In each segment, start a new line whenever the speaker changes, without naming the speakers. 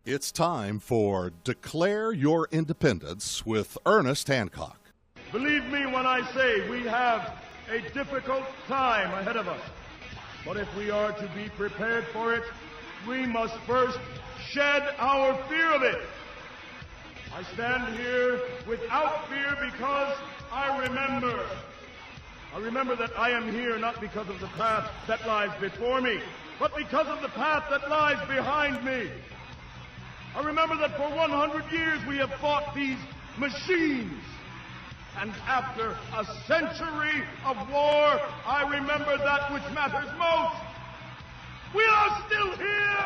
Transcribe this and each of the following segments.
It's time for Declare Your Independence with Ernest Hancock.
Believe me when I say we have a difficult time ahead of us. But if we are to be prepared for it, we must first shed our fear of it. I stand here without fear because I remember that I am here not because of the path that lies before me, but because of the path that lies behind me. I remember that for 100 years we have fought these machines. And after a century of war, I remember that which matters most. We are still here!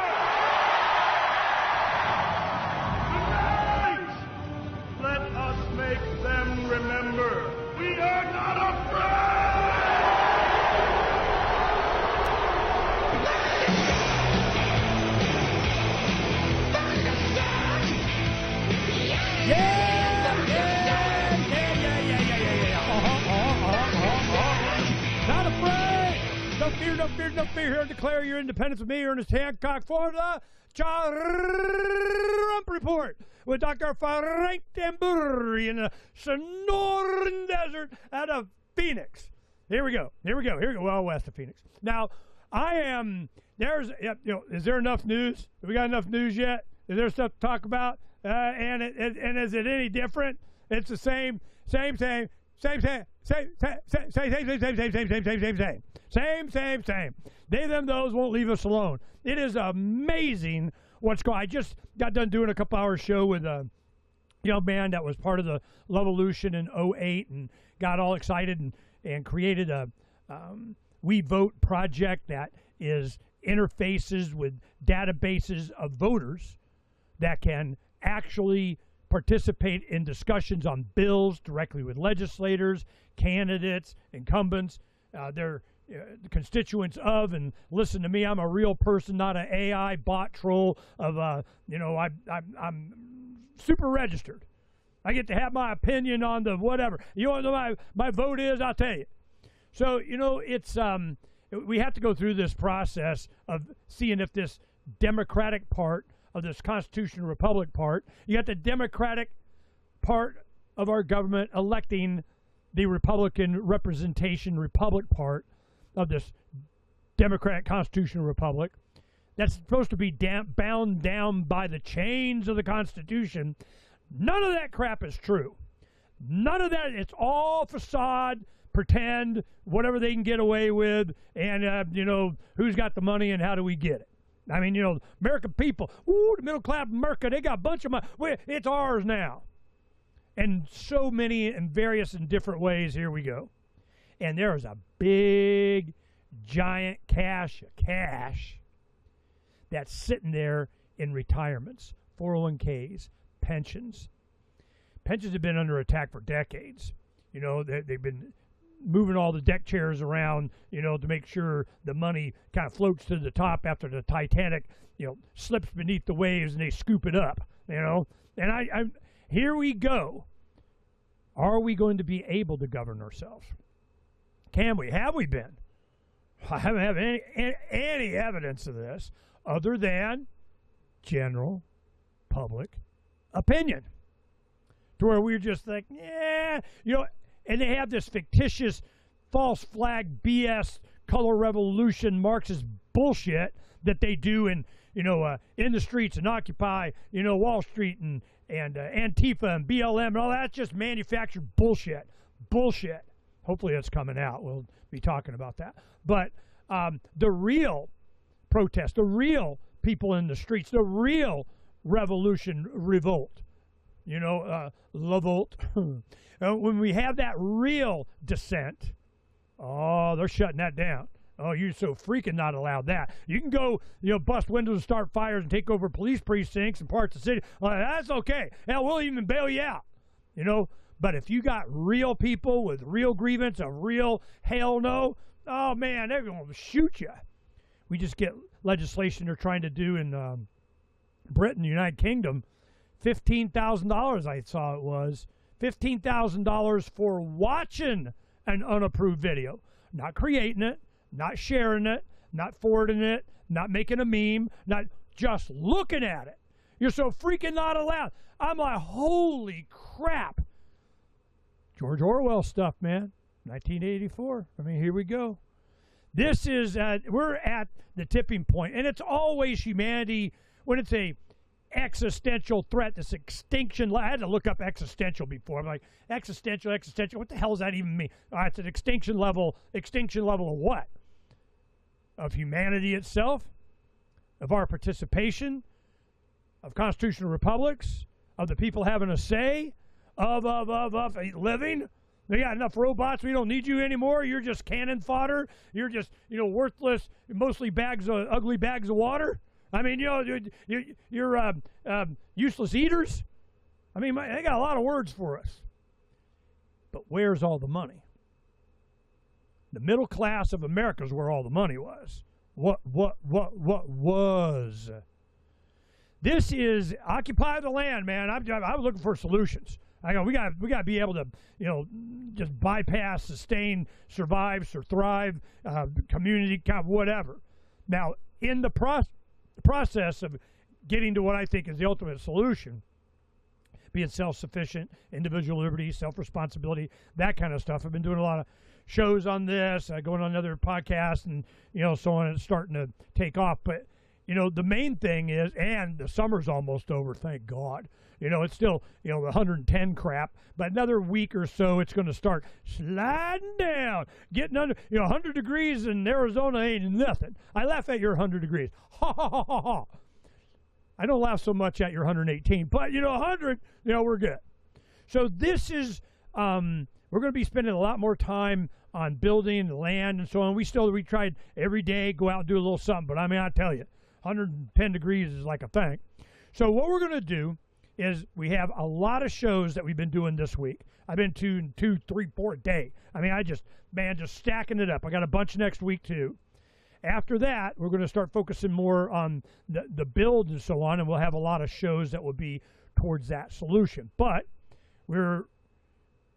Tonight, let us make them remember we are not afraid!
Yeah! Not afraid! Don't fear. Here to declare your independence with me, Ernest Hancock, for the Trump Report with Dr. Phranq Tamburri in the Sonoran Desert out of Phoenix. Here we go. Well, west of Phoenix. Now, is there enough news? Have we got enough news yet? Is there stuff to talk about? And is it any different? It's the same. They, them, those won't leave us alone. It is amazing what's going on. I just got done doing a couple hour show with a young man that was part of the Levolution in 2008 and got all excited and created a We Vote project that is interfaces with databases of voters that can actually participate in discussions on bills directly with legislators, candidates, incumbents, their constituents of, and listen to me, I'm a real person, not an AI bot troll of, I'm super registered. I get to have my opinion on the whatever. You want to know my vote is, I'll tell you. So, it's, we have to go through this process of seeing if this Democratic part of this Constitution Republic part, you got the Democratic part of our government electing the Republican representation Republic part of this Democratic Constitutional Republic that's supposed to be bound down by the chains of the Constitution. None of that crap is true. None of that. It's all facade, pretend, whatever they can get away with, and, who's got the money and how do we get it. I mean, American people, the middle class America, they got a bunch of money. It's ours now. And so many and various and different ways, here we go. And there is a big, giant cache that's sitting there in retirements, 401ks, pensions. Pensions have been under attack for decades. They've been moving all the deck chairs around, to make sure the money kind of floats to the top after the Titanic, slips beneath the waves and they scoop it up, And I'm here we go. Are we going to be able to govern ourselves? Can we? Have we been? I haven't had any evidence of this other than general public opinion. To where we're just like, and they have this fictitious false flag BS color revolution Marxist bullshit that they do in the streets and Occupy, Wall Street and Antifa and BLM and all that. Just manufactured bullshit. Hopefully that's coming out. We'll be talking about that. But the real protest, the real people in the streets, the real revolution, revolt, Levolt. When we have that real dissent, they're shutting that down. Oh, you're so freaking not allowed that. You can go, bust windows and start fires and take over police precincts and parts of the city. Well, that's okay. Hell, we'll even bail you out. But if you got real people with real grievance, a real hell no, oh man, they're going to shoot you. We just get legislation they're trying to do in Britain, United Kingdom, $15,000 I saw it was. $15,000 for watching an unapproved video. Not creating it, not sharing it, not forwarding it, not making a meme, not just looking at it. You're so freaking not allowed. I'm like, holy crap. George Orwell stuff, man. 1984. I mean, here we go. This is, we're at the tipping point, and it's always humanity when it's a existential threat, this extinction. I had to look up existential before. I'm like, existential, what the hell does that even mean? It's an extinction level of what? Of humanity itself? Of our participation? Of constitutional republics? Of the people having a say? Of living? We got enough robots. We don't need you anymore. You're just cannon fodder. You're just, worthless, mostly ugly bags of water. I mean, you're useless eaters. I mean, they got a lot of words for us. But where's all the money? The middle class of America is where all the money was. What was? This is occupy the land, man. I was looking for solutions. I go, we got to be able to, just bypass, sustain, survive, thrive, community, kind of whatever. Now, in the process of getting to what I think is the ultimate solution, being self-sufficient, individual liberty, self-responsibility, that kind of stuff. I've been doing a lot of shows on this, going on other podcasts, and so on. It's starting to take off. But the main thing is, and the summer's almost over, thank God. It's still, 110 crap, but another week or so, it's going to start sliding down, getting under, 100 degrees in Arizona ain't nothing. I laugh at your 100 degrees. Ha, ha, ha, ha, ha. I don't laugh so much at your 118, but, 100, we're good. So this is, we're going to be spending a lot more time on building the land and so on. We tried every day, go out and do a little something, but I mean, I tell you, 110 degrees is like a thing. So what we're going to do is we have a lot of shows that we've been doing this week. I've been to 2, 3, 4 a day. I mean, just stacking it up. I got a bunch next week too. After that, we're going to start focusing more on the build and so on, and we'll have a lot of shows that will be towards that solution. But we're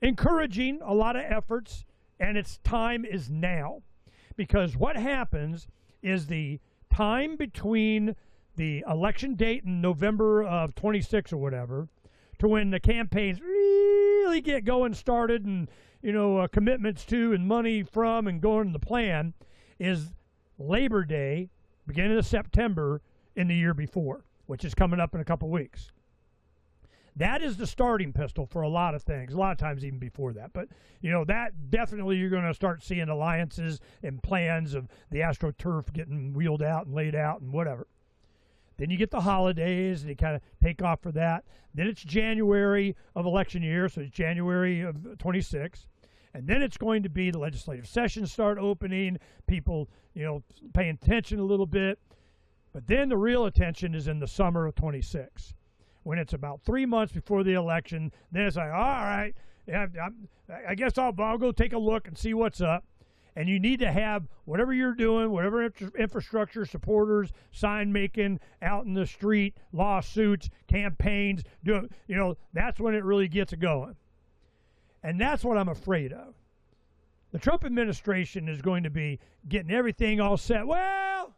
encouraging a lot of efforts, and its time is now. Because what happens is the time between the election date in November of 26 or whatever, to when the campaigns really get going started and, commitments to and money from and going to the plan, is Labor Day, beginning of September in the year before, which is coming up in a couple weeks. That is the starting pistol for a lot of things, a lot of times even before that. But, that definitely you're going to start seeing alliances and plans of the AstroTurf getting wheeled out and laid out and whatever. Then you get the holidays, and you kind of take off for that. Then it's January of election year, so it's January of 26. And then it's going to be the legislative sessions start opening, people, paying attention a little bit. But then the real attention is in the summer of 26, when it's about 3 months before the election. Then it's like, all right, I guess I'll go take a look and see what's up. And you need to have whatever you're doing, whatever infrastructure, supporters, sign making, out in the street, lawsuits, campaigns, that's when it really gets going. And that's what I'm afraid of. The Trump administration is going to be getting everything all set. Well,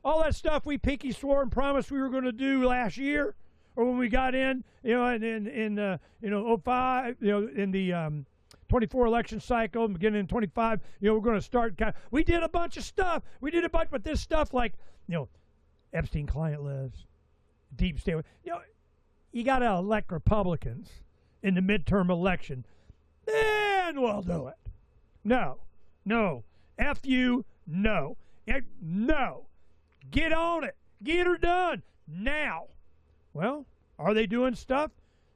all that stuff we pinky swore and promised we were going to do last year, or when we got in, in 05, in the 24 election cycle, beginning in 25, we're going to start. We did a bunch of stuff. But this stuff like, Epstein client lists, deep state. You got to elect Republicans in the midterm election, then we'll do it. No. F you, no. No. Get on it. Get her done now. Well, are they doing stuff?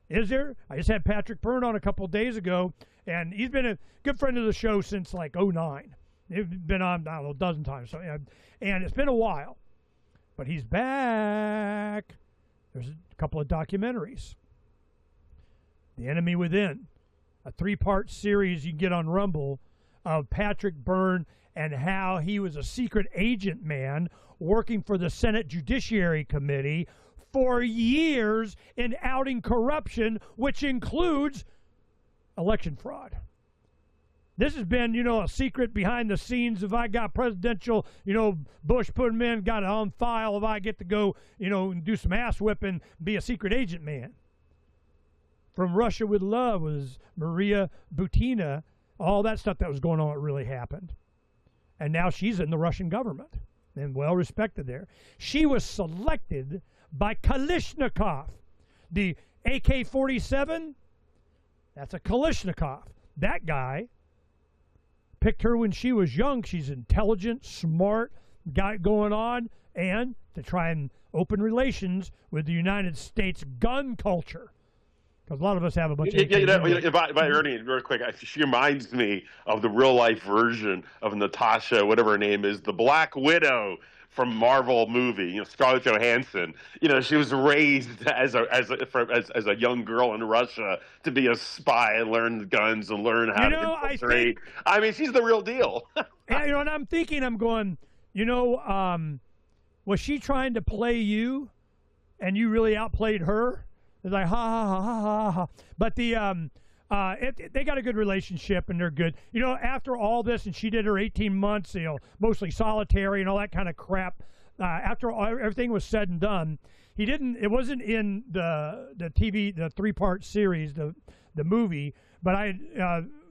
Is there? I just had Patrick Byrne on a couple of days ago, and he's been a good friend of the show since like 09. He's been on, I don't know, a dozen times. So, and it's been a while. But he's back. There's a couple of documentaries. The Enemy Within, a 3-part series you can get on Rumble of Patrick Byrne and how he was a secret agent man working for the Senate Judiciary Committee for years in outing corruption, which includes election fraud. This has been, a secret behind the scenes. If I got presidential, Bush put him in, got it on file. If I get to go, and do some ass whipping, be a secret agent man. From Russia with Love was Maria Butina. All that stuff that was going on, it really happened. And now she's in the Russian government and well respected there. She was selected by Kalashnikov. The AK-47, that's a Kalashnikov. That guy picked her when she was young. She's intelligent, smart, got it going on, and to try and open relations with the United States gun culture. Because a lot of us have a bunch of...
By Ernie, real quick, she reminds me of the real-life version of Natasha, whatever her name is, the Black Widow from Marvel movie, Scarlett Johansson. She was raised as a young girl in Russia to be a spy and learn guns and learn how to infiltrate. I mean, she's the real deal.
And I'm thinking, I'm going, was she trying to play you and you really outplayed her? It's like, ha, ha, ha, ha, ha, ha. But they got a good relationship, and they're good. After all this, and she did her 18 months, mostly solitary and all that kind of crap, after everything was said and done, it wasn't in the TV, the 3-part series, the movie, but I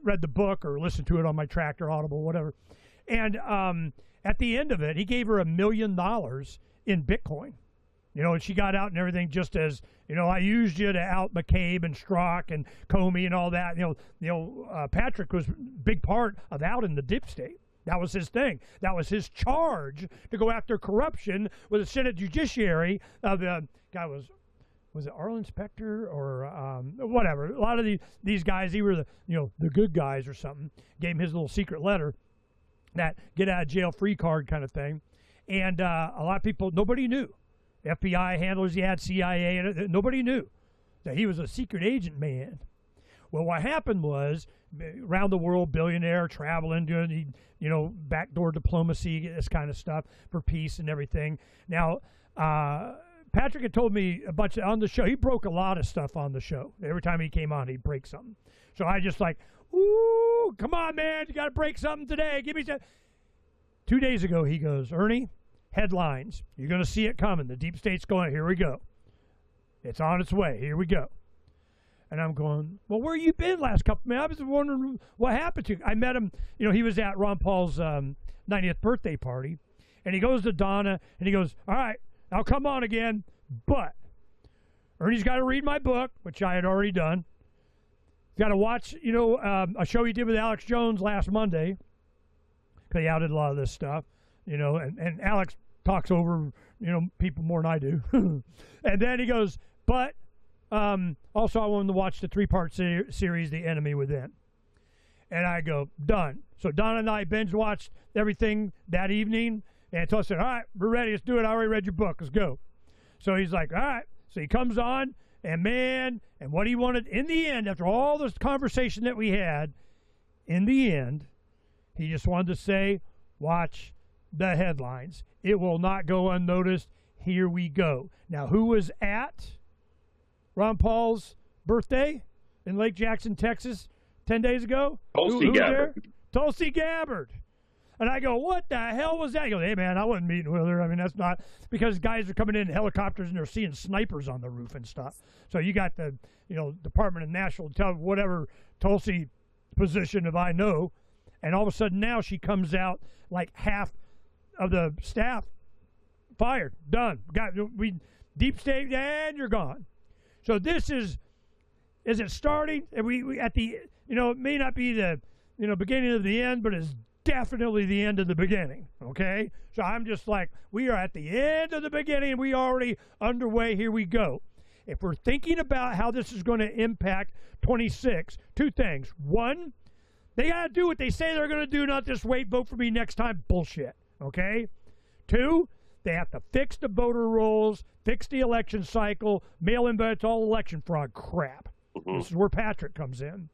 read the book or listened to it on my tractor, Audible, whatever. And at the end of it, he gave her $1 million in Bitcoin. And she got out and everything just as, I used you to out McCabe and Strzok and Comey and all that. Patrick was a big part of outing the deep state. That was his thing. That was his charge to go after corruption with the Senate Judiciary. The guy was it Arlen Specter or whatever? A lot of these guys, he were the good guys or something. Gave him his little secret letter, that get out of jail free card kind of thing. And a lot of people, nobody knew. FBI handlers he had, CIA, and nobody knew that he was a secret agent man. Well, what happened was, around the world, billionaire, traveling, doing, backdoor diplomacy, this kind of stuff for peace and everything. Now, Patrick had told me a bunch on the show. He broke a lot of stuff on the show. Every time he came on, he'd break something. So I just like, ooh, come on, man, you got to break something today. Give me that. 2 days ago, he goes, Ernie, headlines. You're going to see it coming. The deep state's going, here we go. It's on its way. Here we go. And I'm going, well, where you been last couple? Man, I was wondering what happened to you. I met him. He was at Ron Paul's 90th birthday party. And he goes to Donna, and he goes, all right, I'll come on again, but Ernie's got to read my book, which I had already done. He's got to watch, a show he did with Alex Jones last Monday, because he outed a lot of this stuff, and Alex talks over, people more than I do. And then he goes, but also I wanted to watch the 3-part series, The Enemy Within. And I go, done. So Donna and I binge watched everything that evening. And so I said, all right, we're ready. Let's do it. I already read your book. Let's go. So he's like, all right. So he comes on, and man, and what he wanted in the end, after all this conversation that we had, in the end, he just wanted to say, watch the headlines. It will not go unnoticed. Here we go. Now, who was at Ron Paul's birthday in Lake Jackson, Texas, 10 days ago?
Tulsi Gabbard.
Tulsi Gabbard. And I go, what the hell was that? He goes, hey, man, I wasn't meeting with her. I mean, that's not, because guys are coming in helicopters and they're seeing snipers on the roof and stuff. So you got the, Department of National Intelligence, whatever Tulsi position, if I know. And all of a sudden now she comes out like half of the staff fired, done. Deep state, and you're gone. So this is it starting? And we at the, it may not be the, beginning of the end, but it's definitely the end of the beginning, okay? So I'm just like, we are at the end of the beginning. We already underway. Here we go. If we're thinking about how this is going to impact 26, 2 things. One, they got to do what they say they're going to do, not just wait, vote for me next time. Bullshit, okay? 2, they have to fix the voter rolls, fix the election cycle, mail-in ballots, all election fraud crap. Mm-hmm. This is where Patrick comes in.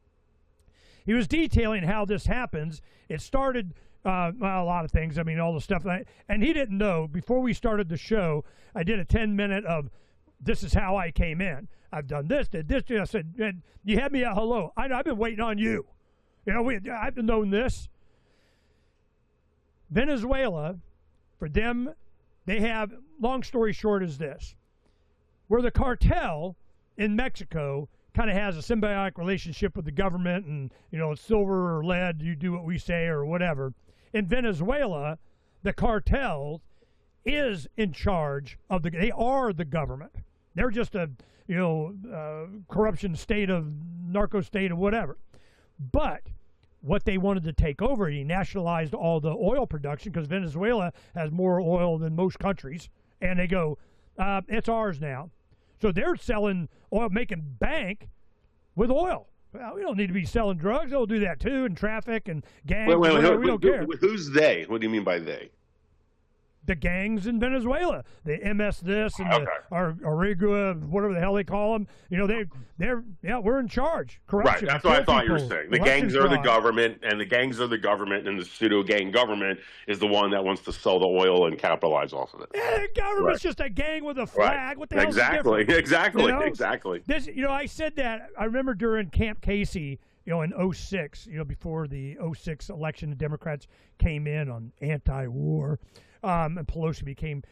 He was detailing how this happens. It started, a lot of things. I mean, all the stuff. And he didn't know. Before we started the show, I did a 10-minute of, this is how I came in. I've done this, did this. I said, you had me at hello. I've been waiting on you. You know, I've known this. Venezuela, for them, they have, long story short is this, where the cartel in Mexico kind of has a symbiotic relationship with the government and, you know, silver or lead, you do what we say or whatever. In Venezuela, the cartel is in charge of they are the government. They're just a, you know, corruption state of, narco state of whatever. But what they wanted to take over, he nationalized all the oil production because Venezuela has more oil than most countries. And they go, it's ours now. So they're selling oil, making bank with oil. Well, we don't need to be selling drugs. They'll do that too, and traffic and gangs. We don't care.
Who's they? What do you mean by they?
The gangs in Venezuela, the MS this and the Arigua, whatever the hell they call them. You know, we're in charge. Corruption.
Right, that's what I thought you were saying. The gangs are the government, and the pseudo-gang government is the one that wants to sell the oil and capitalize off of it.
Yeah, the government's just a gang with a flag.
Right.
What the hell is the difference?
Exactly,
you know?
exactly.
This, you know, I said that. I remember during Camp Casey, you know, in 06, you know, before the 06 election, the Democrats came in on anti-war. And Pelosi became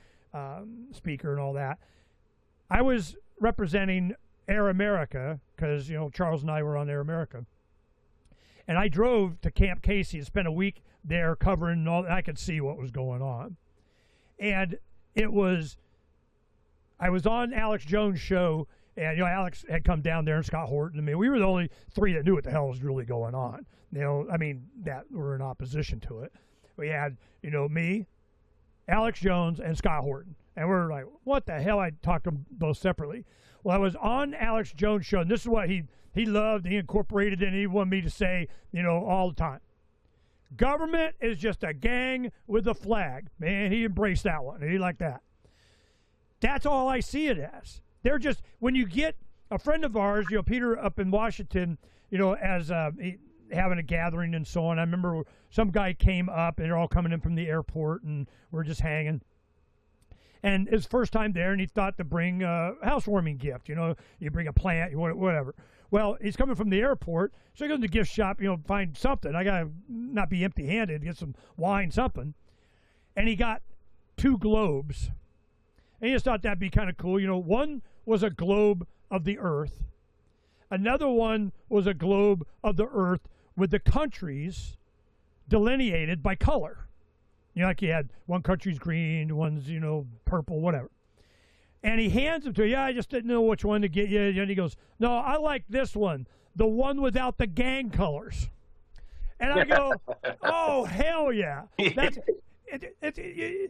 speaker and all that. I was representing Air America because, you know, Charles and I were on Air America. And I drove to Camp Casey and spent a week there covering and all that. I could see what was going on. And I was on Alex Jones' show, and, you know, Alex had come down there and Scott Horton and me. We were the only three that knew what the hell was really going on. You know, I mean, that were in opposition to it. We had, you know, me, Alex Jones, and Scott Horton. And we're like, what the hell? I talked to them both separately. Well, I was on Alex Jones' show, and this is what he loved, he incorporated it, and he wanted me to say, you know, all the time. Government is just a gang with a flag. Man, he embraced that one. He liked that. That's all I see it as. They're just, when you get a friend of ours, you know, Peter up in Washington, you know, as having a gathering and so on. I remember some guy came up, and they're all coming in from the airport, and we're just hanging. And his first time there, and he thought to bring a housewarming gift. You know, you bring a plant, whatever. Well, he's coming from the airport, so he goes to the gift shop, you know, find something. I got to not be empty-handed, get some wine, something. And he got 2 globes. And he just thought that'd be kind of cool. You know, one was a globe of the Earth. Another one was a globe of the Earth with the countries delineated by color. You know, like you had one country's green, one's, you know, purple, whatever. And he hands them to you. Yeah, I just didn't know which one to get you. And he goes, no, I like this one, the one without the gang colors. And I go, oh, hell yeah.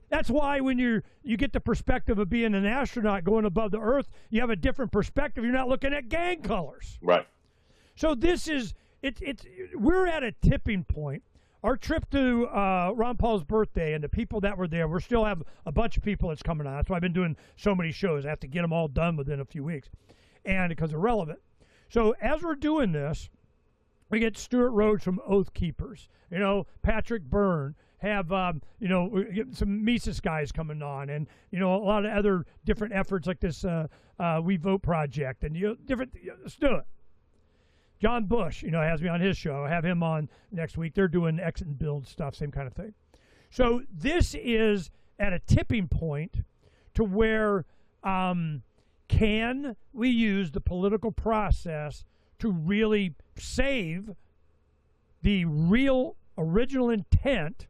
That's why when you get the perspective of being an astronaut going above the Earth, you have a different perspective. You're not looking at gang colors.
Right.
So this is, we're at a tipping point. Our trip to Ron Paul's birthday and the people that were there, we still have a bunch of people that's coming on. That's why I've been doing so many shows. I have to get them all done within a few weeks, and because they're relevant. So as we're doing this, we get Stuart Rhodes from Oath Keepers, you know, Patrick Byrne, have, you know, we get some Mises guys coming on, and, you know, a lot of other different efforts like this We Vote project, and, you know, different, let's do it. John Bush, you know, has me on his show. I have him on next week. They're doing exit and build stuff, same kind of thing. So this is at a tipping point to where can we use the political process to really save the real original intent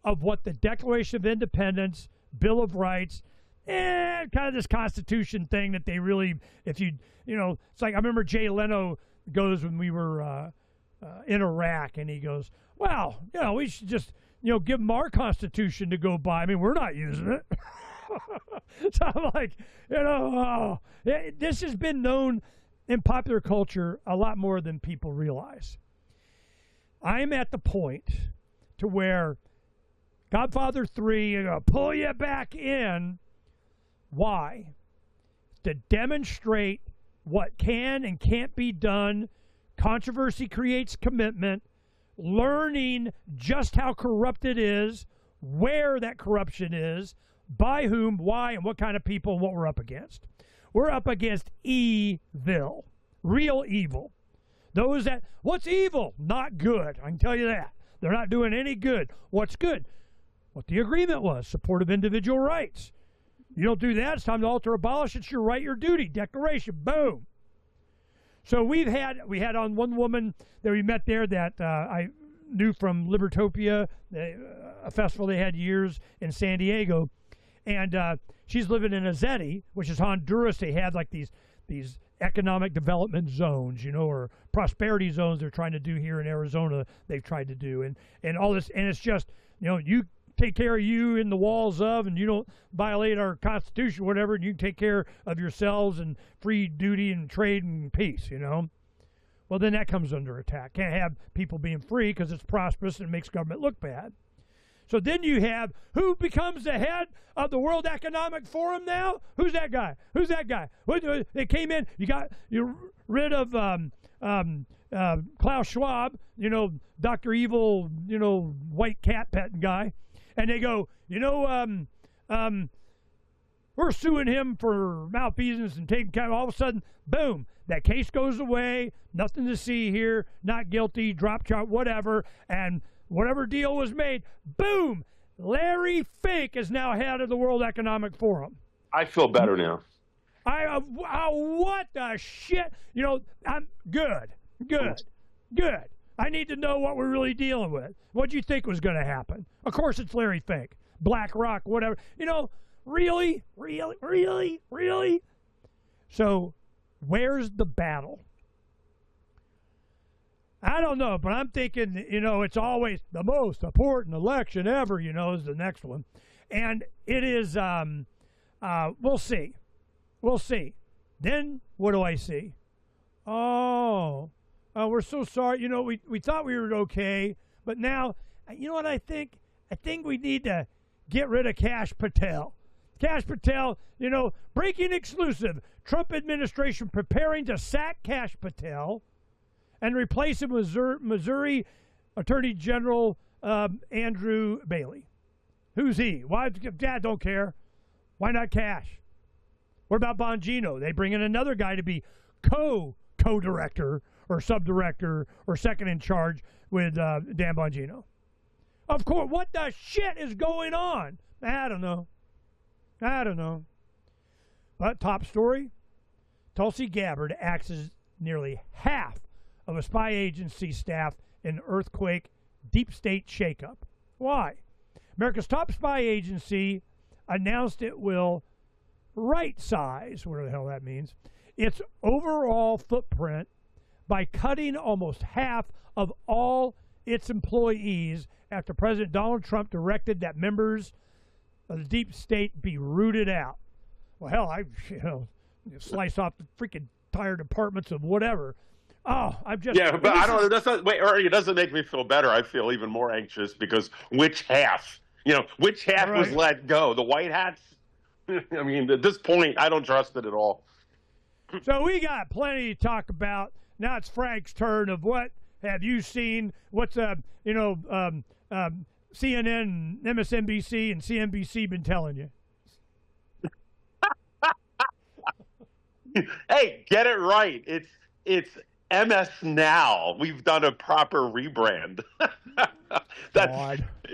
of what the Declaration of Independence, Bill of Rights, and kind of this Constitution thing that they really, if you know, it's like I remember Jay Leno goes when we were in Iraq, and he goes, well, you know, we should just, you know, give them our Constitution to go by. I mean, we're not using it. So I'm like, you know, this has been known in popular culture a lot more than people realize. I'm at the point to where Godfather 3, you know, pull you back in. Why? To demonstrate what can and can't be done. Controversy creates commitment. Learning just how corrupt it is, where that corruption is, by whom, why, and what kind of people, and what we're up against. We're up against evil, real evil. Those that, what's evil? Not good. I can tell you that. They're not doing any good. What's good? What the agreement was, support of individual rights. You don't do that, it's time to alter, abolish. It's your right, your duty. Declaration, boom. So we had on one woman that we met there that I knew from Libertopia, a festival they had years in San Diego, and she's living in Azeti, which is Honduras. They had like these economic development zones, or prosperity zones they're trying to do here in Arizona. They've tried to do, and all this, and it's just, you take care of you in the walls of, and you don't violate our Constitution, whatever, and you can take care of yourselves and free duty and trade and peace, Well, then that comes under attack. Can't have people being free because it's prosperous and it makes government look bad. So then you have, who becomes the head of the World Economic Forum now? Who's that guy? Who's that guy? They came in, you're rid of Klaus Schwab, Dr. Evil, white cat petting guy. And they go, we're suing him for malfeasance and taking care of. All of a sudden, boom, that case goes away. Nothing to see here. Not guilty. Drop chart, whatever. And whatever deal was made, boom, Larry Fink is now head of the World Economic Forum.
I feel better now.
What the shit? I'm good. I need to know what we're really dealing with. What do you think was going to happen? Of course, it's Larry Fink, BlackRock, whatever. Really? So, where's the battle? I don't know, but I'm thinking, it's always the most important election ever, is the next one. And it is, we'll see. Then, what do I see? We're so sorry. We thought we were okay, but now, you know what I think? I think we need to get rid of Kash Patel. Kash Patel, breaking exclusive. Trump administration preparing to sack Kash Patel and replace him with Missouri Attorney General Andrew Bailey. Who's he? Why? Dad, don't care. Why not Kash? What about Bongino? They bring in another guy to be co-director or subdirector or second in charge with Dan Bongino. Of course, what the shit is going on? I don't know. But top story, Tulsi Gabbard acts as nearly half of a spy agency staff in earthquake deep state shakeup. Why? America's top spy agency announced it will right size, whatever the hell that means, its overall footprint by cutting almost half of all its employees after President Donald Trump directed that members of the deep state be rooted out. Well, hell, I slice off the freaking entire departments of whatever. Oh, I'm just...
Yeah, but I don't know. It doesn't make me feel better. I feel even more anxious because which half? Which half was let go? The white hats? I mean, at this point, I don't trust it at all.
So we got plenty to talk about. Now it's Phranq's turn of what have you seen? What's CNN and MSNBC and CNBC been telling you?
Hey, get it right. It's MS Now. We've done a proper rebrand.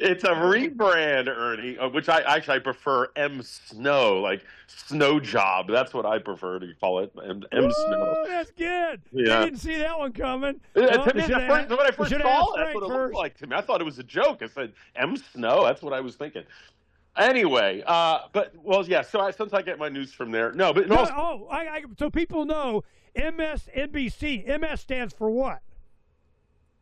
It's a rebrand, Ernie, which I prefer M Snow, like snow job. That's what I prefer to call it. M Snow.
That's good.
Yeah.
I didn't see that one coming.
When I first saw it, that's what it looked like to me. I thought it was a joke. I said M Snow. That's what I was thinking. Anyway, so since I get my news from there,
so people know MSNBC. MS stands for what?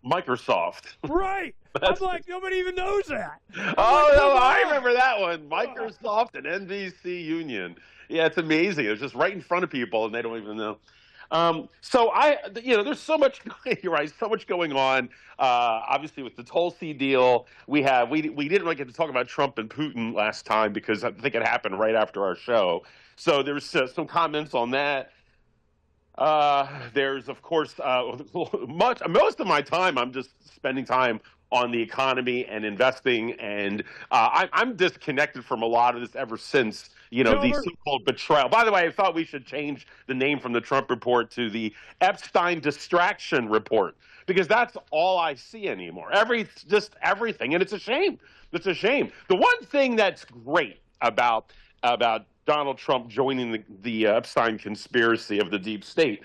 Microsoft.
Right. I'm like, nobody even knows that.
I remember that one. Microsoft and NBC Union. Yeah, it's amazing. It's just right in front of people, and they don't even know. There's so much. You're right. So much going on. Obviously, with the Tulsi deal, we didn't really get to talk about Trump and Putin last time because I think it happened right after our show. So there's some comments on that. There's of course most of my time I'm just spending time on the economy and investing, and I'm disconnected from a lot of this ever since the so-called betrayal. By the way, I thought we should change the name from the Trump report to the Epstein distraction report, because that's all I see anymore. Just everything, and it's a shame. It's a shame. The one thing that's great about Donald Trump joining the Epstein conspiracy of the deep state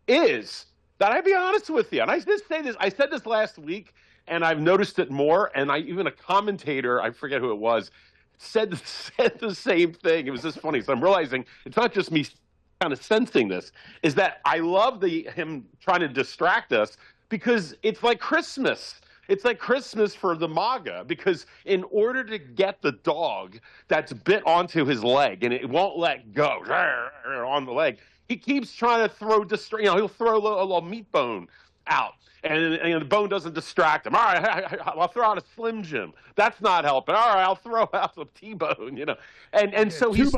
is that, I'll be honest with you, and I just say this, I said this last week, and I've noticed it more, and even a commentator, I forget who it was, said the same thing. It was just funny. So I'm realizing it's not just me kind of sensing this, is that I love him trying to distract us, because it's like Christmas. It's like Christmas for the MAGA, because in order to get the dog that's bit onto his leg and it won't let go on the leg, he keeps trying to throw he'll throw a little meat bone out, and the bone doesn't distract him. All right, I'll throw out a Slim Jim. That's not helping. All right, I'll throw out a T-bone. And so he's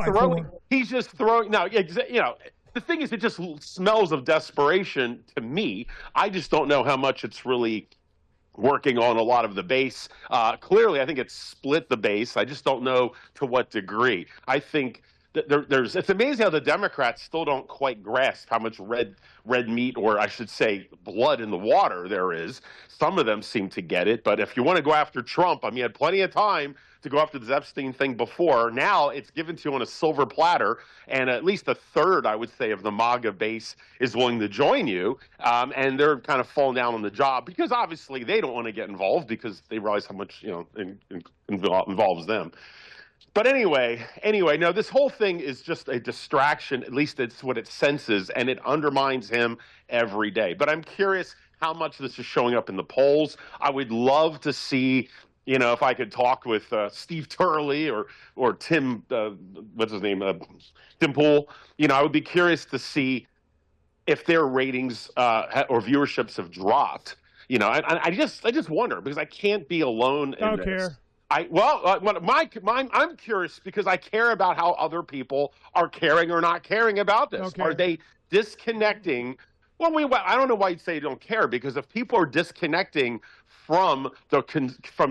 just throwing. Now, the thing is, it just smells of desperation to me. I just don't know how much it's really working on a lot of the base. Clearly, I think it's split the base. I just don't know to what degree. I think that it's amazing how the Democrats still don't quite grasp how much red meat, or I should say blood in the water there is. Some of them seem to get it, but if you want to go after Trump, I mean, you had plenty of time to go after this Epstein thing before. Now it's given to you on a silver platter, and at least a third, I would say, of the MAGA base is willing to join you, and they're kind of falling down on the job, because obviously they don't want to get involved, because they realize how much involves them. But anyway, no, this whole thing is just a distraction. At least it's what it senses, and it undermines him every day. But I'm curious how much this is showing up in the polls. I would love to see, if I could talk with Steve Turley or Tim, what's his name, Tim Pool. I would be curious to see if their ratings or viewerships have dropped. I just wonder, because I can't be alone in this.
Care.
I'm curious, because I care about how other people are caring or not caring about this.
Okay.
Are they disconnecting? Well, I don't know why you'd say you don't care, because if people are disconnecting from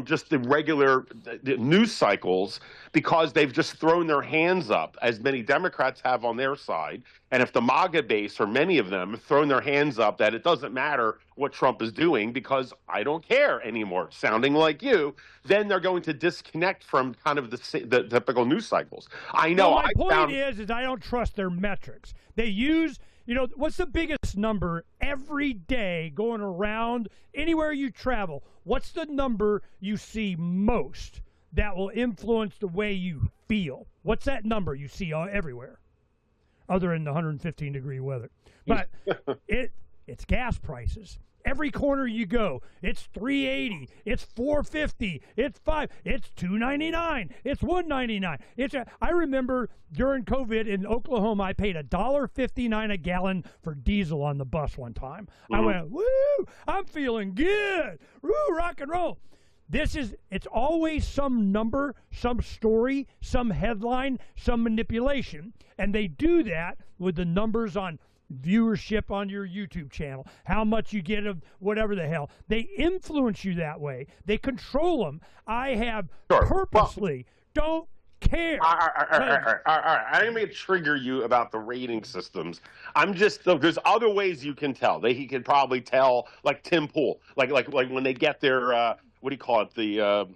just the regular news cycles, because they've just thrown their hands up, as many Democrats have on their side, and if the MAGA base, or many of them, have thrown their hands up that it doesn't matter what Trump is doing because I don't care anymore, sounding like you, then they're going to disconnect from kind of the typical news cycles. I know.
Well, my point is I don't trust their metrics. They use, what's the biggest number every day going around anywhere you travel? What's the number you see most that will influence the way you feel? What's that number you see everywhere, other than the 115-degree weather? But it's gas prices. Every corner you go, it's $3.80, it's $4.50, it's $5, it's $2.99, it's $1.99. I remember during COVID in Oklahoma, I paid $1.59 a gallon for diesel on the bus one time. Mm-hmm. I went, woo! I'm feeling good. Woo! Rock and roll. It's always some number, some story, some headline, some manipulation, and they do that with the numbers on viewership on your YouTube channel, how much you get of whatever the hell. They influence you that way. They control them. I have purposely don't care.
All right. I didn't mean to trigger you about the rating systems. There's other ways you can tell. He could probably tell, like Tim Pool, like when they get their what do you call it, the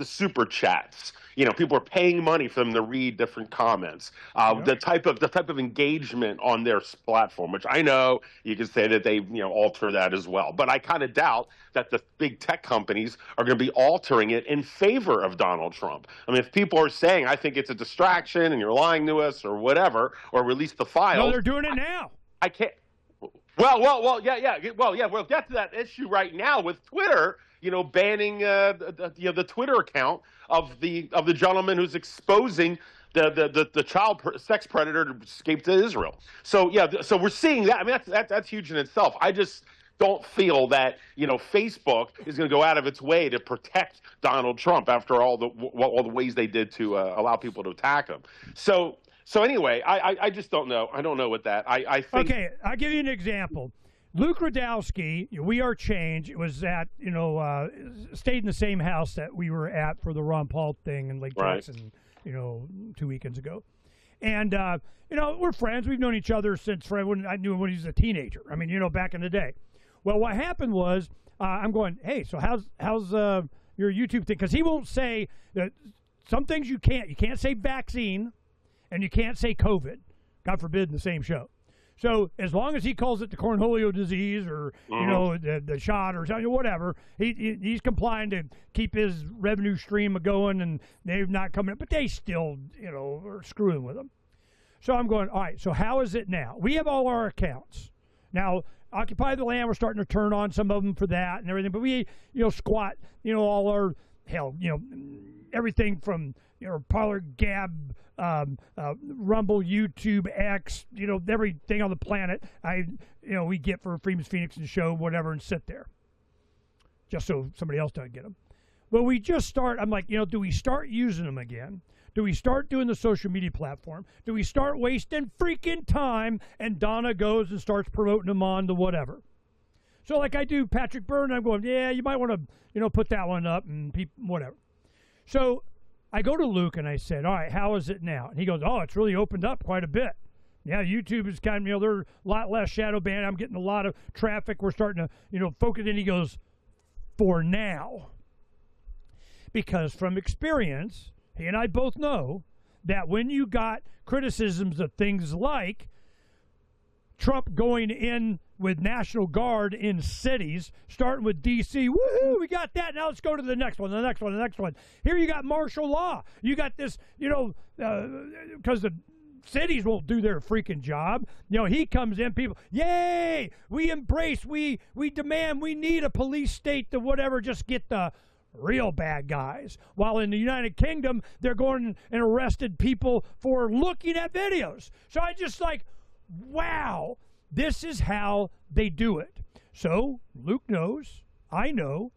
super chats. People are paying money for them to read different comments. The type of engagement on their platform, which I know you can say that they alter that as well. But I kind of doubt that the big tech companies are going to be altering it in favor of Donald Trump. I mean, if people are saying, I think it's a distraction and you're lying to us or whatever, or release the files.
No, they're doing it now.
I can't. Well, yeah. We'll get to that issue right now with Twitter. Banning the Twitter account of the gentleman who's exposing the child sex predator to escape to Israel. So so we're seeing that. I mean, that's huge in itself. I just don't feel that Facebook is going to go out of its way to protect Donald Trump after all the ways they did to allow people to attack him. So anyway, I just don't know. I don't know what that. I think.
Okay, I'll give you an example. Luke Radowski, We Are Change, was at, stayed in the same house that we were at for the Ron Paul thing in Lake Jackson, 2 weekends ago. And, we're friends. We've known each other since when I knew him when he was a teenager. I mean, back in the day. Well, what happened was I'm going, hey, so how's your YouTube thing? Because he won't say that some things you can't. You can't say vaccine and you can't say COVID. God forbid in the same show. So as long as he calls it the cornholio disease or the shot or something, whatever, he's complying to keep his revenue stream going, and they're not coming up, but they still are screwing with him. So I'm going, all right. So how is it now? We have all our accounts now. Occupy the Land. We're starting to turn on some of them for that and everything, but we squat all our everything from Parler, Gab, Rumble, YouTube, X, everything on the planet. We get for Freeman's Phoenix and show whatever and sit there, just so somebody else doesn't get them. Well, we just start. I'm like, do we start using them again? Do we start doing the social media platform? Do we start wasting freaking time? And Donna goes and starts promoting them on the whatever. So like I do Patrick Byrne, I'm going, yeah, you might want to put that one up and whatever. So I go to Luke and I said, all right, how is it now? And he goes, oh, it's really opened up quite a bit. Yeah, YouTube is kind of, they're a lot less shadow banned. I'm getting a lot of traffic. We're starting to, focus. And he goes, for now. Because from experience, he and I both know that when you got criticisms of things like Trump going in with National Guard in cities, starting with D.C., woohoo, we got that. Now let's go to the next one, the next one, the next one. Here you got martial law. You got this, because the cities won't do their freaking job. He comes in, people, yay, we embrace, we demand, we need a police state to whatever, just get the real bad guys. While in the United Kingdom, they're going and arrested people for looking at videos. So I just like, wow, this is how they do it. So Luke knows, I know,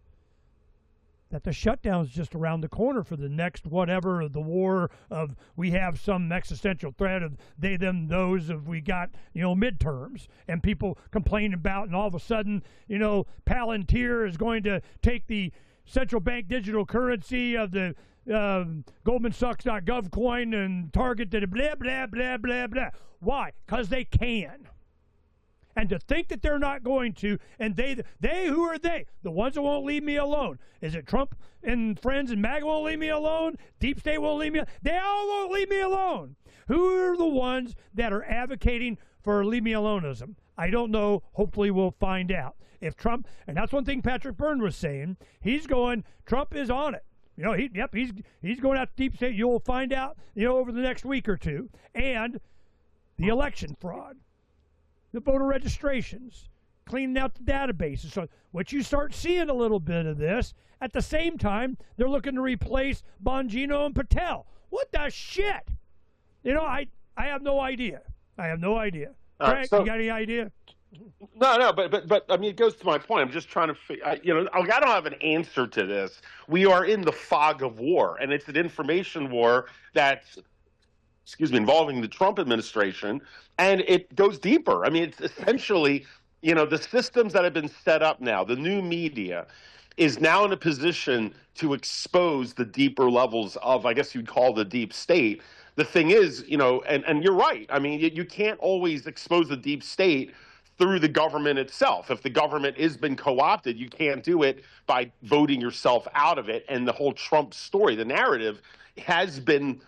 that the shutdown's just around the corner for the next whatever of the war of we have some existential threat of they, them, those of we got, midterms and people complain about, and all of a sudden, Palantir is going to take the central bank digital currency of the GoldmanSachs.gov coin and target to the blah, blah, blah, blah, blah. Why? Because they can. And to think that they're not going to, and they, who are they? The ones that won't leave me alone. Is it Trump and friends and MAGA won't leave me alone? Deep State won't leave me alone? They all won't leave me alone. Who are the ones that are advocating for leave me aloneism? I don't know. Hopefully we'll find out. If Trump, and that's one thing Patrick Byrne was saying, he's going, Trump is on it. He's going out to deep state. You'll find out, over the next week or two. And the election fraud, the voter registrations, cleaning out the databases. So what you start seeing a little bit of this, at the same time, they're looking to replace Bongino and Patel. What the shit? I have no idea. I have no idea. Phranq, you got any idea?
No, but I mean, it goes to my point. I'm just trying to, I don't have an answer to this. We are in the fog of war, and it's an information war that's, involving the Trump administration, and it goes deeper. I mean, it's essentially, the systems that have been set up now, the new media, is now in a position to expose the deeper levels of, I guess you'd call the deep state. The thing is, and you're right. I mean, you can't always expose the deep state through the government itself. If the government has been co-opted, you can't do it by voting yourself out of it. And the whole Trump story, the narrative, has been,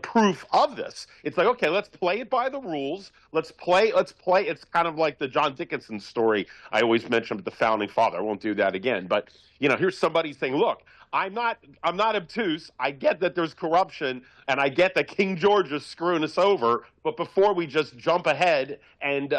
proof of this. It's like, okay, let's play it by the rules. Let's play. It's kind of like the John Dickinson story I always mention with the founding father. I won't do that again. But, here's somebody saying, look, I'm not obtuse. I get that there's corruption, and I get that King George is screwing us over. But before we just jump ahead and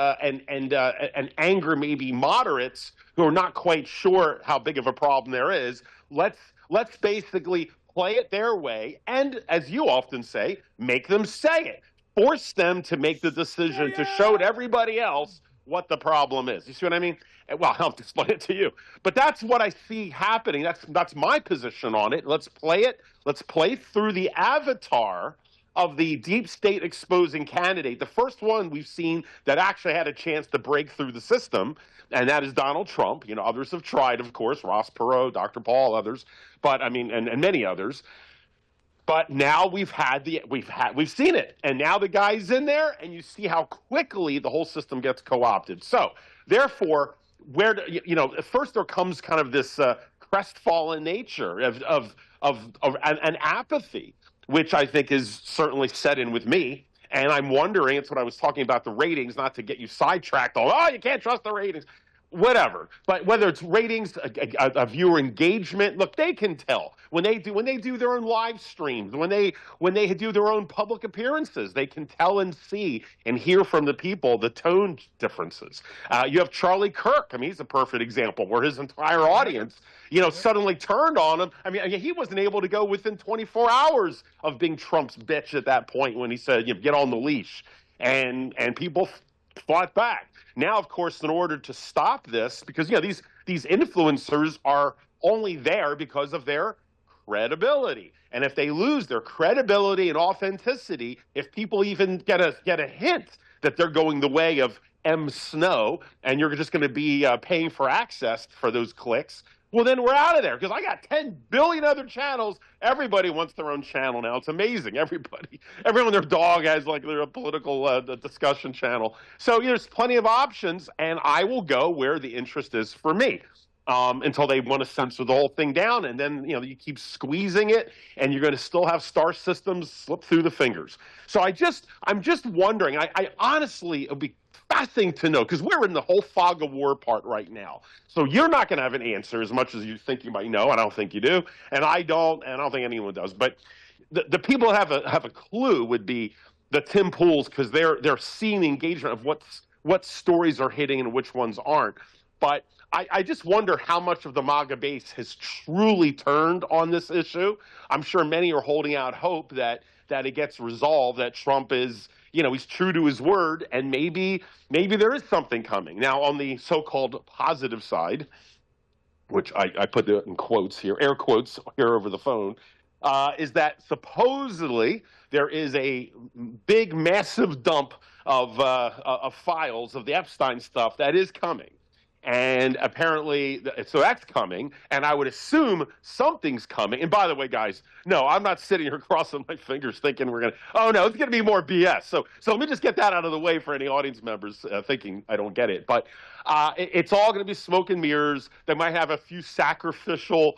anger maybe moderates who are not quite sure how big of a problem there is, let's basically play it their way, and as you often say, make them say it. Force them to make the decision to show to everybody else what the problem is. You see what I mean? Well, I'll have to explain it to you. But that's what I see happening. That's my position on it. Let's play it. Let's play through the avatar of the deep state exposing candidate. The first one we've seen that actually had a chance to break through the system, and that is Donald Trump. Others have tried, of course, Ross Perot, Dr. Paul, others, but I mean, and many others. But now we've seen it, and now the guy's in there, and you see how quickly the whole system gets co-opted. So therefore, first there comes kind of this crestfallen nature of an apathy, which I think is certainly set in with me. And I'm wondering, it's what I was talking about the ratings, not to get you sidetracked. Oh, you can't trust the ratings. Whatever, but whether it's ratings, a viewer engagement, look, they can tell when they do their own live streams, when they do their own public appearances, they can tell and see and hear from the people the tone differences. You have Charlie Kirk. I mean, he's a perfect example where his entire audience, suddenly turned on him. I mean, he wasn't able to go within 24 hours of being Trump's bitch at that point when he said, get on the leash, and people fought back. Now, of course, in order to stop this, because these influencers are only there because of their credibility, and if they lose their credibility and authenticity, if people even get a hint that they're going the way of M. Snow, and you're just going to be paying for access for those clicks, well, then we're out of there, because I got 10 billion other channels. Everybody wants their own channel now. It's amazing. Everyone, their dog has like their political discussion channel. So there's plenty of options, and I will go where the interest is for me until they want to censor the whole thing down. And then, you keep squeezing it, and you're going to still have star systems slip through the fingers. So I'm just wondering, I honestly, it would be fascinating to know, because we're in the whole fog of war part right now. So you're not going to have an answer as much as you think you might know. I don't think you do, and I don't think anyone does. But the people that have a clue would be the Tim Pools, because they're seeing the engagement of what stories are hitting and which ones aren't. But I just wonder how much of the MAGA base has truly turned on this issue. I'm sure many are holding out hope that it gets resolved, that Trump is, he's true to his word, and maybe there is something coming. Now, on the so-called positive side, which I put in quotes here, air quotes here over the phone, is that supposedly there is a big, massive dump of files of the Epstein stuff that is coming. And apparently, so that's coming, and I would assume something's coming. And by the way, guys, no, I'm not sitting here crossing my fingers thinking it's going to be more BS. So let me just get that out of the way for any audience members thinking I don't get it. But it's all going to be smoke and mirrors. They might have a few sacrificial,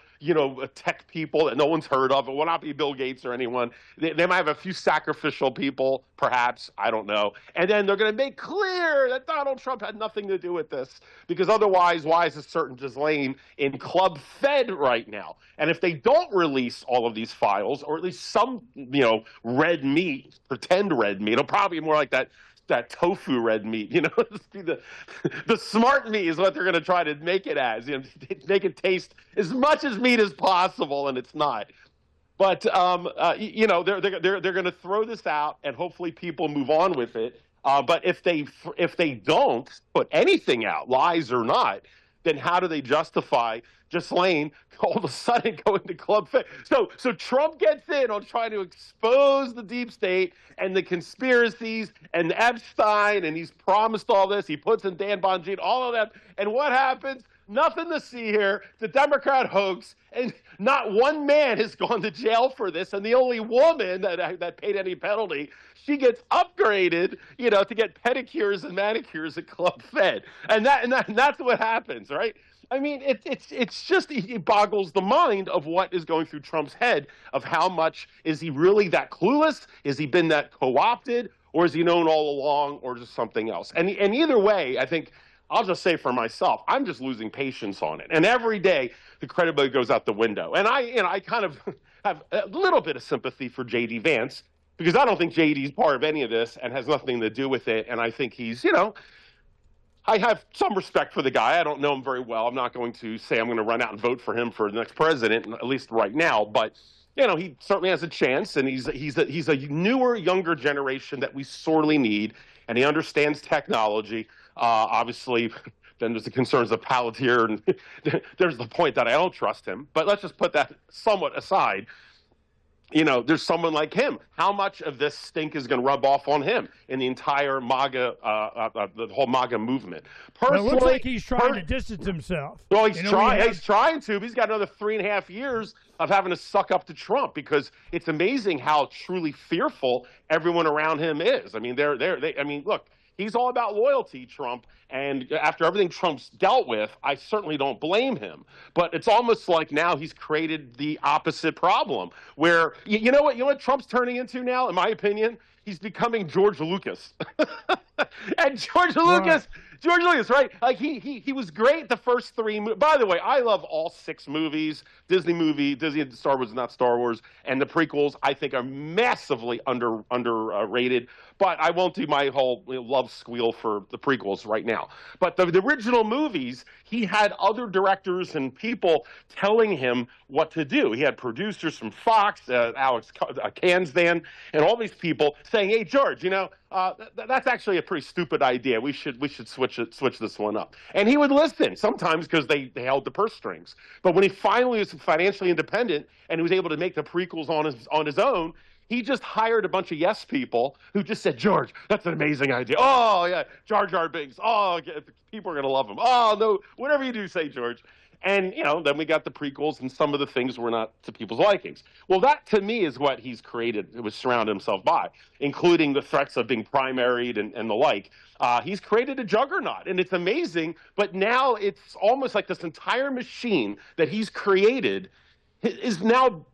tech people that no one's heard of. It will not be Bill Gates or anyone. They might have a few sacrificial people, perhaps. I don't know. And then they're going to make clear that Donald Trump had nothing to do with this, because otherwise, why is a certain Ghislaine in Club Fed right now? And if they don't release all of these files, or at least some, red meat, pretend red meat, it'll probably be more like that tofu red meat, the smart meat is what they're going to try to make it as, make it taste as much as meat as possible, and it's not. But they're going to throw this out, and hopefully people move on with it. But if they don't put anything out, lies or not, then how do they justify Ghislaine all of a sudden going to Club Fed? So Trump gets in on trying to expose the deep state and the conspiracies and Epstein, and he's promised all this. He puts in Dan Bongino, all of that. And what happens? Nothing to see here. The Democrat hoax, and not one man has gone to jail for this. And the only woman that paid any penalty, she gets upgraded, to get pedicures and manicures at Club Fed, and that's what happens, right? I mean, it's just, it boggles the mind of what is going through Trump's head, of how much is he really that clueless? Has he been that co-opted, or is he known all along, or just something else? And either way, I think, I'll just say for myself, I'm just losing patience on it. And every day, the credibility goes out the window. And I kind of have a little bit of sympathy for J.D. Vance, because I don't think J.D. is part of any of this and has nothing to do with it. And I think he's, I have some respect for the guy. I don't know him very well. I'm not going to say I'm going to run out and vote for him for the next president, at least right now. But, he certainly has a chance, and he's a newer, younger generation that we sorely need, and he understands technology. Obviously, then there's the concerns of Palantir, and there's the point that I don't trust him. But let's just put that somewhat aside. there's someone like him. How much of this stink is going to rub off on him in the entire MAGA, the whole MAGA movement?
Well,
Personally,
it looks like he's trying to distance himself.
well, he's trying. He's trying to. But he's got another 3.5 years of having to suck up to Trump, because it's amazing how truly fearful everyone around him is. I mean, look, he's all about loyalty, Trump. And after everything Trump's dealt with, I certainly don't blame him. But it's almost like now he's created the opposite problem, where you know what Trump's turning into now, in my opinion? He's becoming George Lucas. And George Lucas, right? Like he was great the first three. By the way, I love all 6 movies. Disney, Star Wars, not Star Wars, and the prequels I think are massively underrated. But I won't do my whole love squeal for the prequels right now. But the original movies, he had other directors and people telling him what to do. He had producers from Fox, Alex Kansdan, and all these people saying, "Hey, George, that's actually a pretty stupid idea. We should switch this one up." And he would listen sometimes because they held the purse strings. But when he finally was financially independent and he was able to make the prequels on his own, he just hired a bunch of yes people who just said, "George, that's an amazing idea. Oh, yeah, Jar Jar Binks. Oh, people are going to love him. Oh, no, whatever you do, say, George." And, then we got the prequels, and some of the things were not to people's likings. Well, that, to me, is what he's created, was surrounded himself by, including the threats of being primaried and the like. He's created a juggernaut, and it's amazing. But now it's almost like this entire machine that he's created is now,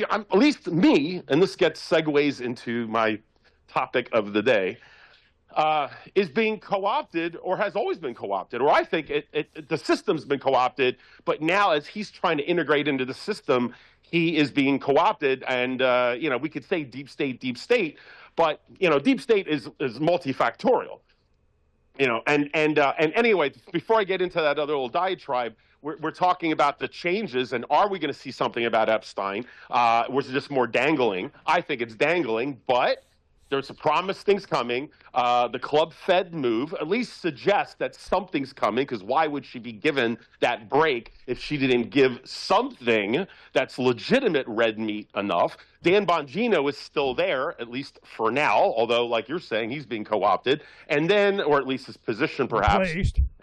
at least me, and this segues into my topic of the day, is being co-opted, or has always been co-opted, or I think the system's been co-opted, but now as he's trying to integrate into the system, he is being co-opted, and we could say deep state, but deep state is multifactorial. And anyway, before I get into that other little diatribe, we're talking about the changes, and are we going to see something about Epstein? Was it just more dangling? I think it's dangling, but there's a promise things coming. The Club Fed move at least suggests that something's coming, because why would she be given that break if she didn't give something that's legitimate red meat enough? Dan Bongino is still there, at least for now, although, like you're saying, he's being co-opted. And then, or at least his position perhaps.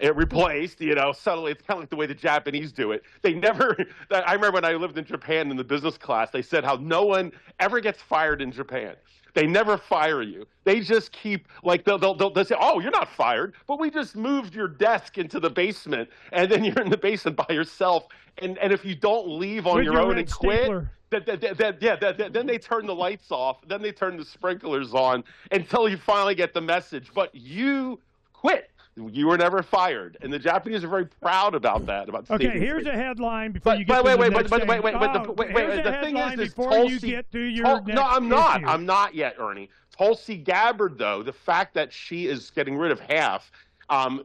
Replaced, subtly. It's kind of like the way the Japanese do it. They never, I remember when I lived in Japan in the business class, they said how no one ever gets fired in Japan. They never fire you. They just keep, like, they'll say, "Oh, you're not fired, but we just moved your desk into the basement, and then you're in the basement by yourself. And if you don't leave on your own and quit, then they turn the lights off. Then they turn the sprinklers on until you finally get the message. But you quit. You were never fired." And the Japanese are very proud about that.
Okay, here's a headline before you get
wait.
to
The thing is, Tulsi,
you get to your next
no, I'm not.
issue.
I'm not yet, Ernie. Tulsi Gabbard, though, the fact that she is getting rid of half,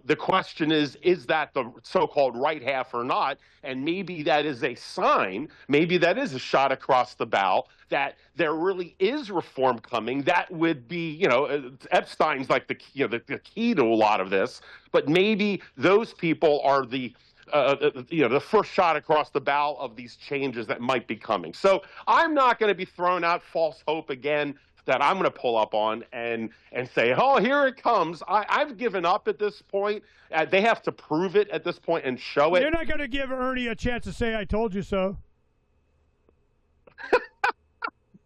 the question is that the so-called right half or not? And maybe that is a sign, maybe that is a shot across the bow that there really is reform coming. That would be, Epstein's like the key to a lot of this, but maybe those people are the first shot across the bow of these changes that might be coming. So I'm not going to be throwing out false hope again that I'm going to pull up on and say, "Oh, here it comes." I've given up at this point. They have to prove it at this point and show it.
You're not going to give Ernie a chance to say, "I told you so."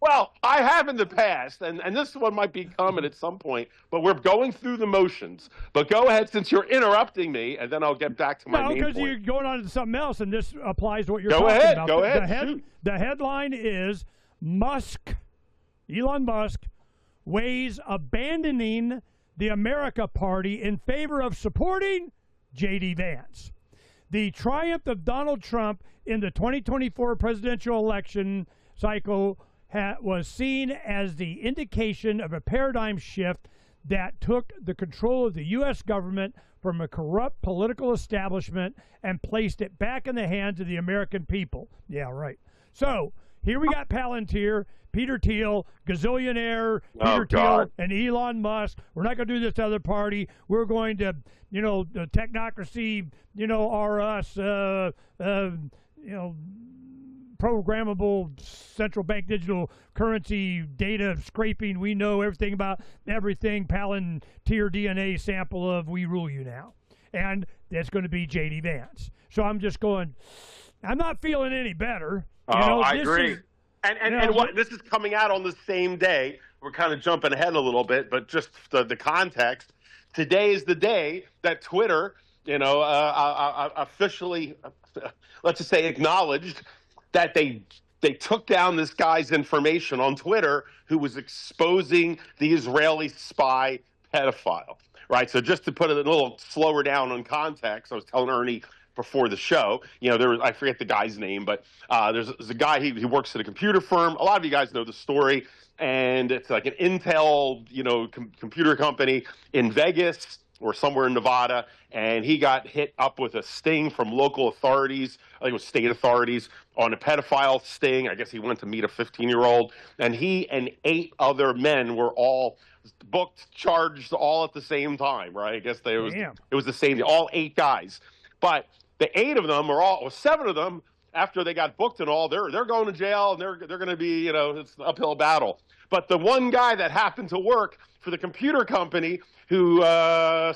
Well, I have in the past, and this one might be coming at some point, but we're going through the motions. But go ahead, since you're interrupting me, and then I'll get back to my main point.
No, because you're going on to something else, and this applies to what you're
talking about. Go ahead.
The headline is Elon Musk weighs abandoning the America Party in favor of supporting J.D. Vance. The triumph of Donald Trump in the 2024 presidential election cycle was seen as the indication of a paradigm shift that took the control of the U.S. government from a corrupt political establishment and placed it back in the hands of the American people. Yeah, right. So here we got Palantir, Peter Thiel, gazillionaire Peter Thiel, and Elon Musk. We're not going to do this other party. We're going to, the technocracy, programmable central bank digital currency data scraping. We know everything about everything. Palantir DNA sample of we rule you now. And that's going to be J.D. Vance. So I'm just going, I'm not feeling any better.
I agree. And what this is coming out on the same day. We're kind of jumping ahead a little bit, but just the context. Today is the day that Twitter, officially, let's just say, acknowledged that they took down this guy's information on Twitter who was exposing the Israeli spy pedophile. Right. So just to put it a little slower down on context, I was telling Ernie before the show, I forget the guy's name, but there's a guy, he works at a computer firm. A lot of you guys know the story, and it's like an Intel, computer company in Vegas or somewhere in Nevada, and he got hit up with a sting from local authorities, I think it was state authorities, on a pedophile sting. I guess he went to meet a 15-year-old, and he and 8 other men were all booked, charged all at the same time, right? I guess it was the same, all 8 guys. But the 8 of them, or 7 of them, after they got booked and all, they're going to jail, and they're going to be, it's an uphill battle. But the one guy that happened to work for the computer company, who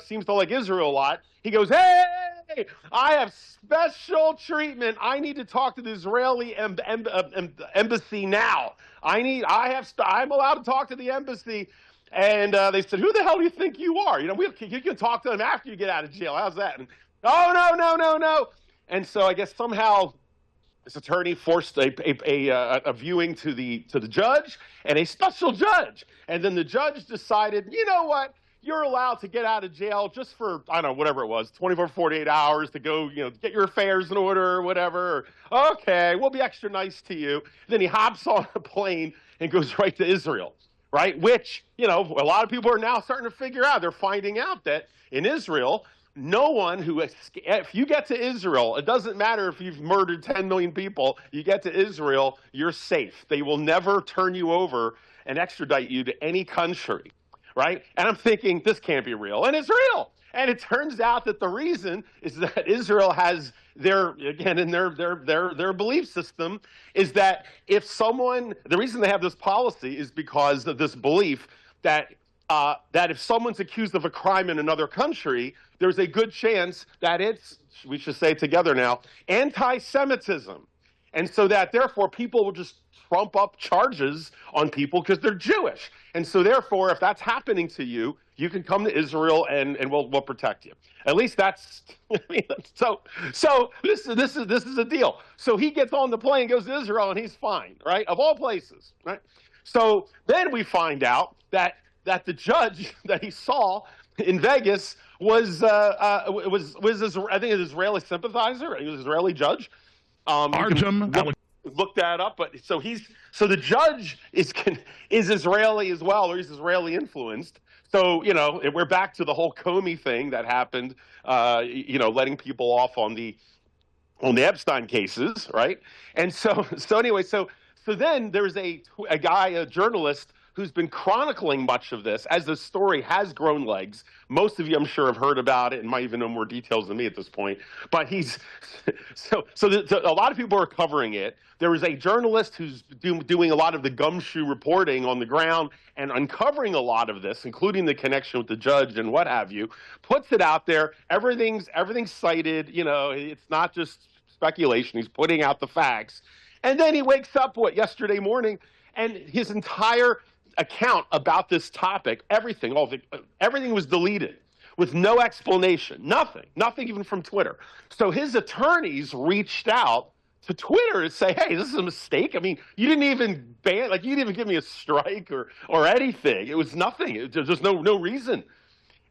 seems to like Israel a lot, he goes, "Hey, I have special treatment. I need to talk to the Israeli embassy now. I'm allowed to talk to the embassy." And they said, "Who the hell do you think you are? You can talk to them after you get out of jail. How's that?" And, "Oh, no. And so I guess somehow this attorney forced a viewing to the judge and a special judge. And then the judge decided, you know what? You're allowed to get out of jail just for, I don't know, whatever it was, 24, 48 hours to go, get your affairs in order or whatever. Okay, we'll be extra nice to you." Then he hops on a plane and goes right to Israel, right? Which, a lot of people are now starting to figure out. They're finding out that in Israel, no one if you get to Israel, it doesn't matter if you've murdered 10 million people, you get to Israel, you're safe. They will never turn you over and extradite you to any country, right? And I'm thinking, this can't be real. And it's real. And it turns out that the reason is that Israel has their belief system is that the reason they have this policy is because of this belief that if someone's accused of a crime in another country, there's a good chance that it's, we should say together now, anti-Semitism. And so that, therefore, people will just trump up charges on people because they're Jewish. And so, therefore, if that's happening to you, you can come to Israel and we'll protect you. At least that's, so this is a deal. So he gets on the plane, goes to Israel, and he's fine, right? Of all places, right? So then we find out that the judge that he saw in Vegas was I think an Israeli sympathizer. He was an Israeli judge. Look that up. But so the judge is Israeli as well, or he's Israeli influenced. So we're back to the whole Comey thing that happened. Letting people off on the Epstein cases, right? And so then there's a journalist who's been chronicling much of this as the story has grown legs. Most of you, I'm sure, have heard about it and might even know more details than me at this point. But a lot of people are covering it. There is a journalist who's doing a lot of the gumshoe reporting on the ground and uncovering a lot of this, including the connection with the judge and what have you, puts it out there. Everything's cited. It's not just speculation. He's putting out the facts. And then he wakes up, yesterday morning, and his entire account about this topic, everything was deleted with no explanation, nothing even from Twitter. So his attorneys reached out to Twitter to say, "Hey, this is a mistake. I mean, you didn't even you didn't even give me a strike or anything. It was nothing. There's no reason."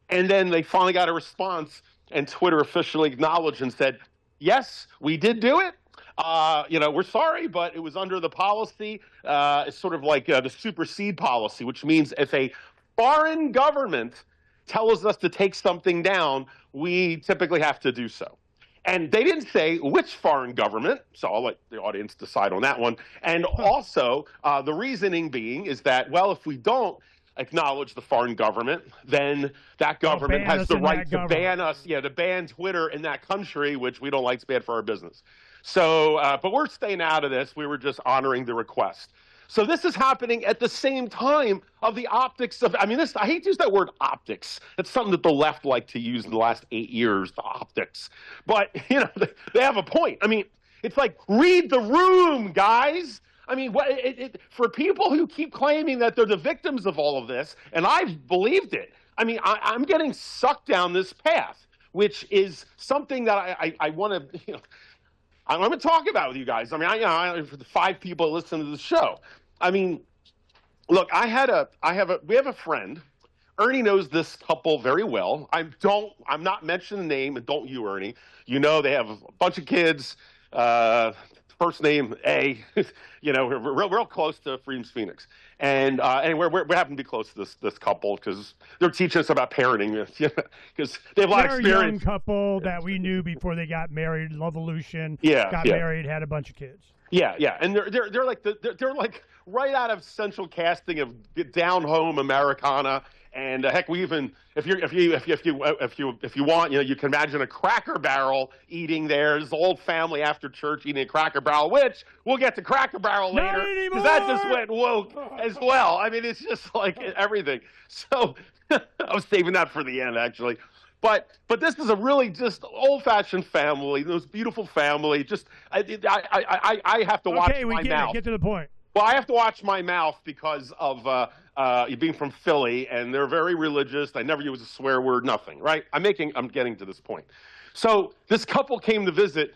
And then they finally got a response, and Twitter officially acknowledged and said, "Yes, we did do it. We're sorry, but it was under the policy. It's sort of like the supersede policy, which means if a foreign government tells us to take something down, we typically have to do so." And they didn't say which foreign government, so I'll let the audience decide on that one. And also, the reasoning being is that, well, if we don't acknowledge the foreign government, then that government has the right to ban us, to ban Twitter in that country, which we don't like. It's bad for our business. So, but we're staying out of this. We were just honoring the request. So this is happening at the same time of the optics of, I mean, I hate to use that word optics. That's something that the left like to use in the last 8 years, the optics. But, you know, they have a point. I mean, it's like, read the room, guys. I mean, for people who keep claiming that they're the victims of all of this, and I've believed it, I mean, I'm getting sucked down this path, which is something that I want to, you know, I'm going to talk about with you guys. I mean, for the 5 people that listen to the show. I mean, look, we have a friend. Ernie knows this couple very well. I'm not mentioning the name, and don't you, Ernie? You know, they have a bunch of kids. First name A. You know, we're real close to Freedom's Phoenix, and we happen to be close to this couple because they're teaching us about parenting. Because they have a lot of experience.
They're a young couple that we knew before they got married. Lovolution. Got married, had a bunch of kids.
Yeah, and they're like right out of central casting of down home Americana. And heck, we even if you want, you know, you can imagine a Cracker Barrel eating theirs, the old family after church eating a Cracker Barrel, which we'll get to Cracker Barrel later because that just went woke as well. I mean, it's just like everything. So I was saving that for the end, actually. But this is a really just old-fashioned family, those beautiful family. Just I have to watch my mouth.
Okay, get to the point.
Well, I have to watch my mouth because of being from Philly, and they're very religious. I never use a swear word, nothing, right? I'm getting to this point. So this couple came to visit,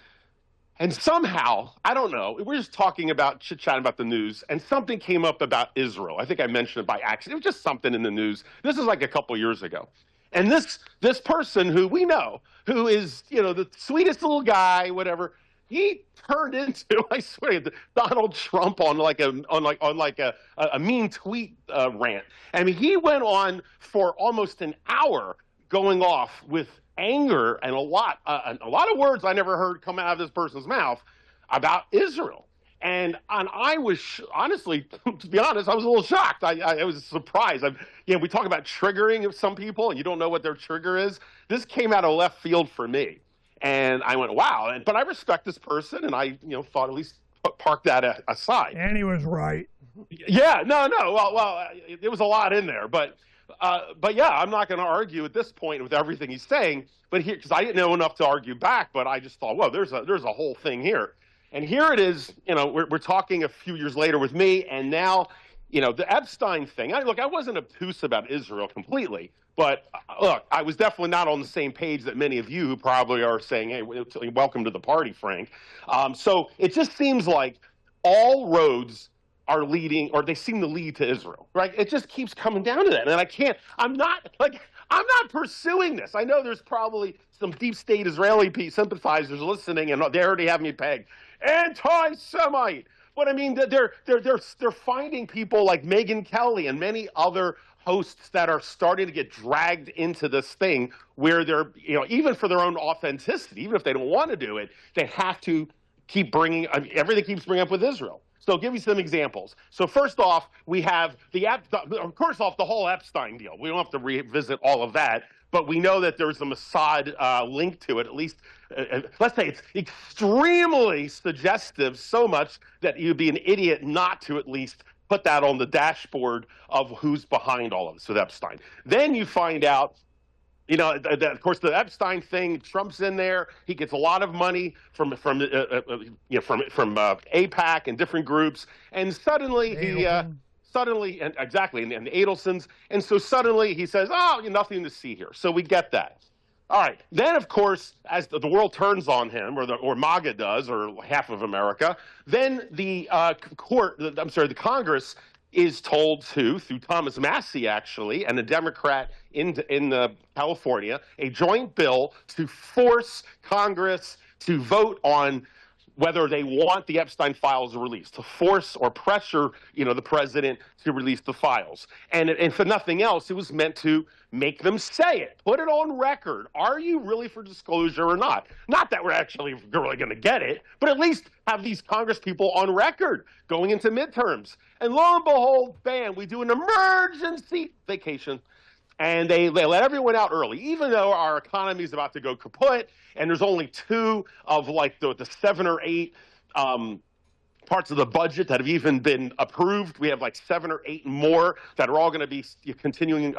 and somehow, I don't know, we're just talking about, chit-chatting about the news, and something came up about Israel. I think I mentioned it by accident. It was just something in the news. This is like a couple years ago. And this person who we know, who is, you know, the sweetest little guy, whatever, he turned into, I swear, Donald Trump on a mean tweet rant. I mean, he went on for almost an hour going off with anger and a lot of words I never heard come out of this person's mouth about Israel. And I was, honestly, to be honest, I was a little shocked. I was surprised. We talk about triggering of some people, and you don't know what their trigger is. This came out of left field for me. And I went, wow. But I respect this person, and I, thought at least park that aside.
And he was right.
Yeah, no. Well, there was a lot in there. But yeah, I'm not going to argue at this point with everything he's saying. But here, because I didn't know enough to argue back, but I just thought, well, there's a whole thing here. And here it is, we're talking a few years later with me, and now, the Epstein thing. I wasn't obtuse about Israel completely, but look, I was definitely not on the same page that many of you who probably are saying, hey, welcome to the party, Phranq. So it just seems like all roads are leading, or they seem to lead to Israel, right? It just keeps coming down to that. And I'm not pursuing this. I know there's probably some deep state Israeli sympathizers listening, and they already have me pegged. Anti-Semite. But I mean, they're finding people like Megyn Kelly and many other hosts that are starting to get dragged into this thing where they're, even for their own authenticity, even if they don't want to do it, they have to keep bringing, everything keeps bringing up with Israel. So I'll give you some examples. So first off, we have the whole Epstein deal. We don't have to revisit all of that, but we know that there's a Mossad link to it, at least, let's say it's extremely suggestive, so much that you'd be an idiot not to at least put that on the dashboard of who's behind all of this with Epstein. Then you find out, that, of course, the Epstein thing, Trump's in there. He gets a lot of money from AIPAC and different groups, and suddenly and the Adelsons, and so suddenly he says, "Oh, nothing to see here." So we get that. All right. Then, of course, as the world turns on him, or MAGA does, or half of America, then the Congress is told to, through Thomas Massie, actually, and a Democrat in California, a joint bill to force Congress to vote on whether they want the Epstein files released, to force or pressure, the president to release the files. And for nothing else, it was meant to make them say it, put it on record. Are you really for disclosure or not? Not that we're actually really going to get it, but at least have these Congress people on record going into midterms. And lo and behold, bam, we do an emergency vacation And they let everyone out early, even though our economy is about to go kaput, and there's only two of like the 7 or 8 parts of the budget that have even been approved. We have like 7 or 8 more that are all going to be continuing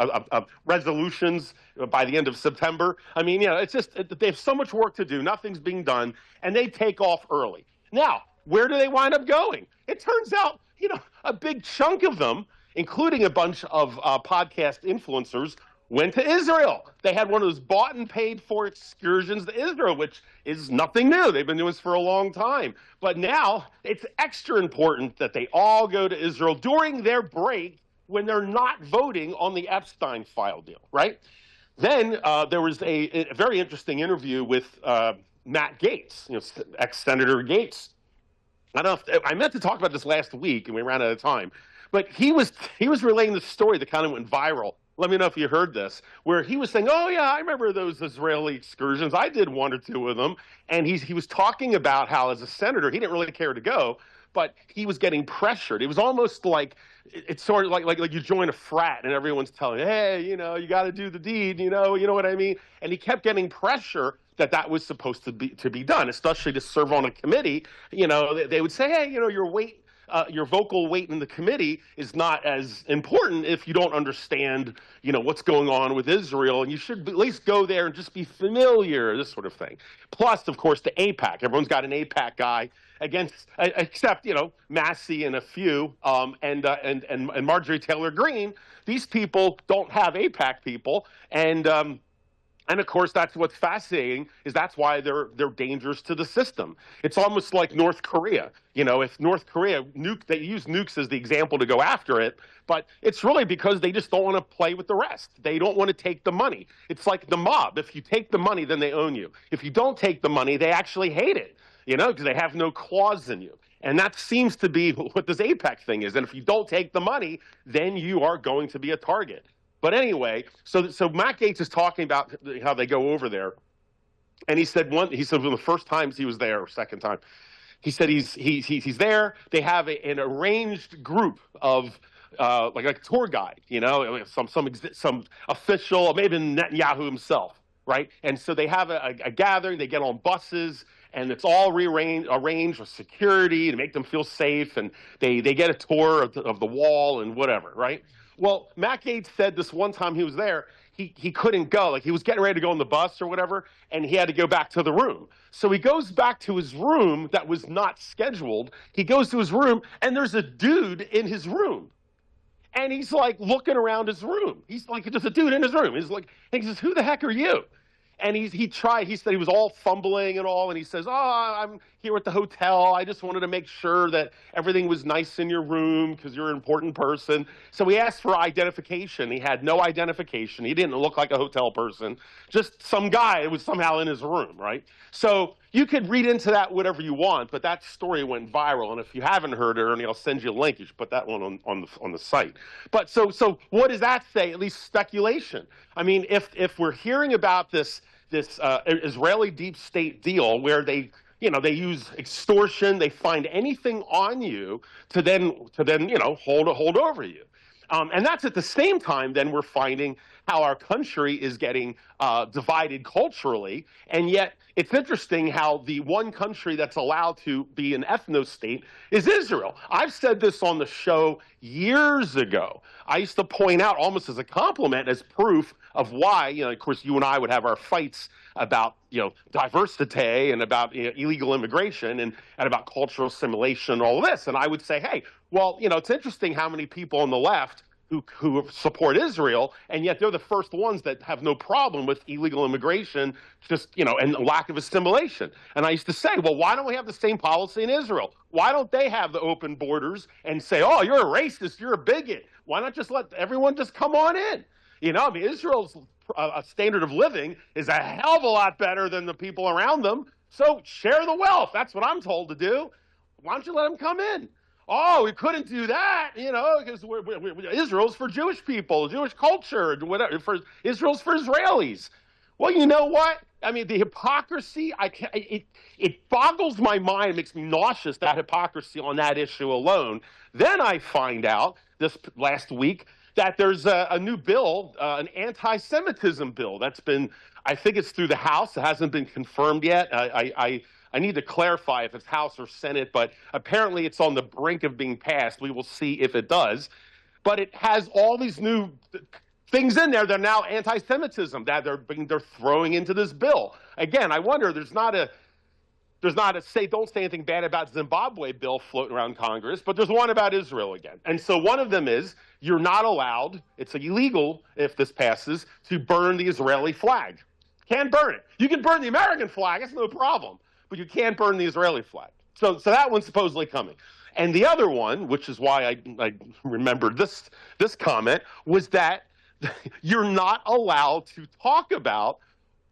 resolutions by the end of September. I mean, it's just they have so much work to do. Nothing's being done, and they take off early. Now, where do they wind up going? It turns out, a big chunk of them, including a bunch of podcast influencers, went to Israel. They had one of those bought and paid for excursions to Israel, which is nothing new. They've been doing this for a long time. But now it's extra important that they all go to Israel during their break when they're not voting on the Epstein file deal, right? Then there was a very interesting interview with Matt Gaetz, ex-Senator Gaetz. I meant to talk about this last week, and we ran out of time. But he was relaying the story that kind of went viral. Let me know if you heard this, where he was saying, "Oh yeah, I remember those Israeli excursions. I did 1 or 2 of them." And he was talking about how, as a senator, he didn't really care to go, but he was getting pressured. It was almost like it's sort of like you join a frat and everyone's telling you, "Hey, you got to do the deed." You know what I mean? And he kept getting pressure that was supposed to be done, especially to serve on a committee. They would say, "Hey, your vocal weight in the committee is not as important if you don't understand, what's going on with Israel, and you should at least go there and just be familiar," this sort of thing. Plus, of course, the AIPAC. Everyone's got an AIPAC guy except Massey and a few, and Marjorie Taylor Greene. These people don't have AIPAC people, and of course, that's what's fascinating, is that's why they're dangerous to the system. It's almost like North Korea. If North Korea they use nukes as the example to go after it, but it's really because they just don't want to play with the rest. They don't want to take the money. It's like the mob. If you take the money, then they own you. If you don't take the money, they actually hate it, because they have no clause in you. And that seems to be what this AIPAC thing is. And if you don't take the money, then you are going to be a target. But anyway, so Matt Gaetz is talking about how they go over there, and he said when the first times he was there, or second time, he said he's there. They have an arranged group of like a tour guide, some official, maybe Netanyahu himself, right? And so they have a gathering. They get on buses, and it's all arranged with security to make them feel safe, and they get a tour of the wall and whatever, right? Well, Matt Gaetz said this one time he was there, he couldn't go. Like, he was getting ready to go on the bus or whatever, and he had to go back to the room. So he goes back to his room that was not scheduled. He goes to his room, and there's a dude in his room. And he's, like, looking around his room. He's like, there's a dude in his room. He's like, and he says, "Who the heck are you?" And he said he was all fumbling and all, and he says, "Oh, I'm here at the hotel. I just wanted to make sure that everything was nice in your room because you're an important person." So he asked for identification. He had no identification. He didn't look like a hotel person, just some guy who was somehow in his room, right? So you could read into that whatever you want, but that story went viral. And if you haven't heard it, Ernie, I'll send you a link. You should put that one on the site. But so what does that say? At least speculation. I mean, if we're hearing about this Israeli deep state deal where they use extortion, they find anything on you to then hold over you. And that's at the same time, then we're finding how our country is getting divided culturally. And yet it's interesting how the one country that's allowed to be an ethno-state is Israel. I've said this on the show years ago. I used to point out almost as a compliment, as proof of why, of course, you and I would have our fights about, diversity and about illegal immigration and about cultural assimilation and all of this. And I would say, hey, well, it's interesting how many people on the left who support Israel, and yet they're the first ones that have no problem with illegal immigration, and lack of assimilation. And I used to say, well, why don't we have the same policy in Israel? Why don't they have the open borders and say, "Oh, you're a racist, you're a bigot"? Why not just let everyone just come on in? Israel's standard of living is a hell of a lot better than the people around them. So share the wealth. That's what I'm told to do. Why don't you let them come in? Oh, we couldn't do that, because Israel's for Jewish people, Jewish culture, whatever. Israel's for Israelis. Well, you know what? I mean, the hypocrisy, it boggles my mind. It makes me nauseous, that hypocrisy on that issue alone. Then I find out this last week that there's a new bill, an anti-Semitism bill that's been, I think it's through the House. It hasn't been confirmed yet. I need to clarify if it's House or Senate, but apparently it's on the brink of being passed. We will see if it does. But it has all these new things in there that are now anti-Semitism that they're throwing into this bill. Again, I wonder there's not a don't say anything bad about Zimbabwe bill floating around Congress, but there's one about Israel again. And so one of them is you're not allowed, it's illegal if this passes, to burn the Israeli flag. Can't burn it. You can burn the American flag, that's no problem, but you can't burn the Israeli flag. So that one's supposedly coming. And the other one, which is why I remembered this comment, was that you're not allowed to talk about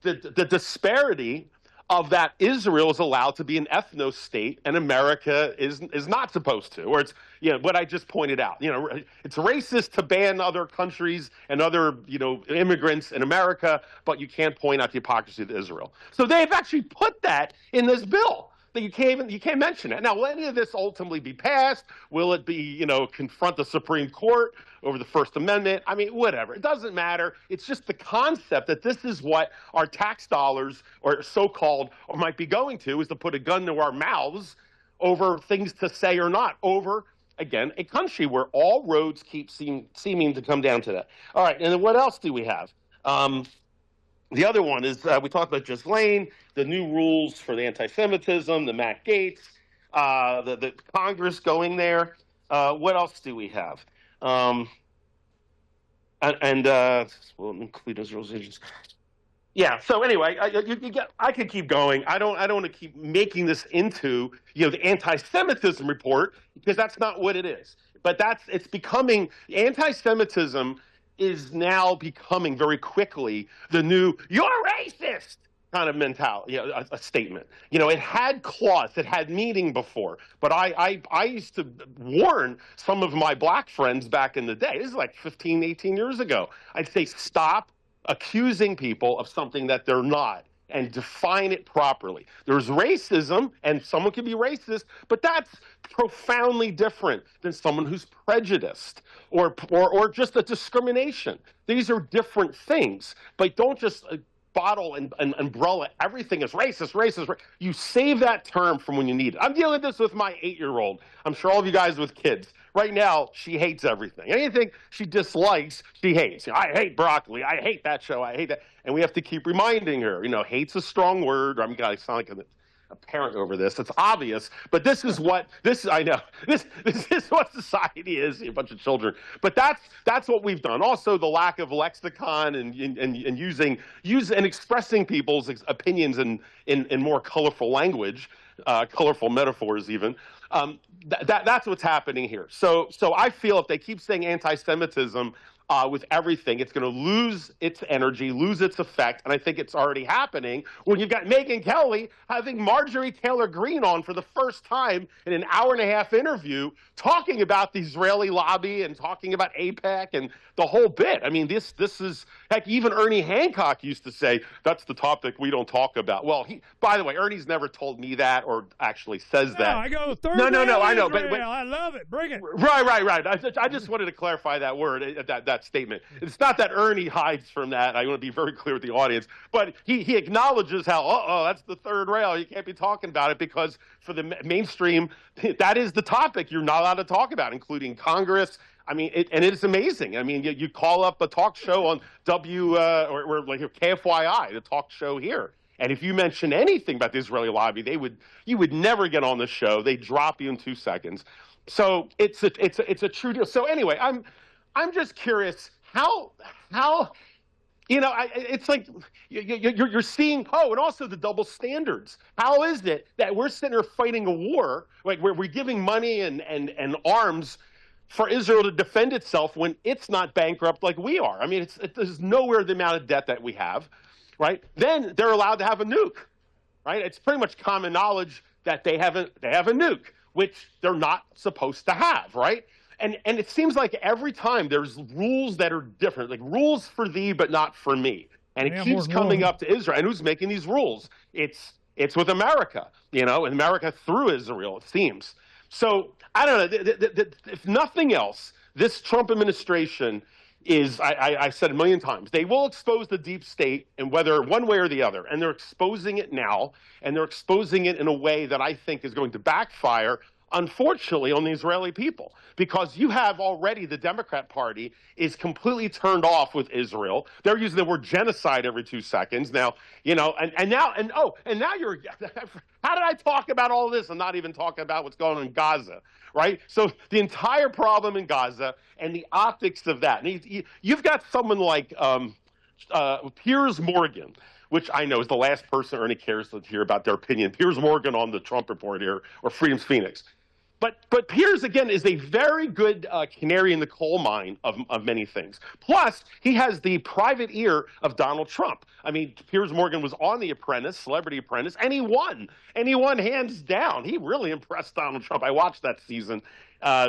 the disparity of that Israel is allowed to be an ethno state and America is not supposed to, or it's what I just pointed out. It's racist to ban other countries and other immigrants in America, but you can't point out the hypocrisy of Israel. So they've actually put that in this bill. That you can't mention it. Now, will any of this ultimately be passed? Will it be, confront the Supreme Court over the First Amendment? I mean, whatever. It doesn't matter. It's just the concept that this is what our tax dollars, or so-called, or might be going to, is to put a gun to our mouths over things to say or not, over, again, a country where all roads keep seeming to come down to that. All right, and then what else do we have? The other one is, we talked about Ghislaine, the new rules for the anti-Semitism, the Matt Gaetz, the Congress going there. What else do we have? Well, include Israel's agents. Yeah. So anyway, I could keep going. I don't want to keep making this into the anti-Semitism report, because that's not what it is. But it's becoming anti-Semitism is now becoming very quickly the new "you're racist" kind of mentality, a statement. It had clause, it had meaning before. But I used to warn some of my black friends back in the day. This is like 15, 18 years ago. I'd say, stop accusing people of something that they're not, and define it properly. There's racism, and someone can be racist, but that's profoundly different than someone who's prejudiced or just a discrimination. These are different things, but don't just bottle and umbrella everything as racist. You save that term from when you need it. I'm dealing with this with my 8-year-old. I'm sure all of you guys with kids. Right now, she hates everything. Anything she dislikes, she hates. I hate broccoli. I hate that show. I hate that. And we have to keep reminding her, hate's a strong word. I'm going to sound like a parent over this. It's obvious, but I know. This is what society is, a bunch of children. But that's what we've done. Also, the lack of lexicon and using and expressing people's opinions in more colorful language, colorful metaphors even. That's what's happening here. So I feel if they keep saying anti-Semitism with everything, it's going to lose its energy, lose its effect, and I think it's already happening when you've got Megyn Kelly having Marjorie Taylor Greene on for the first time in an hour-and-a-half interview talking about the Israeli lobby and talking about AIPAC and the whole bit. I mean, this is, heck, even Ernie Hancock used to say, that's the topic we don't talk about. Well, by the way, Ernie's never told me that or actually says that.
I go third.
No, I know. But
I love it. Bring it.
Right. I just wanted to clarify that word, that statement. It's not that Ernie hides from that. I want to be very clear with the audience. But he acknowledges how, that's the third rail. You can't be talking about it because for the mainstream, that is the topic you're not allowed to talk about, including Congress. I mean, and it's amazing. I mean, you call up a talk show on or like KFYI, the talk show here. And if you mention anything about the Israeli lobby, you would never get on the show. They drop you in 2 seconds. So it's a true deal. So anyway, I'm just curious how it's like you're seeing, and also the double standards. How is it that we're sitting here fighting a war, like we're giving money and arms for Israel to defend itself when it's not bankrupt like we are? I mean, there's nowhere the amount of debt that we have, right? Then they're allowed to have a nuke, right? It's pretty much common knowledge that they have a nuke, which they're not supposed to have, right? And it seems like every time there's rules that are different, like rules for thee but not for me. And it keeps coming up to Israel. And who's making these rules? It's with America, and America through Israel, it seems. So I don't know. If nothing else, this Trump administration is, I said a million times, they will expose the deep state, and whether one way or the other, and they're exposing it now, and they're exposing it in a way that I think is going to backfire, unfortunately, on the Israeli people, because you have already the Democrat Party is completely turned off with Israel. They're using the word genocide every 2 seconds now, and now you're, how did I talk about all this and not even talk about what's going on in Gaza, right? So the entire problem in Gaza and the optics of that, and you've got someone like Piers Morgan, which I know is the last person Ernie cares to hear about their opinion. Piers Morgan on the Trump Report here, or Freedom's Phoenix. But Piers, again, is a very good canary in the coal mine of many things. Plus, he has the private ear of Donald Trump. I mean, Piers Morgan was on The Apprentice, Celebrity Apprentice, and he won. And he won hands down. He really impressed Donald Trump. I watched that season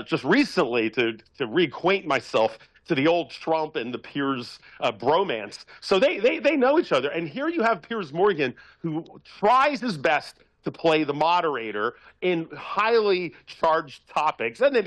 just recently to reacquaint myself to the old Trump and the Piers bromance. So they know each other. And here you have Piers Morgan, who tries his best to play the moderator in highly charged topics. And then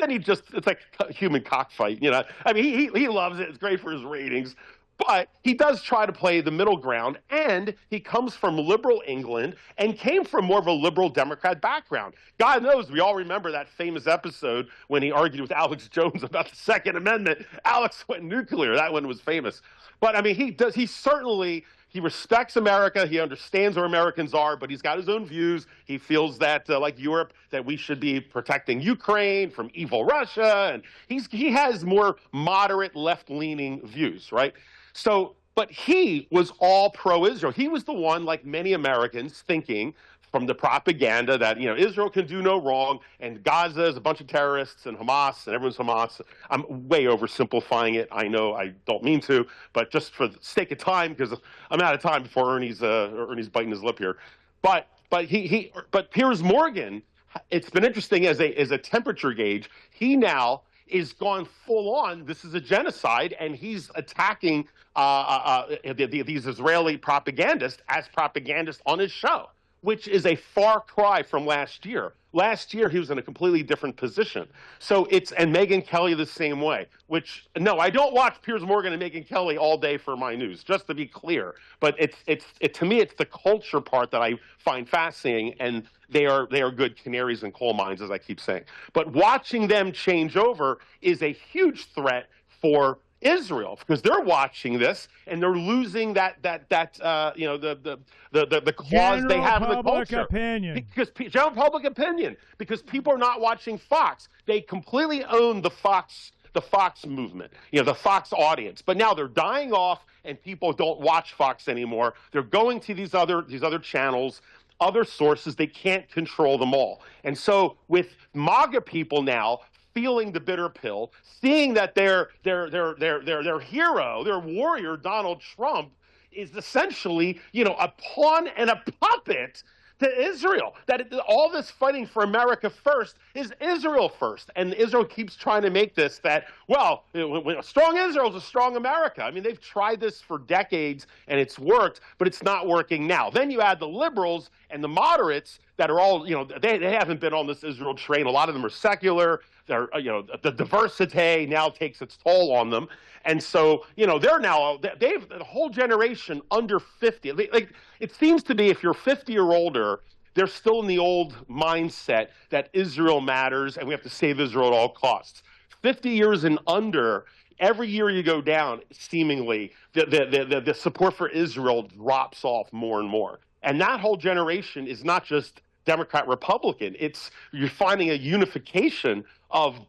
he just, it's like a human cockfight, I mean, he loves it. It's great for his ratings. But he does try to play the middle ground, and he comes from liberal England and came from more of a liberal Democrat background. God knows, we all remember that famous episode when he argued with Alex Jones about the Second Amendment. Alex went nuclear. That one was famous. But, I mean, he respects America. He understands where Americans are, but he's got his own views. He feels that, like Europe, that we should be protecting Ukraine from evil Russia. And he has more moderate, left-leaning views, right? So, but he was all pro-Israel. He was the one, like many Americans, thinking from the propaganda that, Israel can do no wrong, and Gaza is a bunch of terrorists, and Hamas, and everyone's Hamas. I'm way oversimplifying it. I know I don't mean to, but just for the sake of time, because I'm out of time before Ernie's biting his lip here. But Piers Morgan, it's been interesting as a temperature gauge. He now is gone full on. This is a genocide, and he's attacking these Israeli propagandists as propagandists on his show, which is a far cry from last year. Last year, he was in a completely different position. So and Megyn Kelly the same way, which, no, I don't watch Piers Morgan and Megyn Kelly all day for my news, just to be clear. But to me, it's the culture part that I find fascinating, and they are good canaries in coal mines, as I keep saying. But watching them change over is a huge threat for Israel, because they're watching this and they're losing the clause they have in the culture. General public opinion, because people are not watching Fox. They completely own the Fox movement, the Fox audience. But now they're dying off, and people don't watch Fox anymore. They're going to these other channels, other sources. They can't control them all. And so with MAGA people now feeling the bitter pill, seeing that their hero, their warrior, Donald Trump, is essentially, a pawn and a puppet to Israel. That all this fighting for America first is Israel first. And Israel keeps trying to make this that, well, a strong Israel is a strong America. I mean, they've tried this for decades, and it's worked, but it's not working now. Then you add the liberals and the moderates that are all, they haven't been on this Israel train. A lot of them are secular. They're, the diversity now takes its toll on them. And so, they're now, they've a whole generation under 50. It seems to be if you're 50 or older, they're still in the old mindset that Israel matters and we have to save Israel at all costs. 50 years and under, every year you go down, seemingly, the support for Israel drops off more and more. And that whole generation is not just Democrat, Republican. You're finding a unification of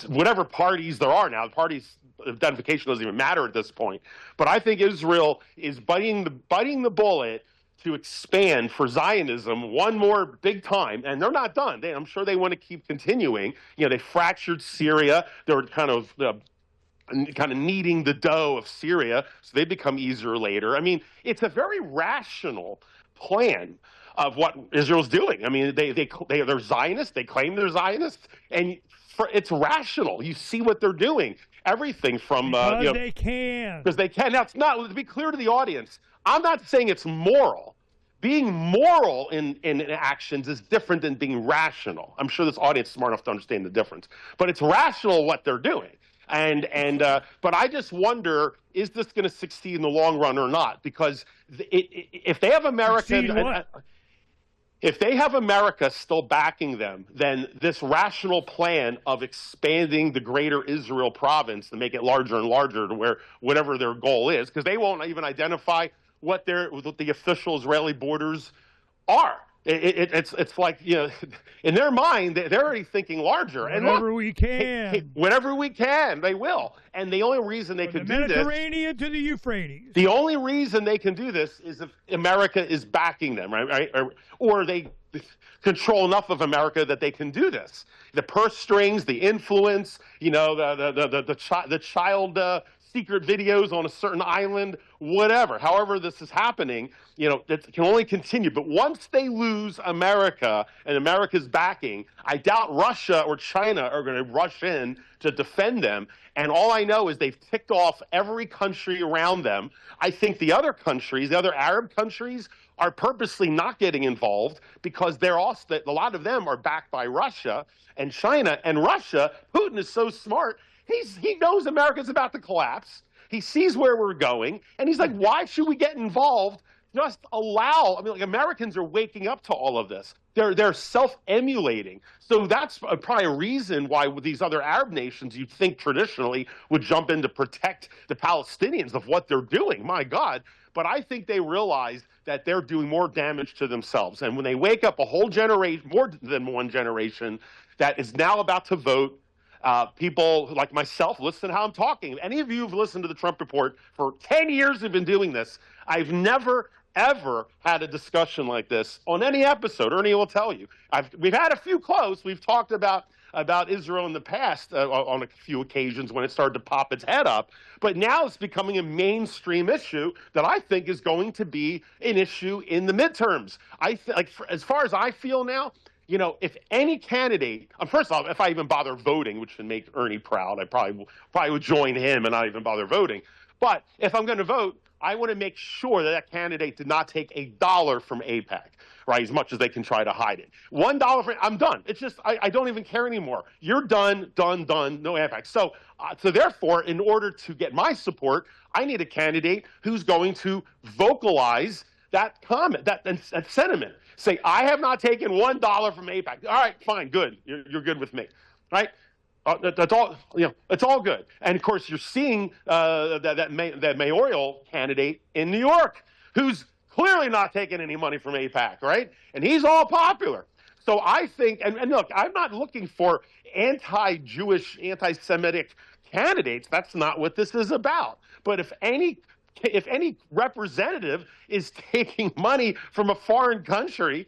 whatever parties there are now. The parties' identification doesn't even matter at this point. But I think Israel is biting the bullet to expand for Zionism one more big time, and they're not done. I'm sure they want to keep continuing. They fractured Syria. They're kind of kneading the dough of Syria, so they become easier later. I mean, it's a very rational plan of what Israel's doing. I mean, they're Zionists. They claim they're Zionists, and it's rational. You see what they're doing. Everything from
because they can.
Because they can. Now, it's not. To be clear to the audience, I'm not saying it's moral. Being moral in actions is different than being rational. I'm sure this audience is smart enough to understand the difference. But it's rational what they're doing. But I just wonder, is this going to succeed in the long run or not? Because if they have America, if they have America still backing them, then this rational plan of expanding the greater Israel province to make it larger and larger to where whatever their goal is, because they won't even identify what the official Israeli borders are. It's like, in their mind, they're already thinking larger.
Whenever we can.
Whenever we can, they will. And the only reason they can do this...
the Mediterranean to the Euphrates.
The only reason they can do this is if America is backing them, right? Or they control enough of America that they can do this. The purse strings, the influence, the child... secret videos on a certain island, whatever. However this is happening, it can only continue. But once they lose America and America's backing, I doubt Russia or China are going to rush in to defend them. And all I know is they've ticked off every country around them. I think the other countries, the other Arab countries, are purposely not getting involved because a lot of them are backed by Russia and China. And Russia, Putin is so smart. He knows America's about to collapse. He sees where we're going, and he's like, why should we get involved? Just allow. Americans are waking up to all of this. They're self-emulating. So that's probably a reason why these other Arab nations, you'd think traditionally, would jump in to protect the Palestinians of what they're doing. My God. But I think they realize that they're doing more damage to themselves. And when they wake up a whole generation, more than one generation, that is now about to vote, people like myself, listen to how I'm talking. Any of you who've listened to the Trump Report for 10 years have been doing this. I've never, ever had a discussion like this on any episode. Ernie will tell you. We've had a few close. We've talked about Israel in the past on a few occasions when it started to pop its head up. But now it's becoming a mainstream issue that I think is going to be an issue in the midterms. As far as I feel now, if any candidate, first of all, if I even bother voting, which would make Ernie proud, I probably would join him and not even bother voting. But if I'm going to vote, I want to make sure that candidate did not take $1 from AIPAC, right? As much as they can try to hide it. $1 I'm done. It's just, I don't even care anymore. You're done, no AIPAC. So therefore, in order to get my support, I need a candidate who's going to vocalize that comment, that sentiment. Say, I have not taken $1 from AIPAC. All right, fine, good. You're good with me, right? That's all. It's all good. And of course, you're seeing that mayoral candidate in New York, who's clearly not taking any money from AIPAC, right? And he's all popular. So I think, and look, I'm not looking for anti-Jewish, anti-Semitic candidates. That's not what this is about. But if any representative is taking money from a foreign country,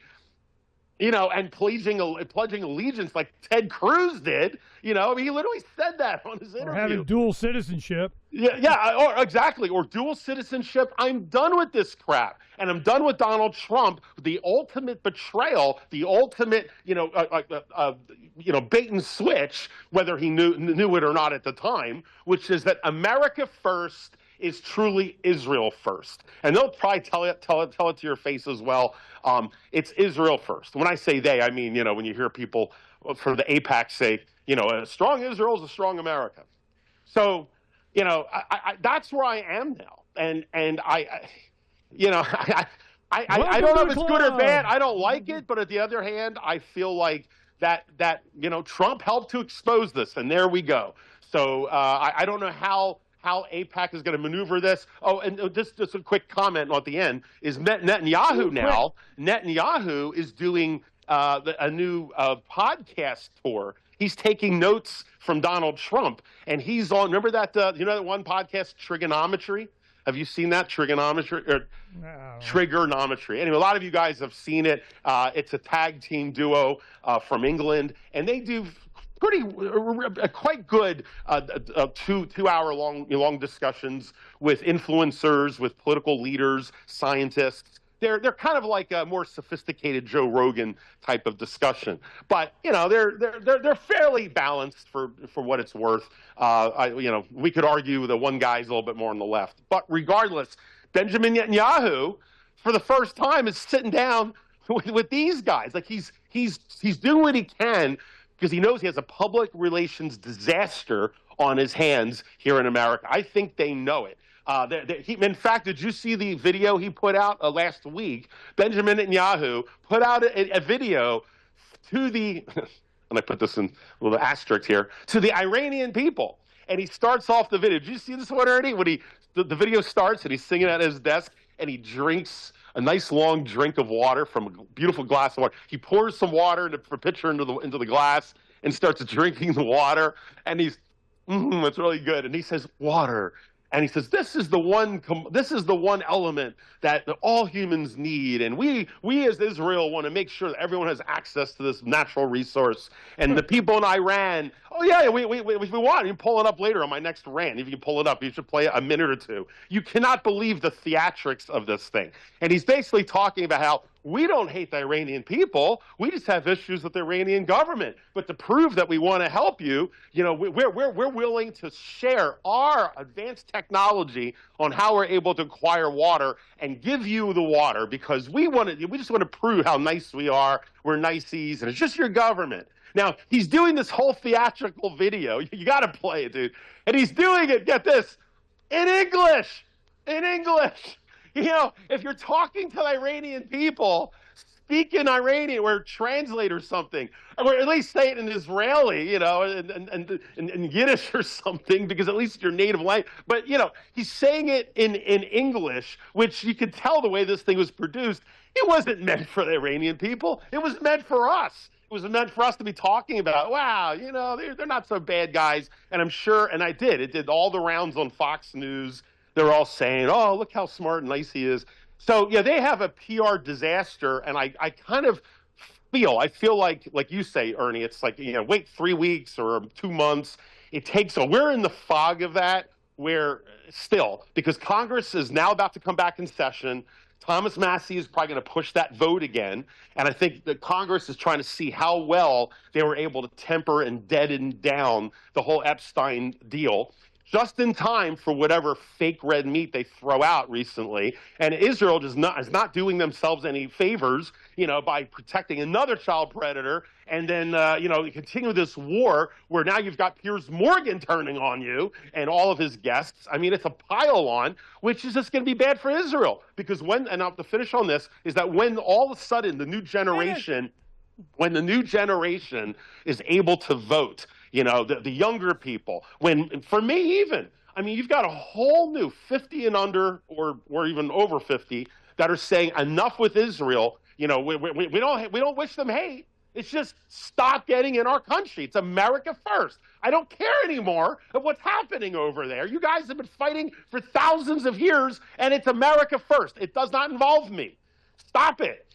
and pledging allegiance like Ted Cruz did, he literally said that on his interview.
Or having dual citizenship.
Yeah, exactly. Or dual citizenship. I'm done with this crap. And I'm done with Donald Trump, the ultimate betrayal, the ultimate, bait and switch, whether he knew it or not at the time, which is that America first is truly Israel first. And they'll probably tell it to your face as well. It's Israel first. When I say they, I mean, when you hear people for the AIPAC say, a strong Israel is a strong America. So, that's where I am now. And I don't know if it's good or bad. I don't like it. But at the other hand, I feel like that Trump helped to expose this. And there we go. So I don't know how AIPAC is going to maneuver this. Oh, and just a quick comment at the end is Netanyahu now. Netanyahu is doing a new podcast tour. He's taking notes from Donald Trump, and he's on. Remember that that one podcast, Trigonometry? Have you seen that Trigonometry? No. Trigonometry. Anyway, a lot of you guys have seen it. It's a tag team duo from England, and they do quite good 2 hour long discussions with influencers, with political leaders, scientists. They're kind of like a more sophisticated Joe Rogan type of discussion, but they're fairly balanced for what it's worth. We could argue that one guy's a little bit more on the left, but regardless, Benjamin Netanyahu, for the first time, is sitting down with these guys. Like he's doing what he can, because he knows he has a public relations disaster on his hands here in America. I think they know it. In fact, did you see the video he put out last week? Benjamin Netanyahu put out a video to the, and I put this in a little asterisk here, to the Iranian people. And he starts off the video. Did you see this one already? When the video starts and he's singing at his desk and he drinks a nice long drink of water from a beautiful glass of water. He pours some water into a pitcher into the glass and starts drinking the water. And he's, it's really good. And he says, water. And he says, this is the one element that all humans need. And we as Israel want to make sure that everyone has access to this natural resource. And the people in Iran, oh, yeah, we want. You can pull it up later on my next rant. If you can pull it up, you should play a minute or two. You cannot believe the theatrics of this thing. And he's basically talking about how we don't hate the Iranian people. We just have issues with the Iranian government. But to prove that we want to help you, we're willing to share our advanced technology on how we're able to acquire water and give you the water because we just want to prove how nice we are. We're niceys, and it's just your government. Now, he's doing this whole theatrical video. You got to play it, dude. And he's doing it, get this, in English. In English. If you're talking to the Iranian people, speak in Iranian or translate or something, or at least say it in Israeli, and Yiddish or something, because at least your native language. But, he's saying it in English, which you could tell the way this thing was produced. It wasn't meant for the Iranian people. It was meant for us. It was meant for us to be talking about, wow, they're not so bad guys. And I'm sure, and I did. It did all the rounds on Fox News. They're all saying, oh, look how smart and nice he is. So, yeah, they have a PR disaster, and I kind of feel like you say, Ernie, it's like, wait 3 weeks or 2 months. We're in the fog of that because Congress is now about to come back in session. Thomas Massie is probably going to push that vote again. And I think that Congress is trying to see how well they were able to temper and deaden down the whole Epstein deal, just in time for whatever fake red meat they throw out recently. And Israel is not doing themselves any favors, by protecting another child predator and then, continue this war where now you've got Piers Morgan turning on you and all of his guests. I mean, it's a pile-on, which is just going to be bad for Israel. Because and I'll have to finish on this, is that when all of a sudden the new generation is able to vote, the younger people, for me even, I mean, you've got a whole new 50 and under or even over 50 that are saying enough with Israel. We don't wish them hate. It's just stop getting in our country. It's America first. I don't care anymore of what's happening over there. You guys have been fighting for thousands of years, and it's America first. It does not involve me. Stop it.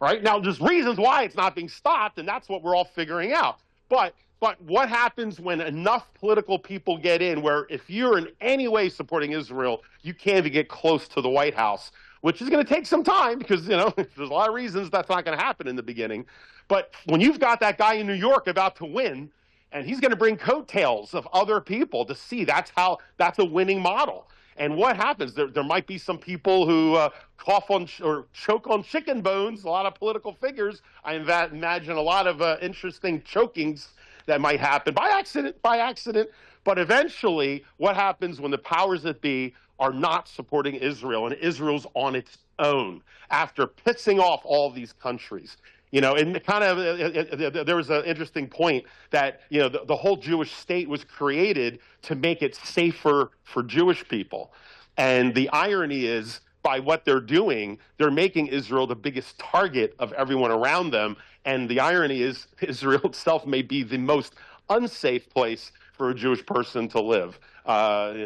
Right? Now, there's reasons why it's not being stopped, and that's what we're all figuring out. But what happens when enough political people get in where if you're in any way supporting Israel, you can't even get close to the White House, which is going to take some time because, there's a lot of reasons that's not going to happen in the beginning. But when you've got that guy in New York about to win, and he's going to bring coattails of other people to see that's a winning model. And what happens? There might be some people who cough on or choke on chicken bones, a lot of political figures. I imagine a lot of interesting chokings that might happen by accident. But eventually, what happens when the powers that be are not supporting Israel and Israel's on its own after pissing off all these countries? And kind of there was an interesting point that, the whole Jewish state was created to make it safer for Jewish people. And the irony is, by what they're doing, they're making Israel the biggest target of everyone around them. And the irony is Israel itself may be the most unsafe place for a Jewish person to live.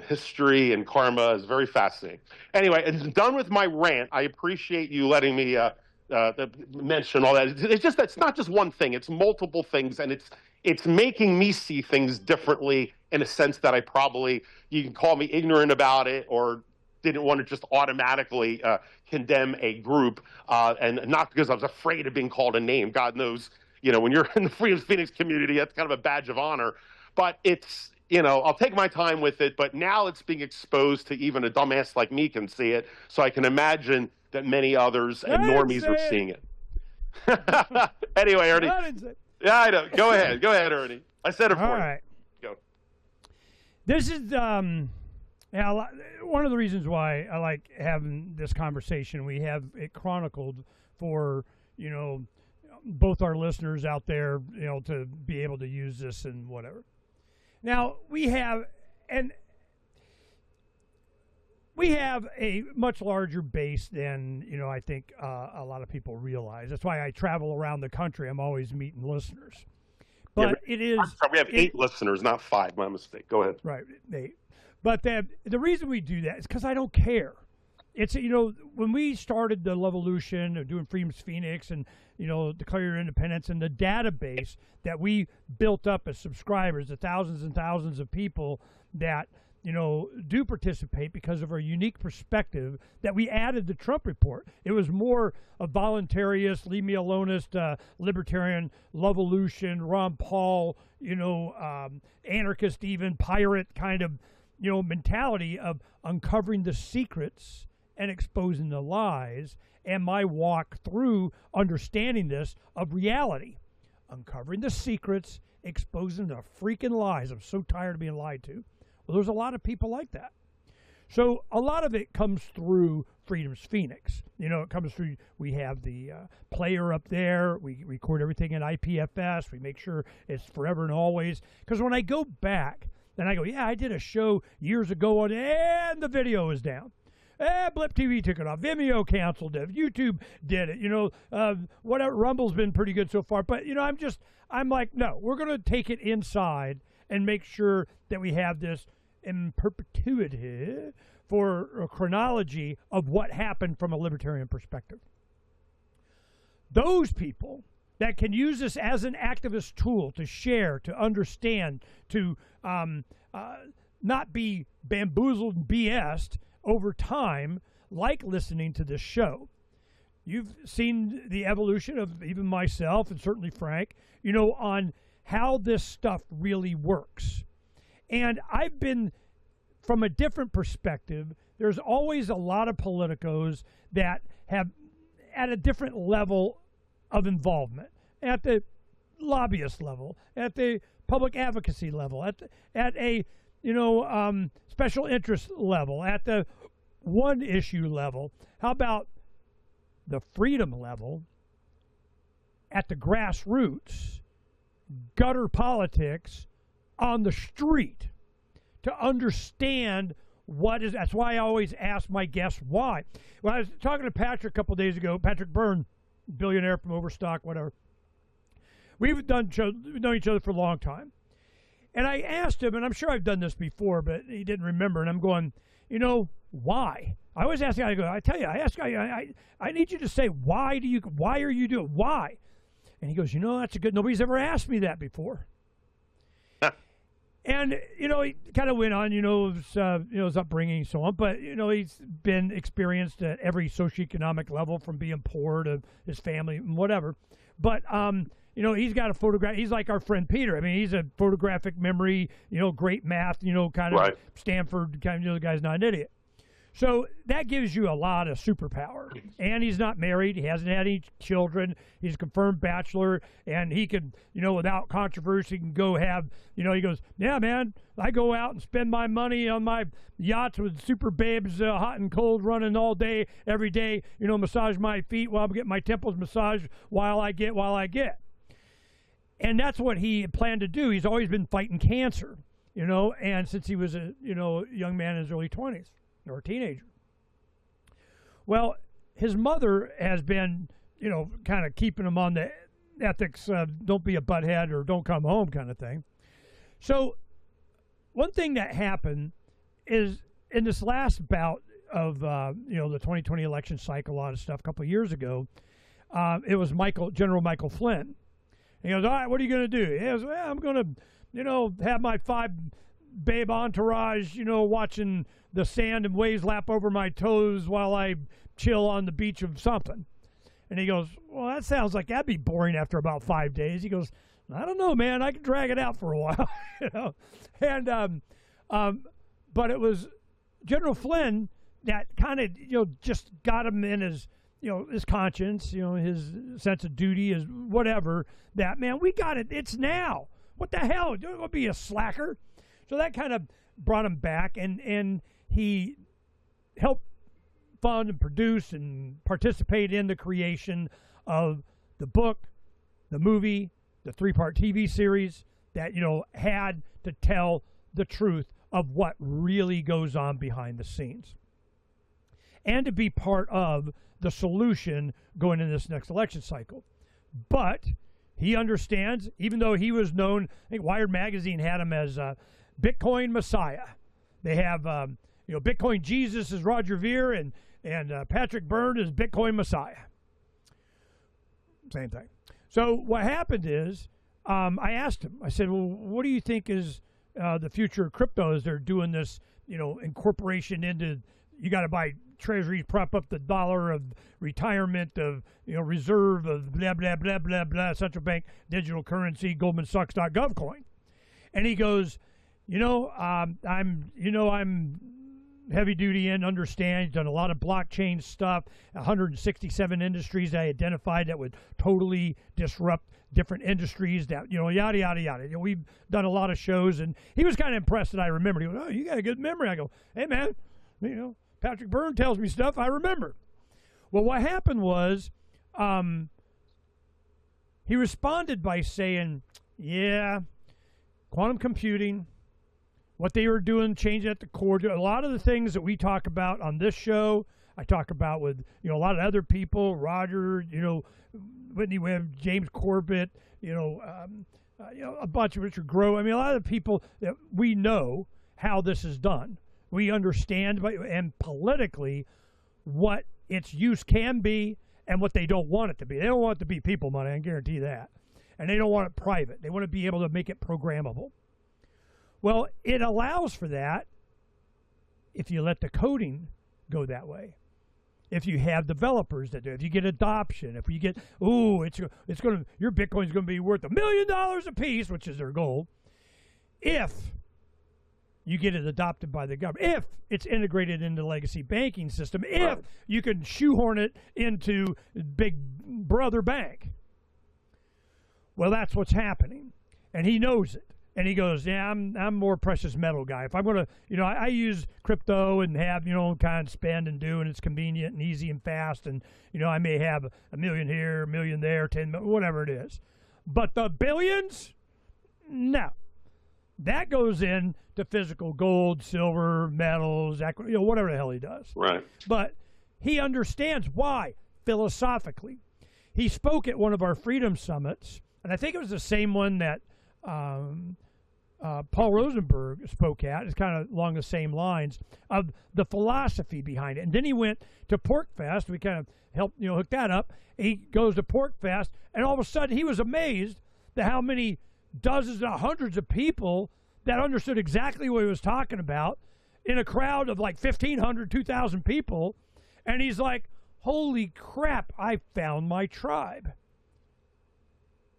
History and karma is very fascinating. Anyway, I'm done with my rant. I appreciate you letting me mention all that. It's not just one thing. It's multiple things, and it's making me see things differently in a sense that you can call me ignorant about it or didn't want to just automatically condemn a group, and not because I was afraid of being called a name. God knows, when you're in the Freedom Phoenix community, that's kind of a badge of honor. But it's, I'll take my time with it, but now it's being exposed to even a dumbass like me can see it, so I can imagine that many others and normies are seeing it. Anyway, Ernie. Yeah, I know. Go ahead, Ernie. I said it for you.
All right.
Go.
This is yeah, one of the reasons why I like having this conversation. We have it chronicled for, you know, both our listeners out there, you know, to be able to use this and whatever. Now, we have a much larger base than, you know, I think a lot of people realize. That's why I travel around the country. I'm always meeting listeners. But
yeah,
it is...
we have 8 listeners, not 5. My mistake. Go ahead.
Right, 8. But the reason we do that is because I don't care. It's, you know, when we started the Levolution of doing Freedom's Phoenix and, you know, Declare Your Independence and the database that we built up as subscribers, the thousands and thousands of people that, you know, do participate because of our unique perspective, that we added the Trump Report. It was more a voluntarist, leave me alonist, libertarian, Levolution, Ron Paul, you know, anarchist, even pirate kind of, you know, mentality of uncovering the secrets and exposing the lies, and my walk through understanding this of reality, uncovering the secrets, exposing the freaking lies. I'm so tired of being lied to. Well, there's a lot of people like that. So a lot of it comes through Freedom's Phoenix. You know, it comes through, we have the player up there. We record everything in IPFS. We make sure it's forever and always. Because when I go back, then I go, yeah, I did a show years ago on, and the video is down. Blip TV took it off. Vimeo canceled it. YouTube did it. You know, whatever. Rumble's been pretty good so far. But, you know, I'm like, no, we're going to take it inside and make sure that we have this in perpetuity for a chronology of what happened from a libertarian perspective. Those people that can use this as an activist tool to share, to understand, to not be bamboozled and BS'd over time, like listening to this show. You've seen the evolution of even myself and certainly Phranq, you know, on how this stuff really works. And I've been, from a different perspective, there's always a lot of politicos that have at a different level of involvement, at the lobbyist level, at the public advocacy level, at a, you know, special interest level, at the one issue level. How about the freedom level, at the grassroots, gutter politics on the street, to understand what is. That's why I always ask my guests why. When I was talking to Patrick a couple days ago, Patrick Byrne, billionaire from Overstock, whatever, we've known each other for a long time. And I asked him, and I'm sure I've done this before, but he didn't remember, and I'm going, you know, why? I always ask, I tell you, I need you to say, why are you doing, why? And he goes, you know, that's a good, nobody's ever asked me that before. And, you know, he kind of went on, you know, his upbringing and so on, but, you know, he's been experienced at every socioeconomic level, from being poor to his family and whatever. But, you know, he's got a photograph. He's like our friend Peter. I mean, he's a photographic memory, you know, great math, you know, kind of right. Stanford, kind of, you know, the guy's not an idiot. So that gives you a lot of superpower. And he's not married. He hasn't had any children. He's a confirmed bachelor. And he can, you know, without controversy, can go have, you know, he goes, yeah, man, I go out and spend my money on my yachts with super babes, hot and cold, running all day, every day, you know, massage my feet while I'm getting my temples massaged while I get. And that's what he planned to do. He's always been fighting cancer, you know, and since he was a, you know, young man in his early 20s. Or a teenager. Well, his mother has been, you know, kind of keeping him on the ethics of don't be a butthead or don't come home kind of thing. So one thing that happened is in this last bout of, you know, the 2020 election cycle, a lot of stuff a couple of years ago, it was General Michael Flynn. He goes, all right, what are you going to do? He goes, well, I'm going to, you know, have my 5 babe entourage, you know, watching the sand and waves lap over my toes while I chill on the beach of something. And he goes, well, that sounds like that'd be boring after about 5 days. He goes, I don't know, man. I can drag it out for a while, you know. And but it was General Flynn that kind of, you know, just got him in his, you know, his conscience, you know, his sense of duty, his whatever. That, man, we got it. It's now. What the hell? Don't be a slacker. So that kind of brought him back, and he helped fund and produce and participate in the creation of the book, the movie, the 3-part TV series that, had to tell the truth of what really goes on behind the scenes. And to be part of the solution going in this next election cycle. But he understands, even though he was known, I think Wired Magazine had him as Bitcoin Messiah. They have, Bitcoin Jesus is Roger Ver, and Patrick Byrne is Bitcoin Messiah. Same thing. So what happened is, I asked him, I said, well, what do you think is the future of crypto as they're doing this, incorporation into, you got to buy treasuries, prop up the dollar of retirement of, reserve of blah, blah, blah, blah, blah, central bank, digital currency, Goldman Sachs.gov coin. And he goes, I'm heavy duty and understand, done a lot of blockchain stuff, 167 industries I identified that would totally disrupt different industries that, yada, yada, yada. We've done a lot of shows, and he was kind of impressed that I remembered. He goes, oh, you got a good memory. I go, hey, man, Patrick Byrne tells me stuff I remember. Well, what happened was he responded by saying, yeah, quantum computing, what they were doing, changing at the core. A lot of the things that we talk about on this show, I talk about with, a lot of other people, Roger, Whitney Webb, James Corbett, a bunch of Richard Grove. I mean, a lot of the people that we know how this is done. We understand, and politically, what its use can be and what they don't want it to be. They don't want it to be people money, I can guarantee that. And they don't want it private. They want to be able to make it programmable. Well, it allows for that if you let the coding go that way. If you have developers that do, if you get adoption, if you get, your Bitcoin's going to be worth $1 million a piece, which is their goal, if you get it adopted by the government, if it's integrated into the legacy banking system, if you can shoehorn it into Big Brother Bank. Well, that's what's happening, and he knows it. And he goes, yeah, I'm more precious metal guy. If I'm going to, I use crypto and have, kind of spend and do, and it's convenient and easy and fast. And, I may have $1 million here, $1 million there, 10 million, whatever it is. But the billions, no. That goes in to physical gold, silver, metals, whatever the hell he does.
Right.
But he understands why, philosophically. He spoke at one of our Freedom Summits, and I think it was the same one that Paul Rosenberg spoke at. It's kind of along the same lines of the philosophy behind it. And then he went to Pork Fest. We kind of helped hook that up. He goes to Pork Fest, and all of a sudden he was amazed at how many dozens and hundreds of people that understood exactly what he was talking about in a crowd of like 1,500, 2,000 people. And he's like, holy crap, I found my tribe.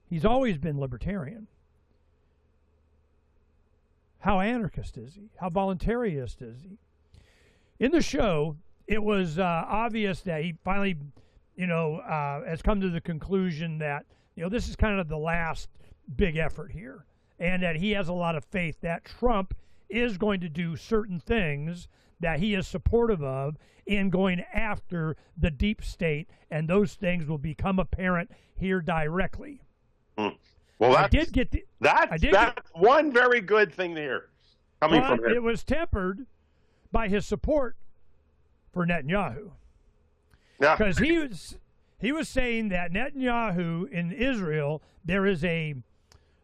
He's always been libertarian. How anarchist is he? How voluntarist is he? In the show, it was obvious that he finally, has come to the conclusion that, this is kind of the last big effort here, and that he has a lot of faith that Trump is going to do certain things that he is supportive of in going after the deep state, and those things will become apparent here directly.
Well, that's one very good thing there coming from him.
It was tempered by his support for Netanyahu. Yeah, because he was saying that Netanyahu in Israel, there is they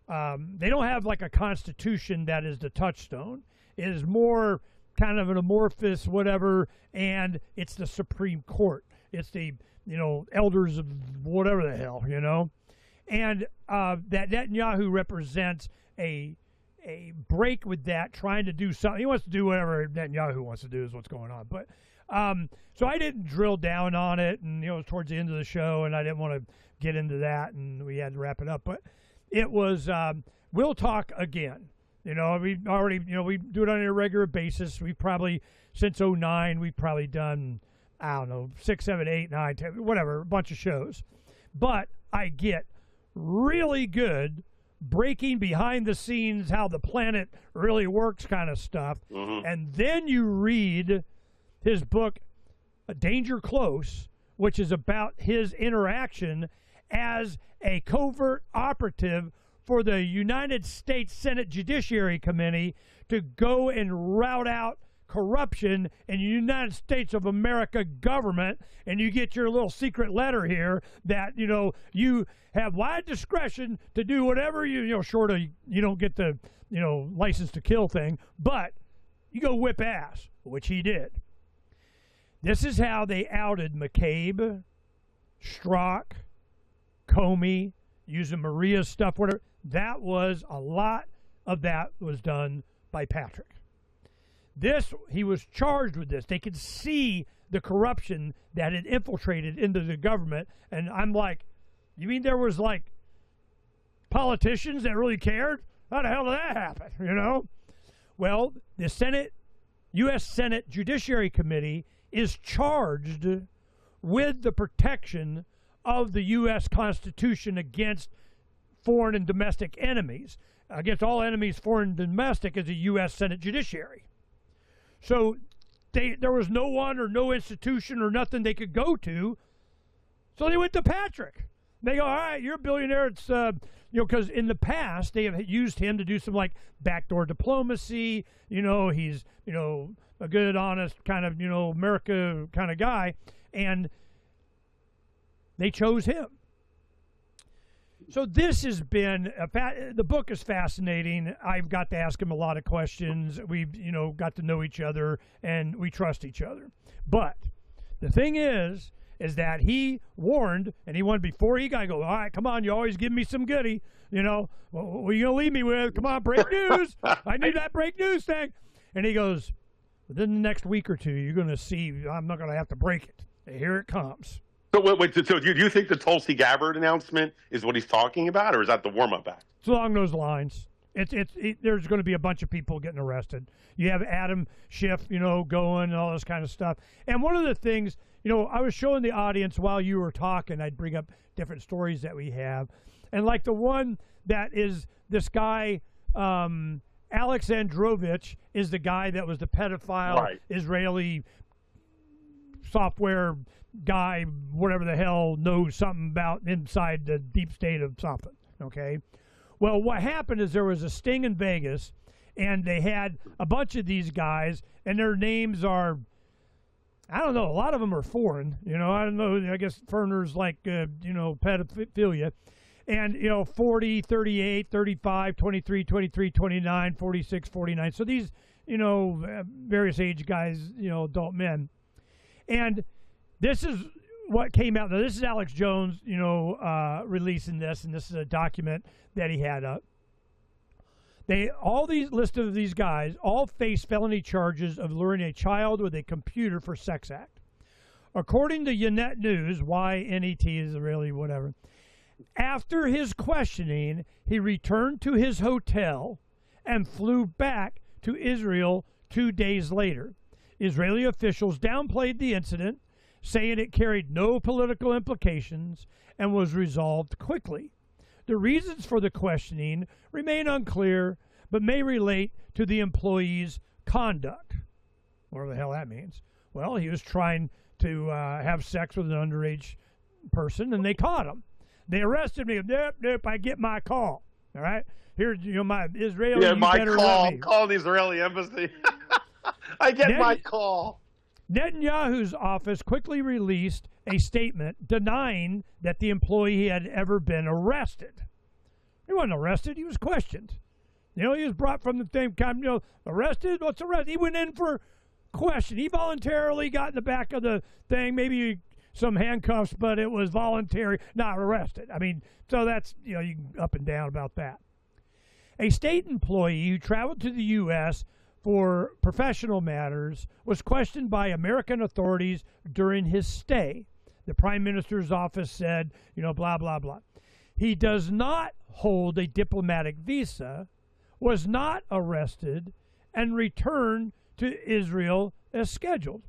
don't have like a constitution that is the touchstone. It is more kind of an amorphous whatever, and it's the Supreme Court. It's the elders of whatever the hell, And that Netanyahu represents a break with that, trying to do something. He wants to do whatever Netanyahu wants to do is what's going on. But so I didn't drill down on it, and it was towards the end of the show, and I didn't want to get into that, and we had to wrap it up. But it was we'll talk again. We already we do it on a regular basis. We've probably since 2009 we've probably done 6, 7, 8, 9, 10, whatever, a bunch of shows. But I get really good breaking behind the scenes, how the planet really works kind of stuff.
Mm-hmm.
And then you read his book, Danger Close, which is about his interaction as a covert operative for the United States Senate Judiciary Committee to go and rout out corruption in the United States of America government. And you get your little secret letter here that, you have wide discretion to do whatever short of you don't get the, license to kill thing, but you go whip ass, which he did. This is how they outed McCabe, Strzok, Comey, using Maria's stuff, whatever. That was a lot of that was done by Patrick. He was charged with this. They could see the corruption that had infiltrated into the government. And I'm like, you mean there was politicians that really cared? How the hell did that happen, Well, the U.S. Senate Judiciary Committee is charged with the protection of the U.S. Constitution against foreign and domestic enemies. Against all enemies, foreign and domestic, is the U.S. Senate Judiciary. So there was no one or no institution or nothing they could go to. So they went to Patrick. They go, all right, you're a billionaire. It's, because in the past they have used him to do some backdoor diplomacy. He's, a good, honest kind of, America kind of guy. And they chose him. So this has been, the book is fascinating. I've got to ask him a lot of questions. We've, got to know each other, and we trust each other. But the thing is that he warned, and he wanted before he got to go, all right, come on, you always give me some goodie. What are you going to leave me with? Come on, break news. I need that break news thing. And he goes, within the next week or two, you're going to see I'm not going to have to break it. And here it comes.
So wait. So do you think the Tulsi Gabbard announcement is what he's talking about, or is that the warm-up act?
It's along those lines. There's going to be a bunch of people getting arrested. You have Adam Schiff, going and all this kind of stuff. And one of the things, I was showing the audience while you were talking, I'd bring up different stories that we have. And the one that is this guy, Alexandrovich, is the guy that was the pedophile
right.
Israeli software guy, whatever the hell, knows something about inside the deep state of something, okay? Well, what happened is there was a sting in Vegas, and they had a bunch of these guys, and their names are, I don't know, a lot of them are foreign, I don't know, I guess Ferner's pedophilia, and, 40, 38, 35, 23, 23, 29, 46, 49, so these, various age guys, adult men, and this is what came out. Now, this is Alex Jones, releasing this, and this is a document that he had up. All these list of these guys all face felony charges of luring a child with a computer for sex act. According to Ynet News, YNET is really whatever. After his questioning, he returned to his hotel and flew back to Israel 2 days later. Israeli officials downplayed the incident, saying it carried no political implications and was resolved quickly. The reasons for the questioning remain unclear, but may relate to the employee's conduct. Whatever the hell that means. Well, he was trying to have sex with an underage person, and they caught him. They arrested me. Nope, I get my call. All right? Here, my Israeli,
yeah,
you
my
better
call.
let me.
Call the Israeli embassy. I get my call.
Netanyahu's office quickly released a statement denying that the employee had ever been arrested. He wasn't arrested. He was questioned. He was brought from the thing, arrested? What's arrested? He went in for question. He voluntarily got in the back of the thing, maybe some handcuffs, but it was voluntary, not arrested. I mean, so that's, you can up and down about that. A state employee who traveled to the U.S. for professional matters was questioned by American authorities during his stay. The Prime Minister's office said, blah, blah, blah. He does not hold a diplomatic visa, was not arrested, and returned to Israel as scheduled.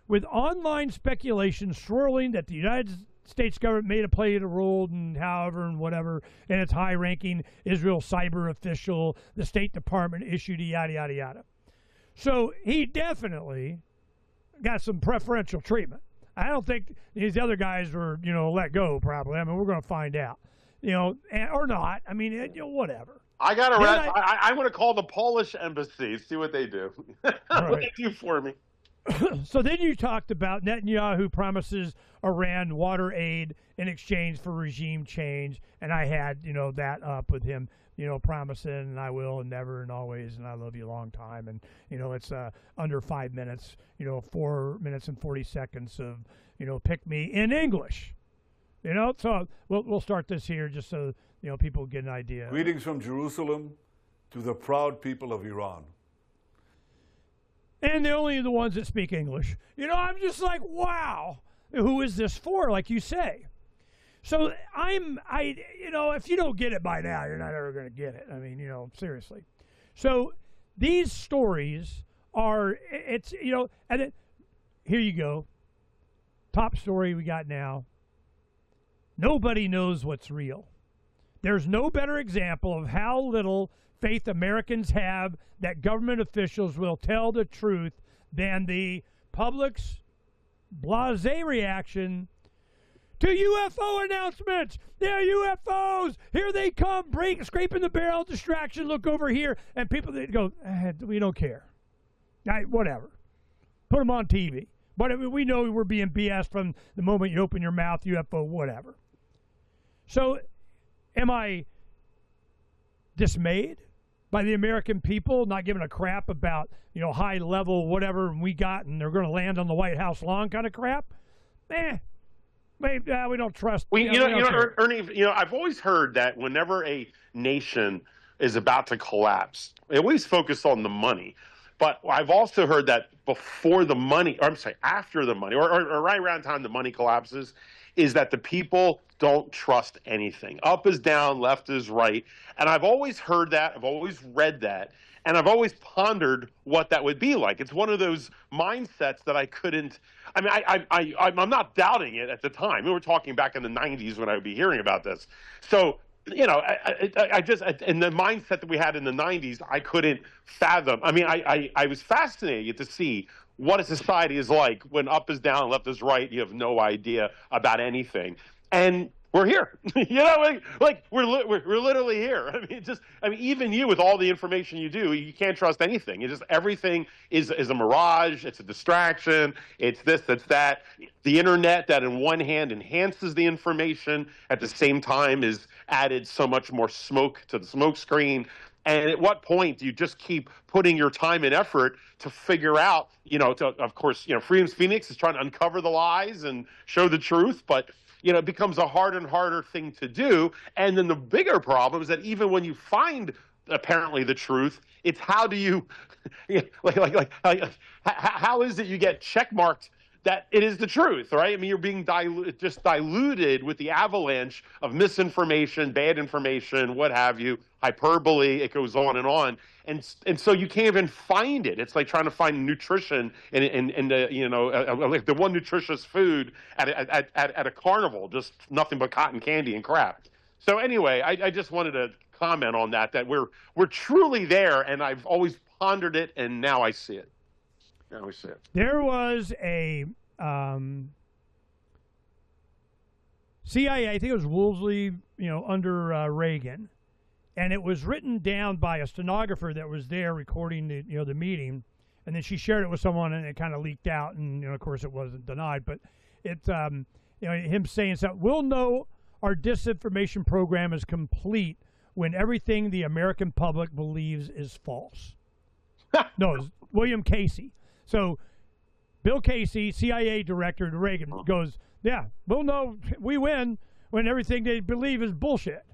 With online speculation swirling that the United States government made a play to rule and however and whatever, and it's high-ranking Israel cyber official, the State Department issued a yada, yada, yada. So he definitely got some preferential treatment. I don't think these other guys were, let go probably. I mean, we're going to find out, or not. I mean, whatever.
I got to I'm going to call the Polish embassy, see what they do. What they do for me.
So then you talked about Netanyahu promises Iran water aid in exchange for regime change, and I had, that up with him, promising, and I will, and never, and always, and I love you a long time, and, it's under 5 minutes, 4 minutes and 40 seconds of, pick me in English, So we'll start this here just so, people get an idea.
Greetings from Jerusalem to the proud people of Iran.
And they're only the ones that speak English. I'm just like, wow, who is this for, like you say? So if you don't get it by now, you're not ever going to get it. I mean, seriously. So these stories are, and then, here you go. Top story we got now. Nobody knows what's real. There's no better example of how little faith Americans have that government officials will tell the truth than the public's blasé reaction to UFO announcements. They're UFOs. Here they come, scraping the barrel, distraction, look over here. And people they go, we don't care. Whatever. Put them on TV. But we know we're being BS from the moment you open your mouth, UFO, whatever. So am I dismayed by the American people not giving a crap about, high level whatever we got and they're going to land on the White House lawn kind of crap? We don't trust.
Ernie, I've always heard that whenever a nation is about to collapse, they always focus on the money. But I've also heard that after the money, or right around the time the money collapses, is that the people don't trust anything. Up is down, left is right. And I've always heard that. I've always read that. And I've always pondered what that would be like. It's one of those mindsets that I couldn't – I mean, I'm not doubting it at the time. We were talking back in the 90s when I would be hearing about this. So, I just – in the mindset that we had in the 90s, I couldn't fathom. I mean, I was fascinated to see what a society is like when up is down, left is right. You have no idea about anything. And we're here, we're literally here. I mean, even you with all the information you do, you can't trust anything. Everything is a mirage. It's a distraction. It's this, it's that. The internet that in one hand enhances the information at the same time is added so much more smoke to the smoke screen. And at what point do you just keep putting your time and effort to figure out, of course, Freedom's Phoenix is trying to uncover the lies and show the truth, but it becomes a harder and harder thing to do. And then the bigger problem is that even when you find apparently the truth, it's how do you, how is it you get checkmarked that it is the truth, right? I mean, you're being diluted with the avalanche of misinformation, bad information, what have you, hyperbole. It goes on, and so you can't even find it. It's like trying to find nutrition in like the one nutritious food at a carnival, just nothing but cotton candy and crap. So anyway, I just wanted to comment on that we're truly there, and I've always pondered it, and now I see it.
There was a CIA, I think it was Woolsey, under Reagan, and it was written down by a stenographer that was there recording the meeting, and then she shared it with someone, and it kind of leaked out, and of course it wasn't denied, but it's him saying something. We'll know our disinformation program is complete when everything the American public believes is false. No, it's William Casey. So Bill Casey, CIA director to Reagan, goes, yeah, we'll know we win when everything they believe is bullshit.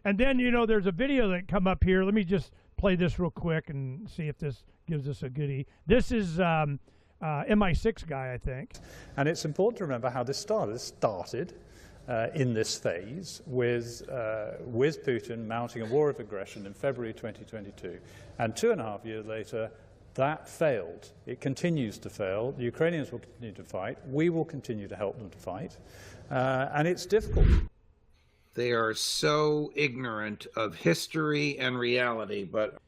And then, there's a video that come up here. Let me just play this real quick and see if this gives us a goodie. This is MI6 guy, I think.
And it's important to remember how this started. This started in this phase with Putin mounting a war of aggression in February 2022. And 2.5 years later, That failed. It continues to fail. The Ukrainians will continue to fight. We will continue to help them to fight. And it's difficult.
They are so ignorant of history and reality, but...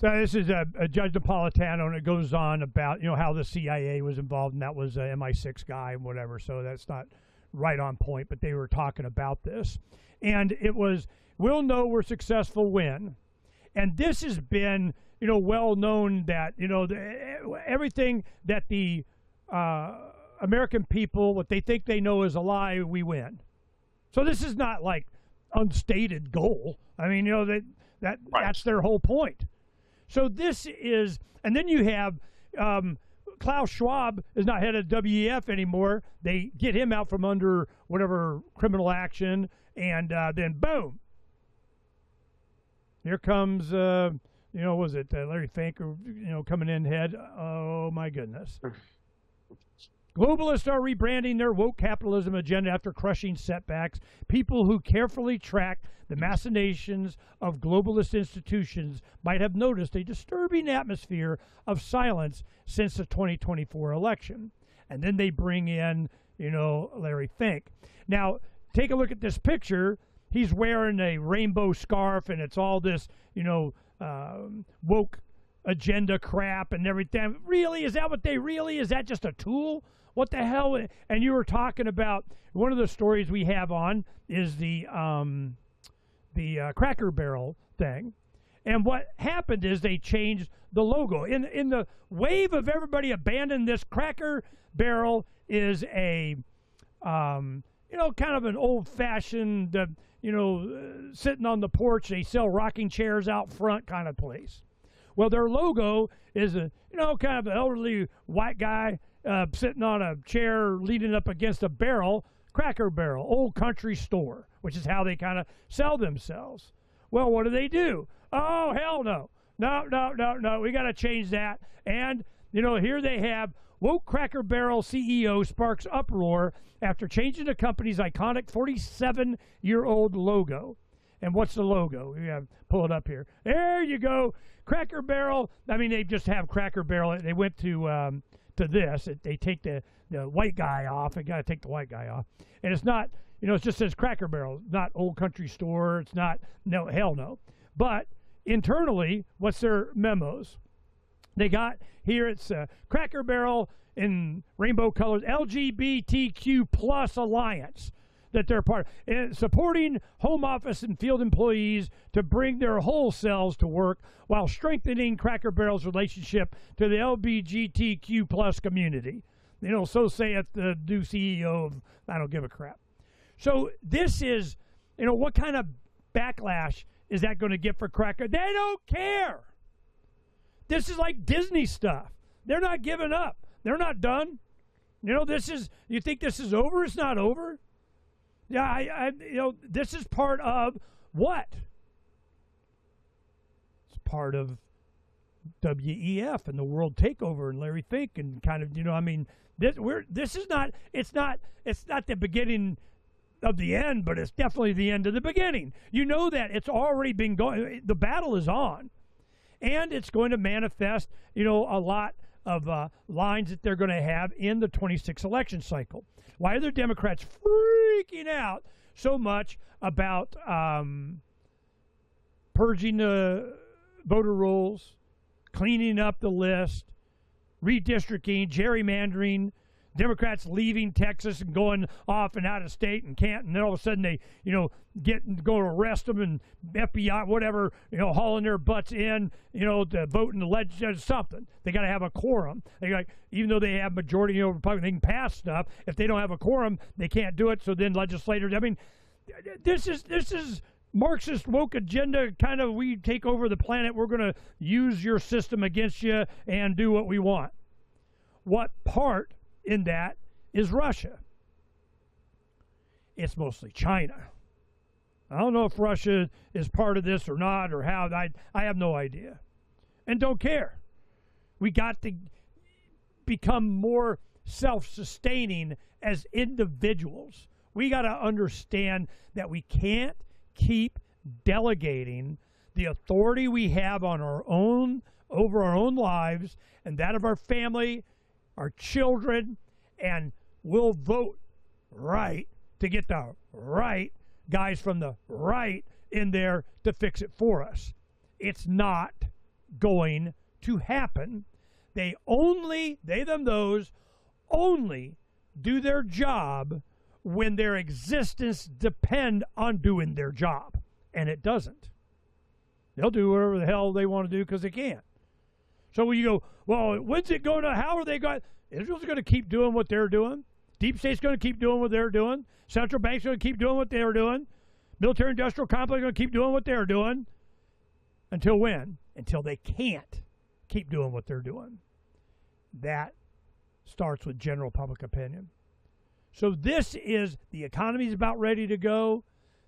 So this is a Judge Napolitano, and it goes on about, how the CIA was involved, and that was an MI6 guy and whatever, so that's not right on point, but they were talking about this. And it was, we'll know we're successful when. And this has been, well known that, everything that the American people, what they think they know is a lie, we win. So this is not like unstated goal. I mean, that's their whole point. So this is, and then you have Klaus Schwab is not head of WEF anymore. They get him out from under whatever criminal action, and then boom, here comes, was it Larry Phranq, coming in head? Oh my goodness. Globalists are rebranding their woke capitalism agenda after crushing setbacks. People who carefully track the machinations of globalist institutions might have noticed a disturbing atmosphere of silence since the 2024 election. And then they bring in, Larry Phranq. Now, take a look at this picture. He's wearing a rainbow scarf, and it's all this, woke agenda crap and everything. Really? Is that what they really? Is that just a tool? What the hell? And you were talking about, one of the stories we have on is the Cracker Barrel thing. And what happened is they changed the logo. In the wave of everybody abandoning this, Cracker Barrel is a, kind of an old-fashioned, sitting on the porch, they sell rocking chairs out front kind of place. Well, their logo is a, kind of an elderly white guy sitting on a chair leaning up against a barrel, Cracker Barrel, old country store, which is how they kind of sell themselves. Well, what do? Oh, hell no. No. We got to change that. And, here they have woke Cracker Barrel CEO sparks uproar after changing the company's iconic 47-year-old logo. And what's the logo? We have pull it up here. There you go. Cracker Barrel. I mean, they just have Cracker Barrel. They went to this. They take the white guy off. They got to take the white guy off. And it's not, it just says Cracker Barrel, not old country store. It's not, no, hell no. But internally, what's their memos? They got here, it's Cracker Barrel in rainbow colors, LGBTQ plus alliance that they're part of, and supporting home office and field employees to bring their whole selves to work while strengthening Cracker Barrel's relationship to the LGBTQ plus community. So saith the new CEO of I don't give a crap. So this is, what kind of backlash is that going to get for Cracker? They don't care. This is like Disney stuff. They're not giving up. They're not done. You think this is over? It's not over. Yeah, this is part of what? It's part of WEF and the world takeover and Larry Phranq and kind of, this is not, it's not the beginning of the end, but it's definitely the end of the beginning. You know that it's already been going, the battle is on, and it's going to manifest, a lot of lines that they're going to have in the 26 election cycle. Why are the Democrats freaking out so much about purging the voter rolls, cleaning up the list, redistricting, gerrymandering, Democrats leaving Texas and going off and out of state and can't, and then all of a sudden they, go arrest them and FBI, whatever, hauling their butts in, to vote in the legislature, something. They got to have a quorum. Even though they have majority, Republican, they can pass stuff. If they don't have a quorum, they can't do it. So then legislators, this is Marxist woke agenda, kind of, we take over the planet. We're going to use your system against you and do what we want. What part in that is Russia? It's mostly China. I don't know if Russia is part of this or not, or how. I have no idea, and don't care. We got to become more self-sustaining as individuals. We got to understand that we can't keep delegating the authority we have on our own over our own lives and that of our family, our children, and we'll vote right to get the right guys from the right in there to fix it for us. It's not going to happen. They them, those, only do their job when their existence depend on doing their job. And it doesn't. They'll do whatever the hell they want to do because they can. So when you go, well, when's it going to, how are they going? Israel's going to keep doing what they're doing. Deep State's going to keep doing what they're doing. Central Bank's going to keep doing what they're doing. Military industrial complex is going to keep doing what they're doing. Until when? Until they can't keep doing what they're doing. That starts with general public opinion. So this is, the economy's about ready to go.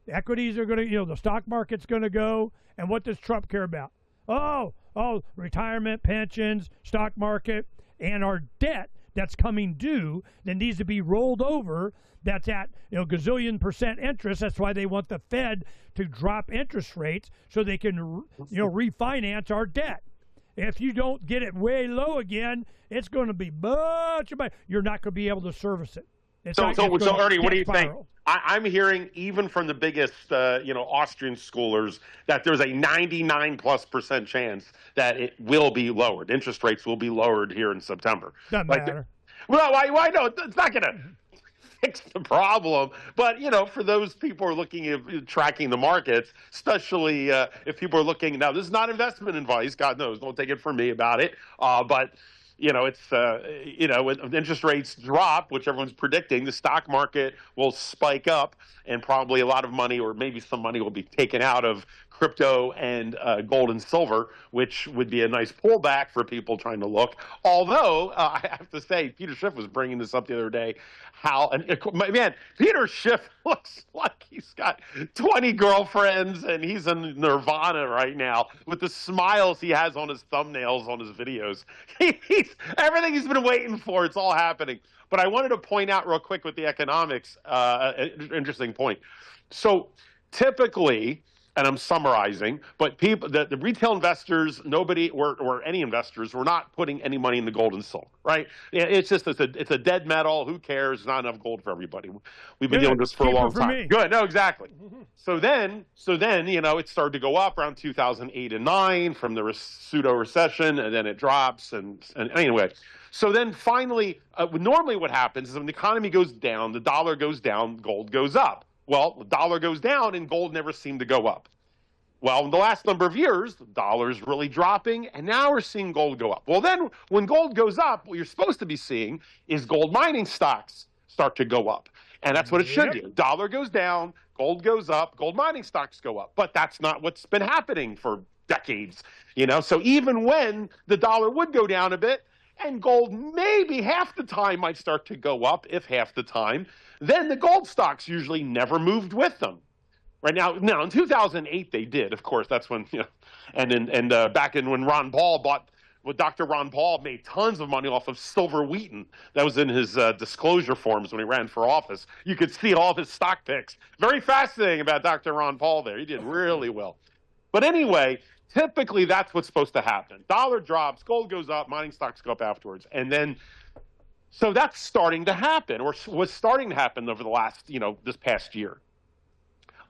The equities are going to, the stock market's going to go. And what does Trump care about? Oh, retirement, pensions, stock market, and our debt that's coming due that needs to be rolled over. That's at gazillion % interest. That's why they want the Fed to drop interest rates so they can refinance our debt. If you don't get it way low again, it's going to be much of money. You're not going to be able to service it.
So Ernie, what do you think? I'm hearing even from the biggest, Austrian schoolers that there's a 99+% chance that it will be lowered. Interest rates will be lowered here in September.
Doesn't matter.
Well, why no? It's not going to fix the problem. But, for those people who are looking at tracking the markets, especially if people are looking, now this is not investment advice, God knows, don't take it from me about it. But when interest rates drop, which everyone's predicting, the stock market will spike up and probably a lot of money or maybe some money will be taken out of crypto and gold and silver, which would be a nice pullback for people trying to look. Although, I have to say, Peter Schiff was bringing this up the other day, Peter Schiff looks like he's got 20 girlfriends and he's in nirvana right now with the smiles he has on his thumbnails on his videos. He's everything he's been waiting for, it's all happening. But I wanted to point out real quick with the economics, interesting point. So typically, and I'm summarizing, but people, the retail investors, nobody or any investors were not putting any money in the gold and silver, right? It's a dead metal. Who cares? There's not enough gold for everybody. We've been doing this for a long time. Good. No, exactly. So then, it started to go up around 2008 and 9 from the pseudo recession, and then it drops. And anyway, so then finally, normally what happens is when the economy goes down, the dollar goes down, gold goes up. Well, the dollar goes down and gold never seemed to go up. Well, in the last number of years, the dollar's really dropping, and now we're seeing gold go up. Well, then when gold goes up, what you're supposed to be seeing is gold mining stocks start to go up. And that's what it should do. Dollar goes down, gold goes up, gold mining stocks go up. But that's not what's been happening for decades. So even when the dollar would go down a bit, and gold maybe half the time might start to go up, if half the time, then the gold stocks usually never moved with them. Right now in 2008 they did, of course. That's when back in when Dr. Ron Paul made tons of money off of silver wheaton. That was in his disclosure forms when he ran for office. You could see all of his stock picks. Very fascinating about Dr. Ron Paul there. He did really well. But anyway, typically that's what's supposed to happen. Dollar drops, gold goes up, mining stocks go up afterwards, and then. So that's starting to happen, or was starting to happen over the last, this past year.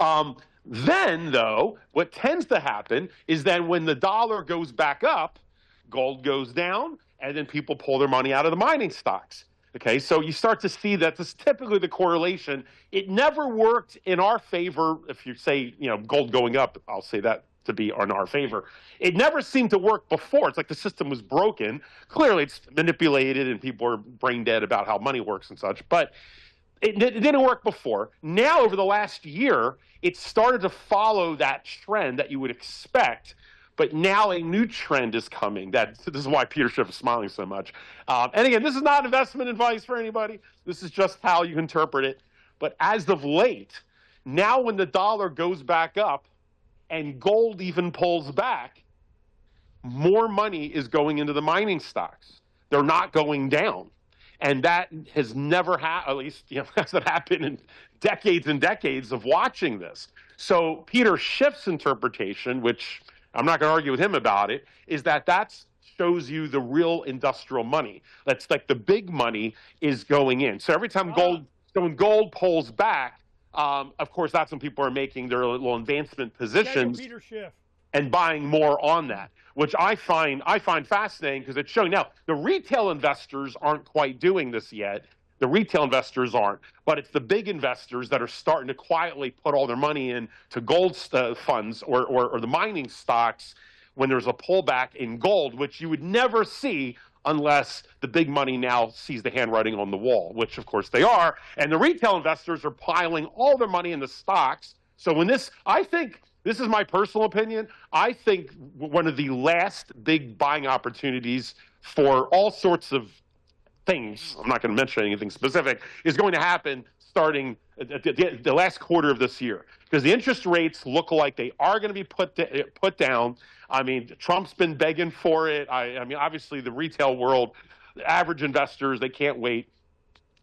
Then, though, what tends to happen is that when the dollar goes back up, gold goes down, and then people pull their money out of the mining stocks. Okay, so you start to see that this is typically the correlation. It never worked in our favor. If you say, gold going up, I'll say that to be in our favor. It never seemed to work before. It's like the system was broken. Clearly, it's manipulated and people are brain dead about how money works and such, but it didn't work before. Now, over the last year, it started to follow that trend that you would expect, but now a new trend is coming. This is why Peter Schiff is smiling so much. And again, this is not investment advice for anybody. This is just how you interpret it. But as of late, now when the dollar goes back up, and gold even pulls back, more money is going into the mining stocks. They're not going down. And that has never happened, at least hasn't happened in decades and decades of watching this. So Peter Schiff's interpretation, which I'm not going to argue with him about it, is that shows you the real industrial money. That's like the big money is going in. So every time when gold pulls back, of course, that's when people are making their little advancement positions
Peter Schiff.
and buying more on that, which I find fascinating because it's showing. Now, the retail investors aren't quite doing this yet. The retail investors aren't, but it's the big investors that are starting to quietly put all their money into gold funds or the mining stocks when there's a pullback in gold, which you would never see unless the big money now sees the handwriting on the wall, which of course they are. And the retail investors are piling all their money into stocks. So I think, this is my personal opinion, I think one of the last big buying opportunities for all sorts of things, I'm not going to mention anything specific, is going to happen starting the last quarter of this year, because the interest rates look like they are going to be put down. I mean, Trump's been begging for it. I mean, obviously the retail world, the average investors, they can't wait.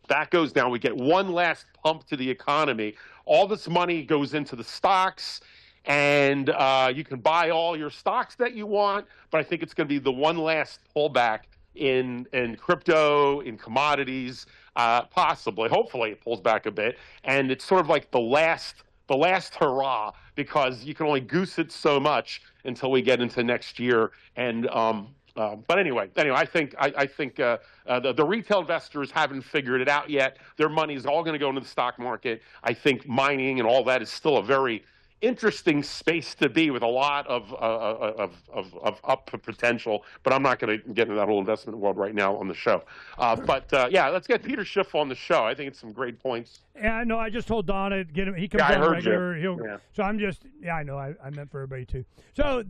That goes down. We get one last pump to the economy. All this money goes into the stocks, and you can buy all your stocks that you want, but I think it's going to be the one last pullback in crypto, in commodities, possibly. Hopefully it pulls back a bit, and it's sort of like the last hurrah, because you can only goose it so much until we get into next year. And but anyway, I think the retail investors haven't figured it out yet. Their money is all going to go into the stock market. I think mining and all that is still a very interesting space to be, with a lot of up potential, but I'm not going to get into that whole investment world right now on the show. But let's get Peter Schiff on the show. I think it's some great points.
Yeah, no, I just told Donna to get him. He comes on regular. So I'm just, I know, I meant for everybody too. So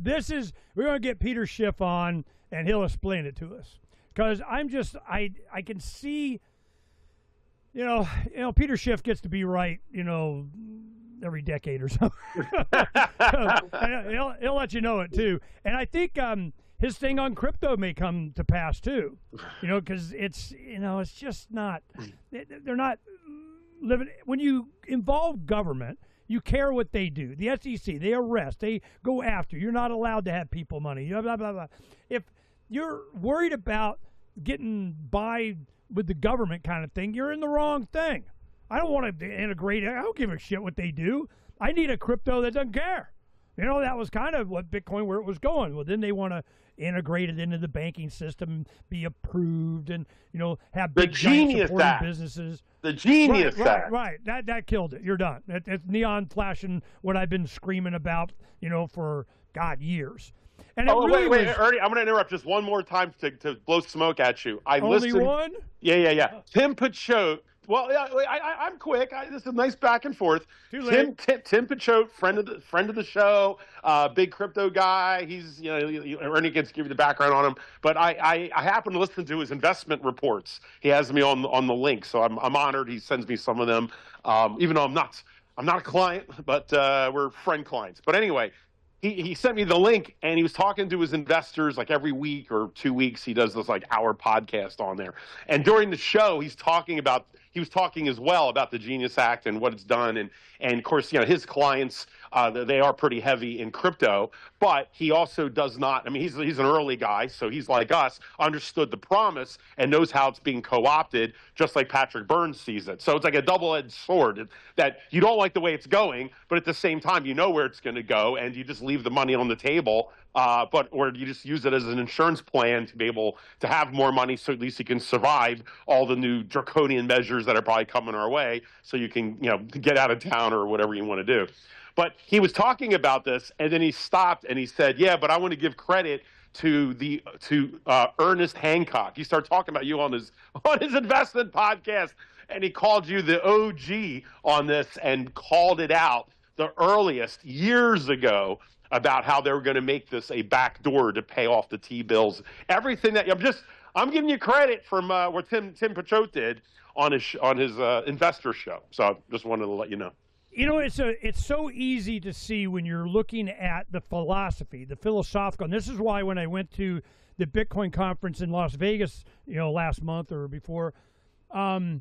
we're going to get Peter Schiff on, and he'll explain it to us, because I can see, Peter Schiff gets to be right, every decade or so. He'll let you know it too. And I think his thing on crypto may come to pass too, because it's just not, they're not living. When you involve government, you care what they do. The SEC, they arrest, they go after. You're not allowed to have people money. Blah, blah, blah. If you're worried about getting by with the government kind of thing, you're in the wrong thing. I don't want to integrate it. I don't give a shit what they do. I need a crypto that doesn't care. That was kind of what Bitcoin, where it was going. Well, then they want to integrate it into the banking system, be approved, and, have big giant supporting businesses.
The Genius Act.
Right. That killed it. You're done. It's neon flashing what I've been screaming about, for, years. And
wait, Ernie, I'm going to interrupt just one more time to blow smoke at you.
Only one?
Yeah. Tim Picciott. Well, I'm quick. This is a nice back and forth.
Too late.
Tim Picciott, friend of the show, big crypto guy. He's Ernie gets to give you the background on him, but I happen to listen to his investment reports. He has me on the link, so I'm honored. He sends me some of them, even though I'm not a client, but we're friend clients. But anyway. He sent me the link, and he was talking to his investors like every week or 2 weeks. He does this like hour podcast on there. And during the show, he was talking as well about the Genius Act and what it's done. And of course, his clients, they are pretty heavy in crypto, but he also does not. I mean, he's an early guy, so he's like us, understood the promise and knows how it's being co-opted, just like Patrick Burns sees it. So it's like a double-edged sword that you don't like the way it's going, but at the same time, you know where it's going to go, and you just leave the money on the table, or you just use it as an insurance plan to be able to have more money, so at least you can survive all the new draconian measures that are probably coming our way, so you can get out of town or whatever you want to do. But he was talking about this, and then he stopped and he said, "Yeah, but I want to give credit to Ernest Hancock." He started talking about you on his investment podcast, and he called you the OG on this and called it out the earliest years ago about how they were going to make this a backdoor to pay off the T-bills. Everything that I'm giving you credit from what Tim Picciott did on his investor show. So I just wanted to let you know.
It's so easy to see when you're looking at the philosophy, the philosophical. And this is why when I went to the Bitcoin conference in Las Vegas, last month or before, a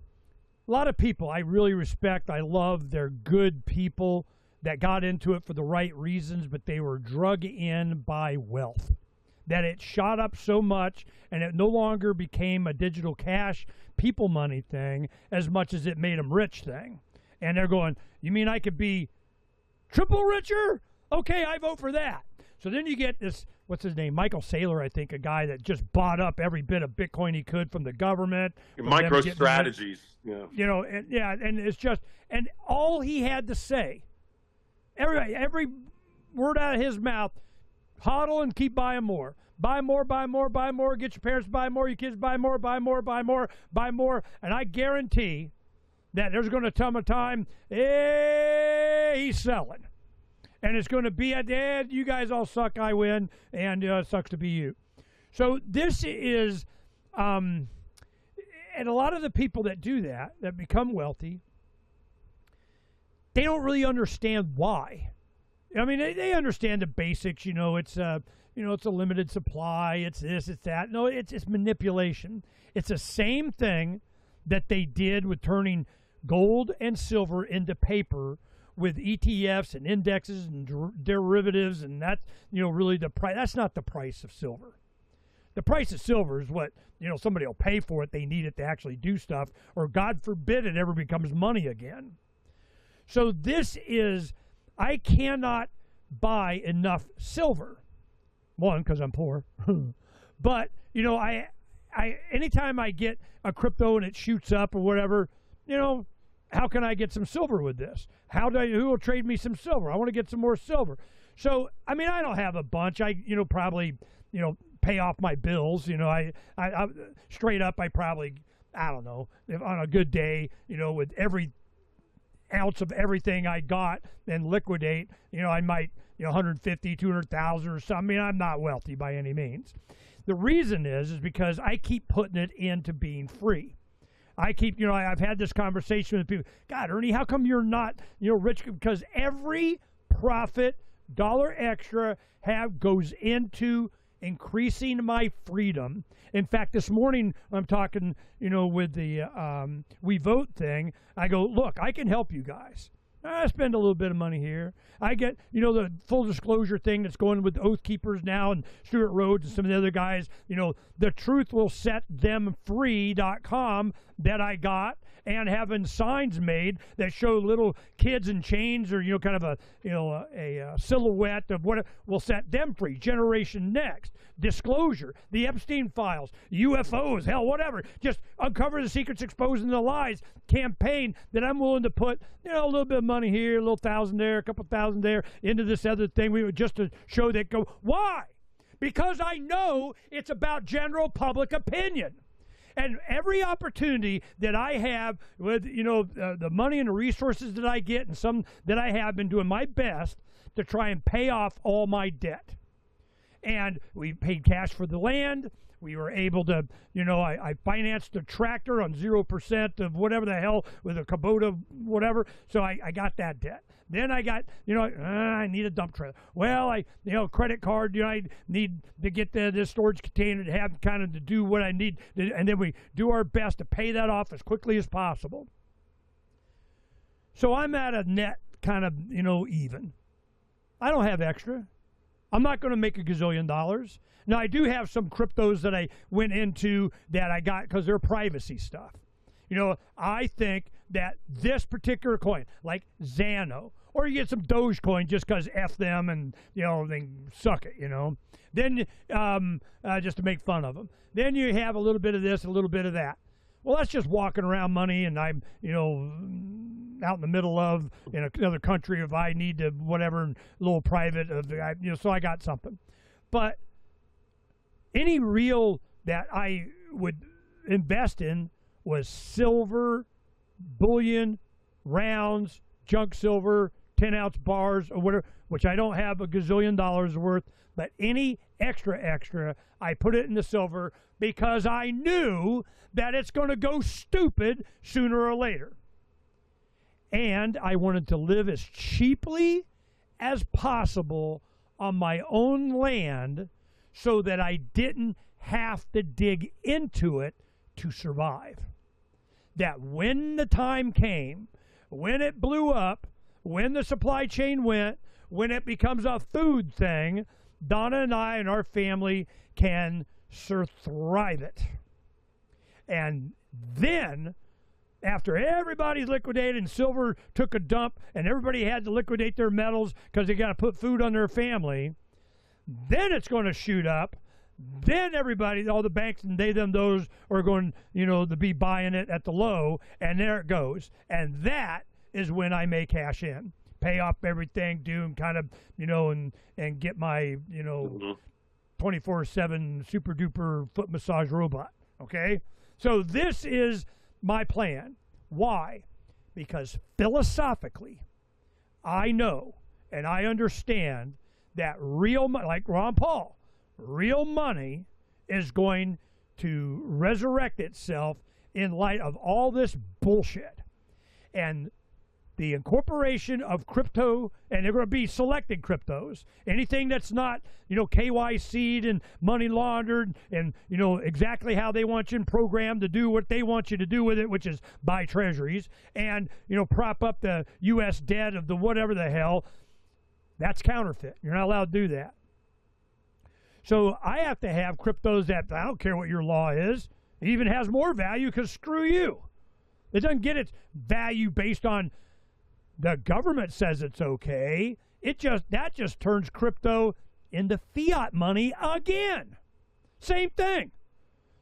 lot of people I really respect. I love. They're good people. that got into it for the right reasons, but they were drug in by wealth. That it shot up so much, and it no longer became a digital cash people money thing as much as it made them rich thing. And they're going, you mean I could be triple richer? Okay, I vote for that. So then you get this, what's his name? Michael Saylor, I think, a guy that just bought up every bit of Bitcoin he could from the government.
Micro strategies. Yeah.
You know, and it's just, and all he had to say, every word out of his mouth, hodl and keep buying more. Buy more, buy more, buy more. Get your parents to buy more. Your kids buy more, buy more, buy more, buy more. And I guarantee that there's going to come a time, he's selling. And it's going to be at the end, you guys all suck, I win, and it sucks to be you. So this is, and a lot of the people that do that become wealthy, they don't really understand why. I mean, they understand the basics, it's a limited supply, it's this, it's that. No, it's manipulation. It's the same thing that they did with turning gold and silver into paper with ETFs and indexes and derivatives, and that's, really the price. That's not the price of silver. The price of silver is what, somebody will pay for it. They need it to actually do stuff, or God forbid it ever becomes money again. So this is, I cannot buy enough silver. One, because I'm poor. But, I anytime I get a crypto and it shoots up or whatever, how can I get some silver with this? Who will trade me some silver? I want to get some more silver. So, I mean, I don't have a bunch. I, probably, pay off my bills. I straight up, I probably, I don't know, if on a good day, with every ounce of everything I got and liquidate, I might, 150, 200,000 or something. I mean, I'm not wealthy by any means. The reason is because I keep putting it into being free. I keep, I've had this conversation with people. God, Ernie, how come you're not, rich? Because every profit dollar extra goes into increasing my freedom. In fact, this morning I'm talking, with the We Vote thing. I go, look, I can help you guys. I spend a little bit of money here. I get, the full disclosure thing that's going with Oath Keepers now and Stuart Rhodes and some of the other guys, the truth will set them free.com that I got, and having signs made that show little kids in chains or, kind of a silhouette of what will set them free. Generation Next, Disclosure, the Epstein Files, UFOs, hell, whatever. Just uncover the secrets, exposing the lies campaign that I'm willing to put, a little bit of money here, a little $1,000 there, a couple $1,000 there into this other thing. We would just to show that go. Why? Because I know it's about general public opinion. And every opportunity that I have with, the money and the resources that I get and some that I have been doing my best to try and pay off all my debt. And we paid cash for the land. We were able to, I financed a tractor on 0% of whatever the hell with a Kubota, whatever. So I got that debt. Then I got, I need a dump trailer. Well, credit card, I need to get this storage container to have kind of to do what I need. And then we do our best to pay that off as quickly as possible. So I'm at a net kind of, even. I don't have extra. I'm not going to make $1 gazillion. Now, I do have some cryptos that I went into that I got because they're privacy stuff. I think that this particular coin, like Xano, or you get some Dogecoin just because F them and, they suck it, Then, just to make fun of them. Then you have a little bit of this, a little bit of that. Well, that's just walking around money, and I'm, out in the middle of in another country if I need to whatever, a little private of so I got something. But any real that I would invest in was silver, bullion, rounds, junk silver, 10-ounce bars or whatever, which I don't have $1 gazillion worth, but any extra, I put it in the silver because I knew that it's going to go stupid sooner or later. And I wanted to live as cheaply as possible on my own land so that I didn't have to dig into it to survive. That when the time came, when it blew up, when the supply chain went, when it becomes a food thing, Donna and I and our family can thrive it. And then, after everybody's liquidated and silver took a dump and everybody had to liquidate their metals because they got to put food on their family, then it's going to shoot up. Then everybody, all the banks and they, them, those are going, to be buying it at the low, and there it goes. And that is when I may cash in, pay off everything, do and kind of, and get my, 24/7 super duper foot massage robot. Okay? So this is my plan. Why? Because philosophically, I know and I understand that real money, like Ron Paul, real money is going to resurrect itself in light of all this bullshit. And the incorporation of crypto, and they're going to be selected cryptos. Anything that's not, KYC'd and money laundered and, exactly how they want you programmed to do what they want you to do with it, which is buy treasuries and, prop up the U.S. debt of the whatever the hell. That's counterfeit. You're not allowed to do that. So I have to have cryptos that, I don't care what your law is, it even has more value because screw you. It doesn't get its value based on the government says it's okay. That just turns crypto into fiat money again. Same thing.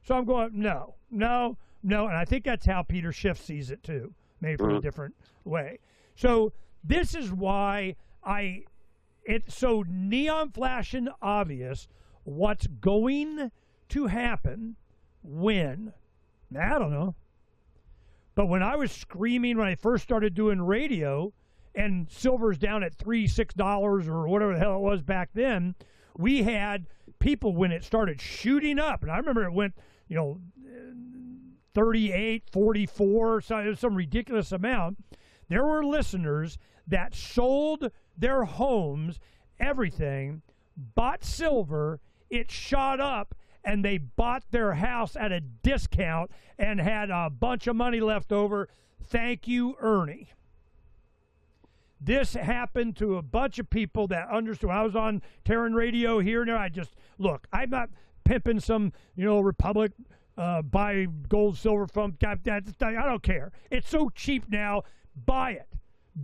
So I'm going, no. And I think that's how Peter Schiff sees it too, maybe from a different way. So this is why it's so neon flashing obvious what's going to happen when. I don't know. But when I was screaming when I first started doing radio and silver's down at $6 or whatever the hell it was back then, we had people when it started shooting up. And I remember it went, 38, 44, so it was some ridiculous amount. There were listeners that sold their homes, everything, bought silver, it shot up, and they bought their house at a discount and had a bunch of money left over. Thank you, Ernie. This happened to a bunch of people that understood. I was on Terran Radio here and there. Look, I'm not pimping some, Republic, buy gold, silver from, I don't care. It's so cheap now. Buy it.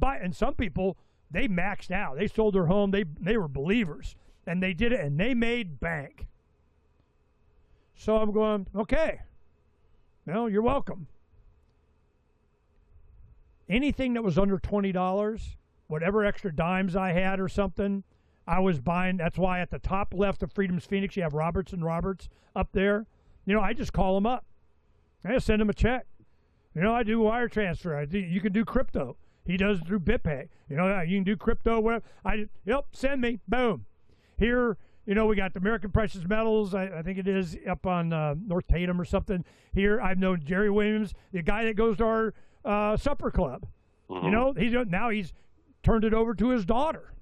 And some people, they maxed out. They sold their home. They were believers. And they did it, and they made bank. So I'm going, okay, well, you're welcome. Anything that was under $20, whatever extra dimes I had or something, I was buying. That's why at the top left of Freedom's Phoenix, you have Roberts and Roberts up there. I just call them up. I just send them a check. I do wire transfer. You can do crypto. He does it through BitPay. You can do crypto, whatever. Send me. Boom. Here, we got the American Precious Metals. I think it is up on North Tatum or something. Here, I've known Jerry Williams, the guy that goes to our supper club. He's turned it over to his daughter.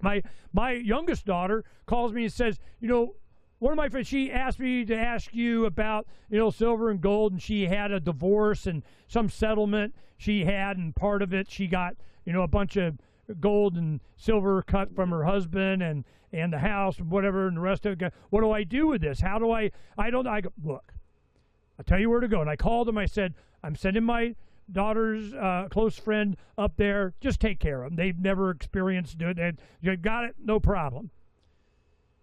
My youngest daughter calls me and says, one of my friends, she asked me to ask you about, silver and gold, and she had a divorce and some settlement she had, and part of it she got, a bunch of gold and silver cut from her husband and the house and whatever, and the rest of it. What do I do with this? How do I go, look, I'll tell you where to go. And I called him. I said, I'm sending my daughter's close friend up there. Just take care of them. They've never experienced it. You got it? No problem.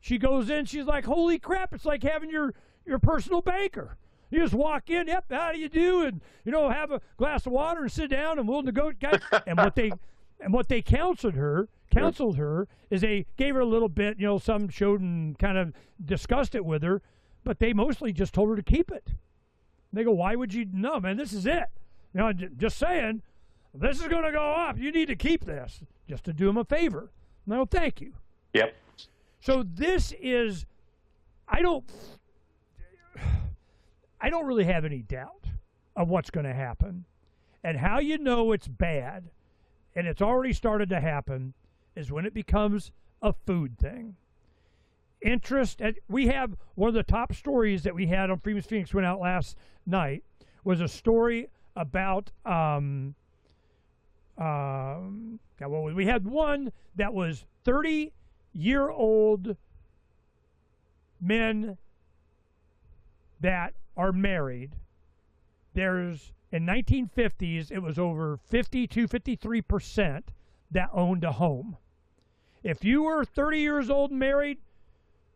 She goes in. She's like, holy crap. It's like having your personal banker. You just walk in. Yep. How do you do? And, have a glass of water and sit down and we'll negotiate. And what they counseled her is they gave her a little bit, some showed and kind of discussed it with her, but they mostly just told her to keep it. They go, why would you? No, man, this is it. Just saying, this is going to go up. You need to keep this just to do them a favor. No, thank you.
Yep.
So this is, I don't really have any doubt of what's going to happen. And how you know it's bad, and it's already started to happen, is when it becomes a food thing. We have one of the top stories that we had on Freedom's Phoenix went out last night was a story about, God, well, we had one that was 30-year-old men that are married. There's, in 1950s, it was over 52-53% that owned a home. If you were 30 years old and married,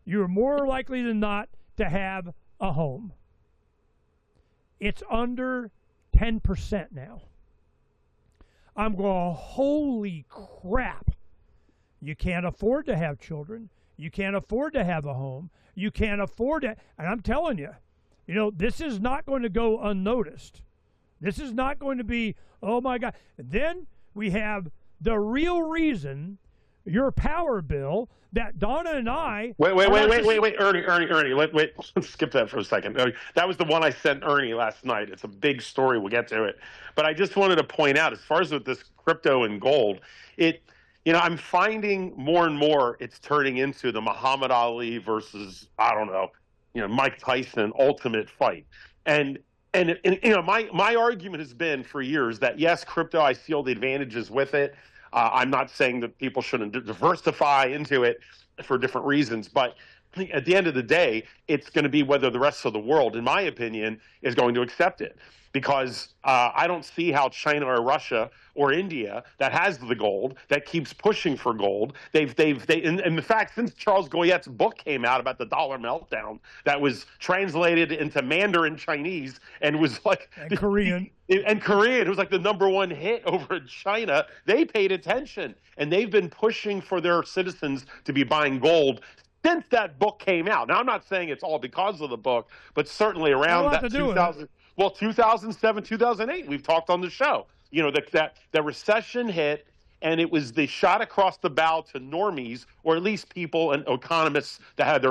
you were more likely than not to have a home. It's under 10% now. I'm going, holy crap. You can't afford to have children. You can't afford to have a home. You can't afford to, and I'm telling you, this is not going to go unnoticed. This is not going to be, oh my God. Then we have the real reason your power bill that Donna and I...
Wait, Ernie, let's skip that for a second. That was the one I sent Ernie last night. It's a big story. We'll get to it. But I just wanted to point out, as far as with this crypto and gold, I'm finding more and more it's turning into the Muhammad Ali versus, I don't know, Mike Tyson ultimate fight. And my argument has been for years that, yes, crypto, I see all the advantages with it. I'm not saying that people shouldn't diversify into it for different reasons, but at the end of the day, it's going to be whether the rest of the world, in my opinion, is going to accept it. Because I don't see how China or Russia or India that has the gold, that keeps pushing for gold. In fact, since Charles Goyette's book came out about the dollar meltdown, that was translated into Mandarin Chinese and was like
Korean.
And Korean, it was like the #1 hit over in China. They paid attention, and they've been pushing for their citizens to be buying gold since that book came out. Now, I'm not saying it's all because of the book, but certainly around that 2000. Well, 2007, 2008, we've talked on the show. That the recession hit, and it was the shot across the bow to normies, or at least people and economists that had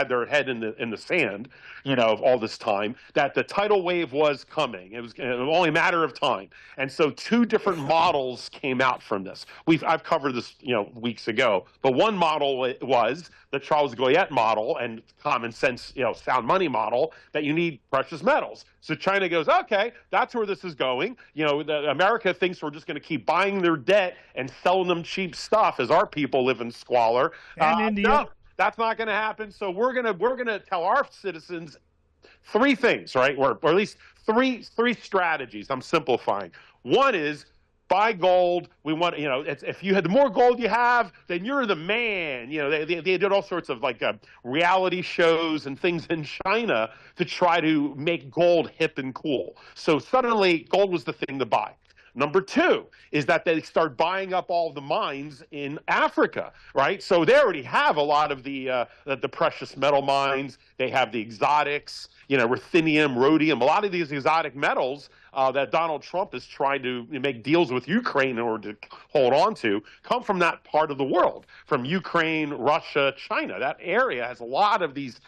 their head in the sand, of all this time, that the tidal wave was coming. It was only a matter of time. And so two different models came out from this. I've covered this, weeks ago. But one model was the Charles Goyette model and common sense, sound money model, that you need precious metals. So China goes, okay, that's where this is going. America thinks we're just going to keep buying their debt and selling them cheap stuff as our people live in squalor.
And India.
No, that's not going to happen. So we're gonna tell our citizens three things, right? Or at least three strategies. I'm simplifying. One is buy gold. We want, if you had the more gold you have, then you're the man. They did all sorts of reality shows and things in China to try to make gold hip and cool. So suddenly gold was the thing to buy. Number two is that they start buying up all the mines in Africa, right? So they already have a lot of the precious metal mines. They have the exotics, ruthenium, rhodium, a lot of these exotic metals that Donald Trump is trying to make deals with Ukraine in order to hold on to, come from that part of the world, from Ukraine, Russia, China. That area has a lot of these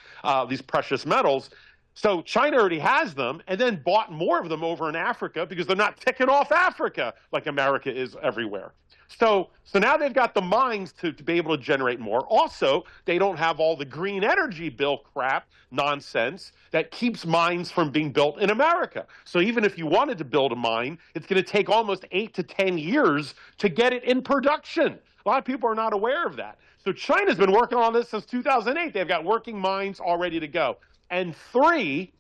precious metals. So China already has them, and then bought more of them over in Africa because they're not ticking off Africa like America is everywhere. So now they've got the mines to be able to generate more. Also, they don't have all the green energy bill crap nonsense that keeps mines from being built in America. So even if you wanted to build a mine, it's going to take almost 8 to 10 years to get it in production. A lot of people are not aware of that. So China's been working on this since 2008. They've got working mines all ready to go. And three,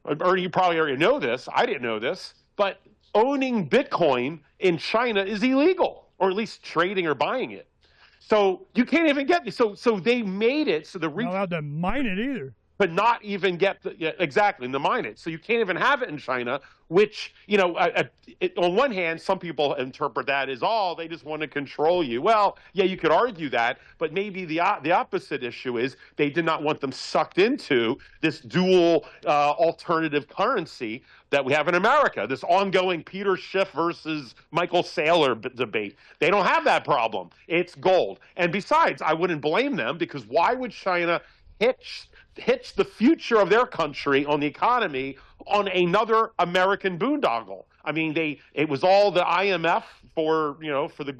Ernie, you probably already know this. I didn't know this, but owning Bitcoin in China is illegal, or at least trading or buying it. So you can't even get so they made it so the
not allowed to mine it either.
But not even get exactly to mine it. So you can't even have it in China, which, on one hand, some people interpret that as, they just want to control you. Well, yeah, you could argue that, but maybe the opposite issue is they did not want them sucked into this dual alternative currency that we have in America, this ongoing Peter Schiff versus Michael Saylor debate. They don't have that problem. It's gold. And besides, I wouldn't blame them, because why would China hitch the future of their country on the economy on another American boondoggle? I mean, it was all the IMF for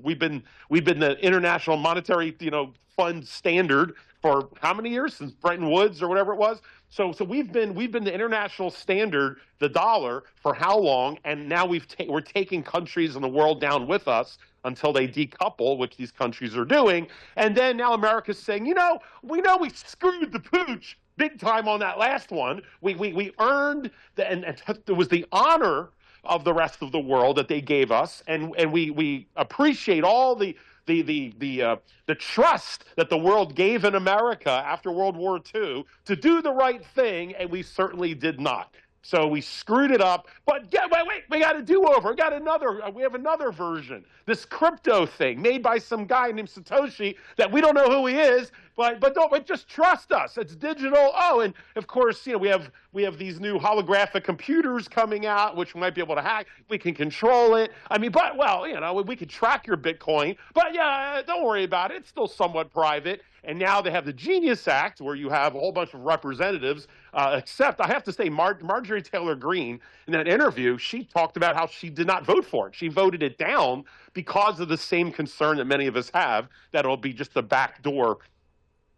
we've been the International Monetary Fund standard for how many years, since Bretton Woods or whatever it was. So we've been the international standard, the dollar, for how long? And now we're taking countries in the world down with us until they decouple, which these countries are doing. And then now America's saying, we know we screwed the pooch big time on that last one. We earned and it was the honor of the rest of the world that they gave us, and we appreciate all the trust that the world gave in America after World War II to do the right thing, and we certainly did not. So we screwed it up. But wait, we got a do-over. We have another version. This crypto thing made by some guy named Satoshi that we don't know who he is, but just trust us. It's digital. Oh, and of course, we have these new holographic computers coming out, which we might be able to hack. We can control it. I mean, we could track your Bitcoin. But yeah, don't worry about it. It's still somewhat private. And now they have the Genius Act, where you have a whole bunch of representatives, except I have to say Marjorie Taylor Greene, in that interview, she talked about how she did not vote for it. She voted it down because of the same concern that many of us have, that it'll be just a backdoor,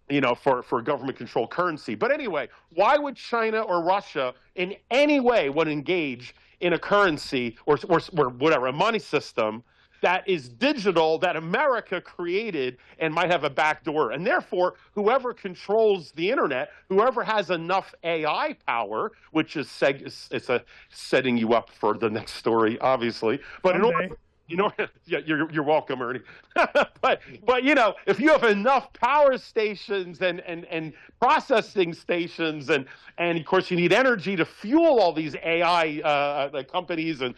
for government-controlled currency. But anyway, why would China or Russia in any way want to engage in a currency or whatever, a money system that is digital, that America created and might have a backdoor? And therefore, whoever controls the internet, whoever has enough AI power, which is setting you up for the next story, obviously. But yeah, you're welcome, Ernie. but if you have enough power stations and processing stations, and of course you need energy to fuel all these AI companies and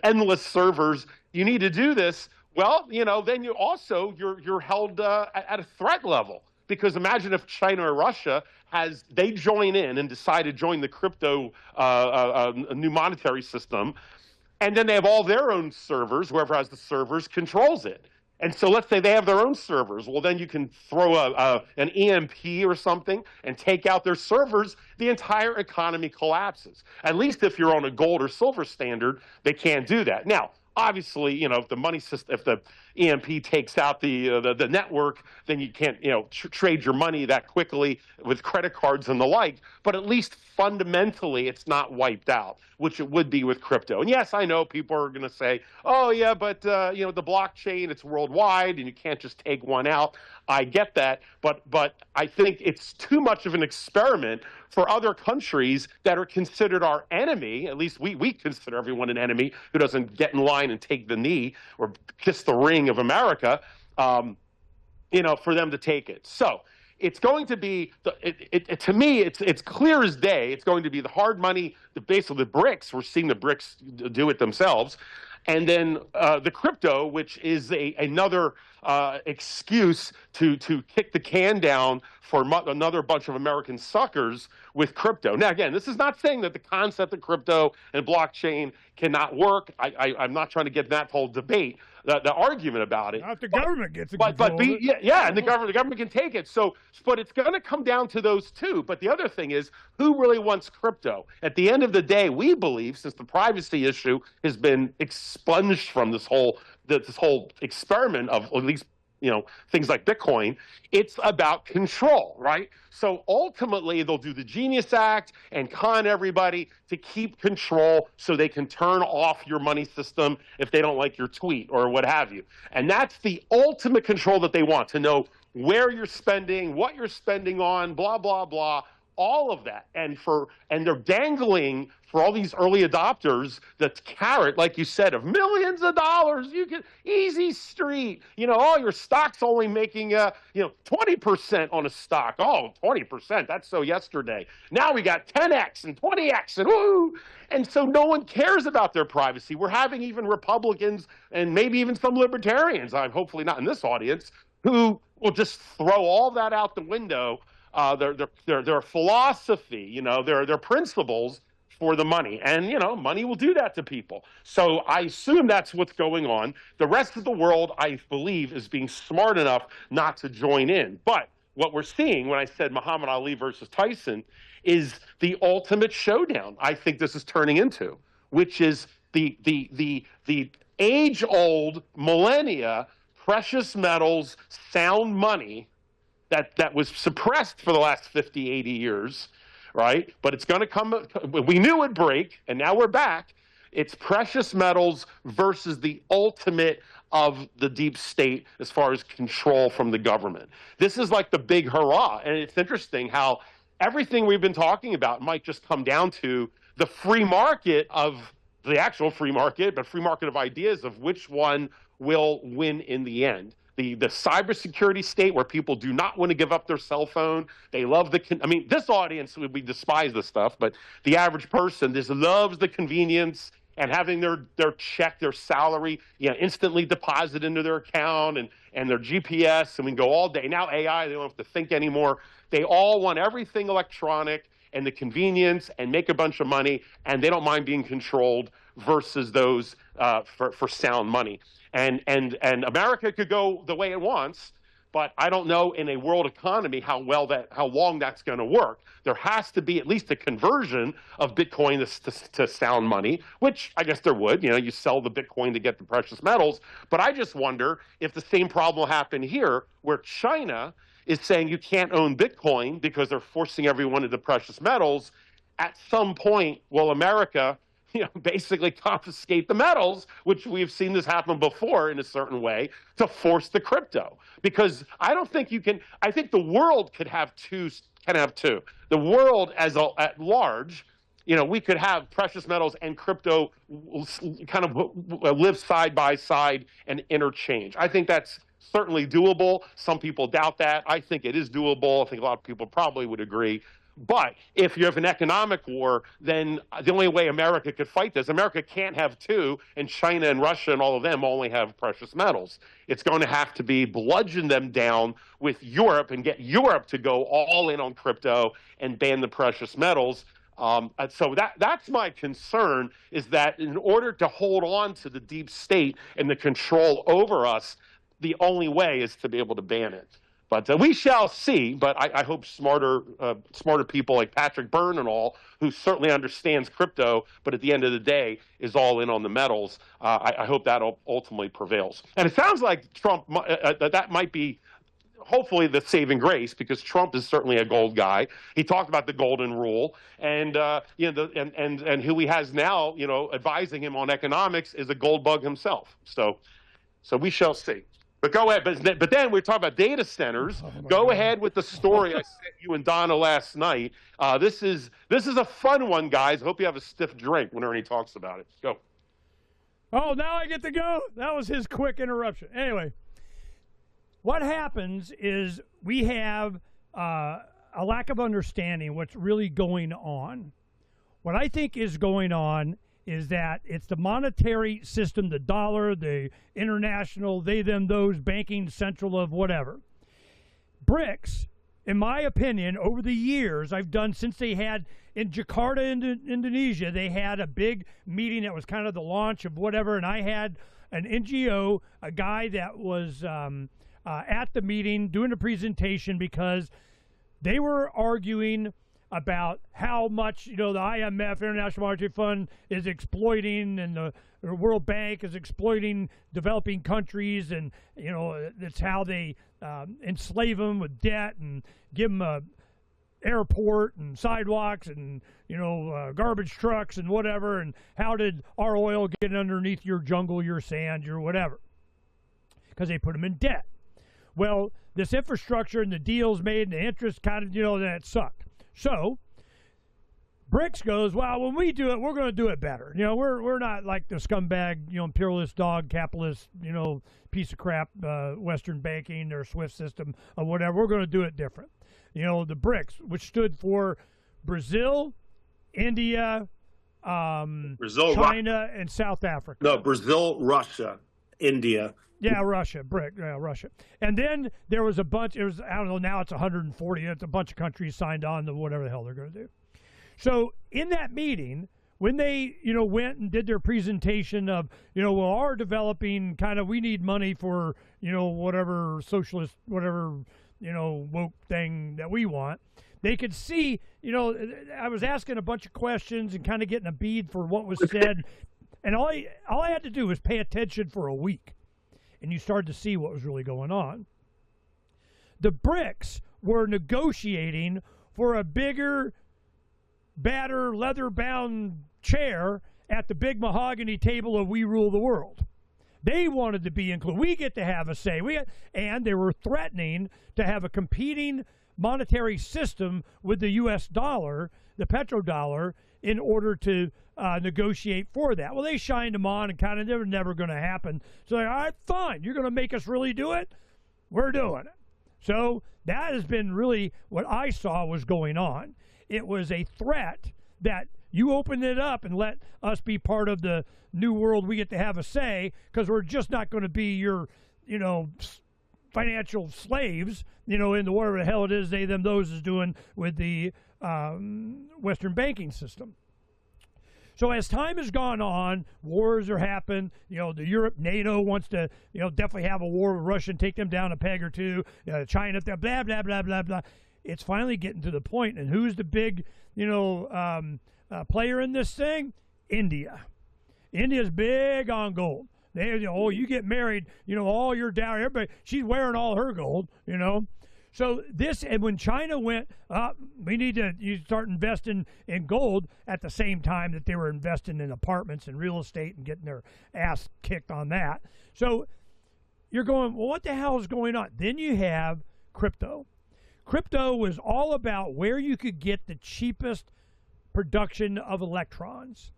endless servers, you need to do this. Well, then you're held at a threat level, because imagine if China or Russia they join in and decide to join the crypto new monetary system. And then they have all their own servers. Whoever has the servers controls it. And so let's say they have their own servers. Well, then you can throw an EMP or something and take out their servers. The entire economy collapses. At least if you're on a gold or silver standard, they can't do that. Now, obviously, if the money system, if the EMP takes out the network, then you can't trade your money that quickly with credit cards and the like. But at least fundamentally, it's not wiped out, which it would be with crypto. And yes, I know people are going to say, oh yeah, but the blockchain, it's worldwide and you can't just take one out. I get that, but I think it's too much of an experiment for other countries that are considered our enemy. At least we consider everyone an enemy who doesn't get in line and take the knee or kiss the ring of America, for them to take it. So it's going to be, to me, it's clear as day. It's going to be the hard money, basically the BRICS. We're seeing the BRICS do it themselves. And then the crypto, which is another excuse to kick the can down for another bunch of American suckers with crypto. Now, again, this is not saying that the concept of crypto and blockchain cannot work. I'm not trying to get that whole debate, the argument about it.
Not the government gets it.
And the government can take it. So, but it's going to come down to those two. But the other thing is, who really wants crypto? At the end of the day, we believe, since the privacy issue has been expunged from this whole experiment of at least things like Bitcoin, it's about control, right? So ultimately, they'll do the Genius Act and con everybody to keep control so they can turn off your money system if they don't like your tweet or what have you. And that's the ultimate control that they want, to know where you're spending, what you're spending on, blah, blah, blah, all of that. And they're dangling for all these early adopters the carrot, like you said, of millions of dollars. You can easy street. Your stock's only making 20% on a stock. Oh, 20%. That's so yesterday. Now we got 10x and 20x and woo. And so no one cares about their privacy. We're having even Republicans and maybe even some libertarians, I'm hopefully not in this audience, who will just throw all that out the window. Their philosophy, their principles for the money. And, money will do that to people. So I assume that's what's going on. The rest of the world, I believe, is being smart enough not to join in. But what we're seeing, when I said Muhammad Ali versus Tyson, is the ultimate showdown I think this is turning into, which is the age-old, millennia, precious metals, sound money that was suppressed for the last 50, 80 years, right? But it's going to come. We knew it'd break, and now we're back. It's precious metals versus the ultimate of the deep state as far as control from the government. This is like the big hurrah. And it's interesting how everything we've been talking about might just come down to the free market of the actual free market, but free market of ideas of which one will win in the end. The cybersecurity state where people do not want to give up their cell phone. They love this audience, we despise this stuff, but the average person just loves the convenience and having their check, their salary, instantly deposited into their account and their GPS, and we can go all day. Now AI, they don't have to think anymore. They all want everything electronic and the convenience and make a bunch of money, and they don't mind being controlled versus those for sound money. And America could go the way it wants, but I don't know in a world economy how long that's going to work. There has to be at least a conversion of Bitcoin to sound money, which I guess there would. You sell the Bitcoin to get the precious metals. But I just wonder if the same problem will happen here, where China is saying you can't own Bitcoin because they're forcing everyone into precious metals. At some point, will America basically confiscate the metals, which we've seen this happen before in a certain way, to force the crypto? Because I don't think you can. I think the world could have two. The world at large, we could have precious metals and crypto kind of live side by side and interchange. I think that's certainly doable. Some people doubt that. I think it is doable. I think a lot of people probably would agree. But if you have an economic war, then the only way America could fight this, America can't have two, and China and Russia and all of them only have precious metals. It's going to have to be bludgeon them down with Europe and get Europe to go all in on crypto and ban the precious metals. So that's my concern, is that in order to hold on to the deep state and the control over us, the only way is to be able to ban it. But we shall see. But I hope smarter people like Patrick Byrne and all, who certainly understands crypto, but at the end of the day is all in on the metals. I hope that ultimately prevails. And it sounds like Trump that might be hopefully the saving grace, because Trump is certainly a gold guy. He talked about the golden rule, and and who he has now, advising him on economics is a gold bug himself. So we shall see. But go ahead. But then we're talking about data centers. Go ahead with the story I sent you and Donna last night. This is a fun one, guys. I hope you have a stiff drink when Ernie talks about it. Go.
Oh, now I get to go? That was his quick interruption. Anyway, what happens is we have a lack of understanding what's really going on. What I think is going on is that it's the monetary system, the dollar, the international, they, them, those, banking central of whatever. BRICS, in my opinion, over the years I've done since they had in Jakarta, Indonesia, they had a big meeting that was kind of the launch of whatever, and I had an NGO, a guy that was at the meeting doing a presentation because they were arguing about how much, the IMF, International Monetary Fund, is exploiting, and the World Bank is exploiting developing countries, and, that's how they enslave them with debt and give them a airport and sidewalks and, garbage trucks and whatever, and how did our oil get underneath your jungle, your sand, your whatever? Because they put them in debt. Well, this infrastructure and the deals made and the interest kind of, that sucked. So BRICS goes, well, when we do it, we're going to do it better. We're not like the scumbag, imperialist dog, capitalist, piece of crap, Western banking or SWIFT system or whatever. We're going to do it different. The BRICS, which stood for Brazil, India, China, and South Africa.
No, Brazil, Russia, India.
Yeah, Russia, Russia. And then there was a bunch, I don't know, now it's 140. It's a bunch of countries signed on to whatever the hell they're going to do. So in that meeting, when they, went and did their presentation of, our developing kind of, we need money for, whatever socialist, whatever, woke thing that we want, they could see, I was asking a bunch of questions and kind of getting a bead for what was said. And all I had to do was pay attention for a week, and you started to see what was really going on. The BRICS were negotiating for a bigger, badder, leather-bound chair at the big mahogany table of We Rule the World. They wanted to be included. We get to have a say. And they were threatening to have a competing monetary system with the U.S. dollar, the petrodollar, in order to negotiate for that. Well, they shined them on and kind of never going to happen. So they're, all right, fine. You're going to make us really do it? We're doing it. So that has been really what I saw was going on. It was a threat that you open it up and let us be part of the new world. We get to have a say because we're just not going to be your, financial slaves, in the whatever the hell it is they, them, those is doing with the Western banking system. So as time has gone on, wars are happening. The NATO wants to, definitely have a war with Russia and take them down a peg or two. China, blah, blah, blah, blah, blah. It's finally getting to the point. And who's the big, player in this thing? India. India's big on gold. They, you get married, all your dowry, everybody, she's wearing all her gold, So this, and when China went, we need to start investing in gold at the same time that they were investing in apartments and real estate and getting their ass kicked on that. So you're going, well, what the hell is going on? Then you have crypto. Crypto was all about where you could get the cheapest production of electrons.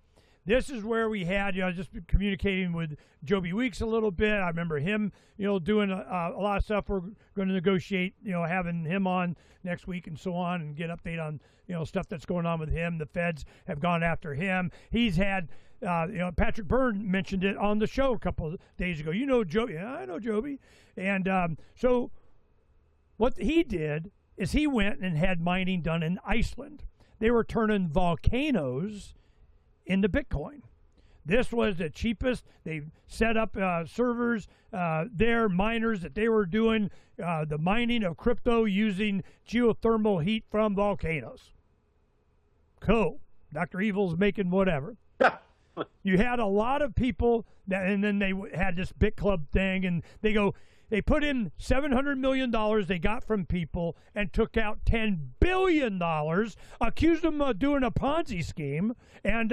This is where we had, just been communicating with Joby Weeks a little bit. I remember him, doing a lot of stuff. We're going to negotiate, having him on next week and so on, and get an update on, stuff that's going on with him. The feds have gone after him. He's had, Patrick Byrne mentioned it on the show a couple of days ago. Joby? Yeah, I know Joby. And so what he did is he went and had mining done in Iceland. They were turning volcanoes into Bitcoin. This was the cheapest. They set up servers, their miners that they were doing the mining of crypto using geothermal heat from volcanoes. Cool. Dr. Evil's making whatever. You had a lot of people that, and then they had this Bit Club thing, and they put in $700 million they got from people and took out $10 billion, accused them of doing a Ponzi scheme, and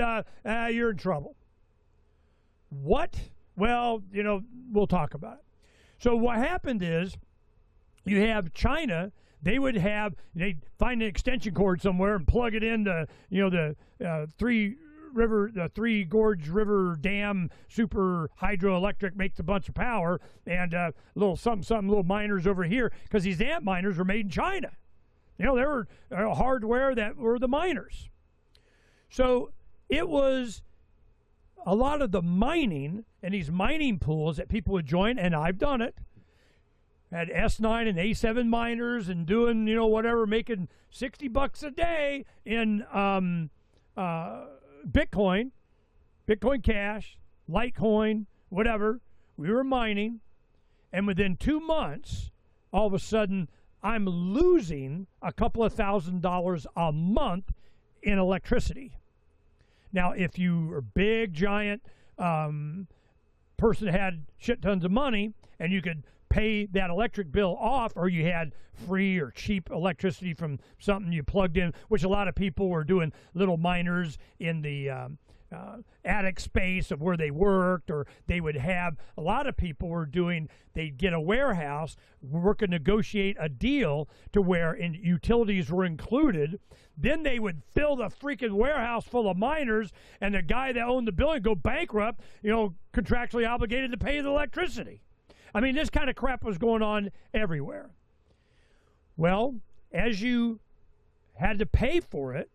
you're in trouble. What? Well, we'll talk about it. So what happened is you have China. They'd find an extension cord somewhere and plug it into, the Three Gorge River Dam super hydroelectric makes a bunch of power, and little miners over here, because these ant miners were made in China. They were hardware that were the miners. So it was a lot of the mining and these mining pools that people would join, and I've done it. Had S9 and A7 miners and doing, whatever, making $60 a day in Bitcoin Cash, Litecoin, whatever. We were mining, and within 2 months, all of a sudden, I'm losing a couple of $1,000s a month in electricity. Now, if you were a big, giant person that had shit tons of money, and you could pay that electric bill off, or you had free or cheap electricity from something you plugged in, which a lot of people were doing, little miners in the attic space of where they worked, or they would have, a lot of people were doing, they'd get a warehouse, work and negotiate a deal to where utilities were included. Then they would fill the freaking warehouse full of miners, and the guy that owned the building go bankrupt, contractually obligated to pay the electricity. I mean, this kind of crap was going on everywhere. Well, as you had to pay for it,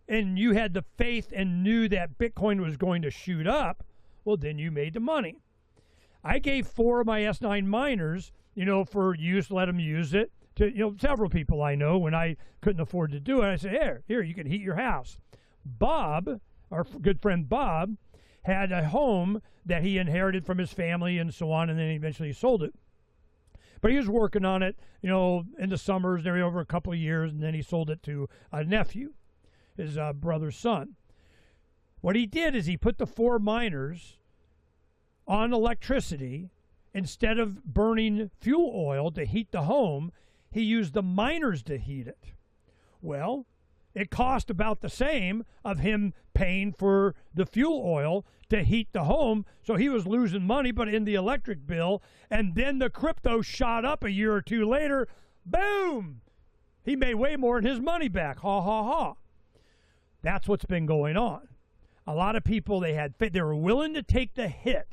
and you had the faith and knew that Bitcoin was going to shoot up, well, then you made the money. I gave 4 of my S9 miners, for use, let them use it, to, several people I know when I couldn't afford to do it. I said, here, you can heat your house. Bob, our good friend Bob, had a home that he inherited from his family and so on, and then eventually he sold it. But he was working on it, in the summers and everything over a couple of years, and then he sold it to a nephew, his brother's son. What he did is he put the 4 miners on electricity. Instead of burning fuel oil to heat the home, he used the miners to heat it. Well, it cost about the same of him paying for the fuel oil to heat the home, so he was losing money, but in the electric bill, and then the crypto shot up a year or two later, boom! He made way more than his money back. Ha, ha, ha. That's what's been going on. A lot of people, they were willing to take the hit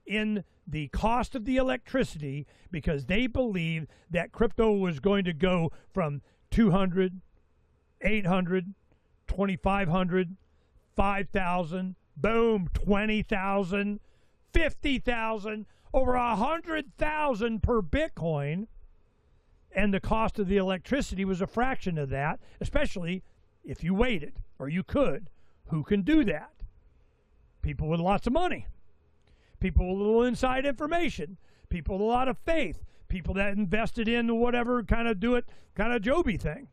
in the cost of the electricity because they believed that crypto was going to go from 200, 800, 2,500, 5,000, boom, 20,000, 50,000, over 100,000 per Bitcoin. And the cost of the electricity was a fraction of that, especially if you waited, or you could. Who can do that? People with lots of money. People with a little inside information. People with a lot of faith. People that invested in whatever kind of Joby thing.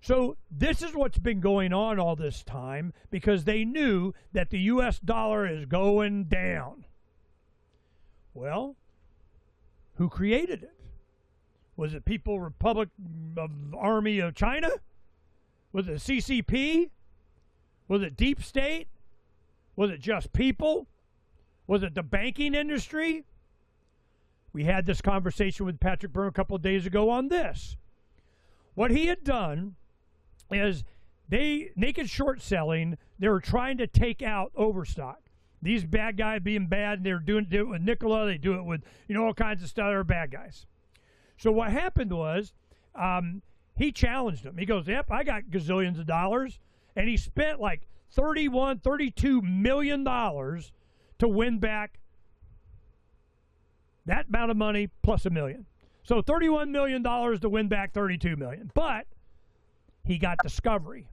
So this is what's been going on all this time because they knew that the U.S. dollar is going down. Well, who created it? Was it People Republic of Army of China? Was it CCP? Was it Deep State? Was it just people? Was it the banking industry? We had this conversation with Patrick Byrne a couple of days ago on this. What he had done is naked short selling, they were trying to take out overstock. These bad guys being bad, and they were doing it with Nikola, they do it with all kinds of stuff. They're bad guys. So what happened was he challenged them. He goes, yep, I got gazillions of dollars. And he spent like $32 million to win back that amount of money plus $1 million. So $31 million to win back $32 million. But he got discovery.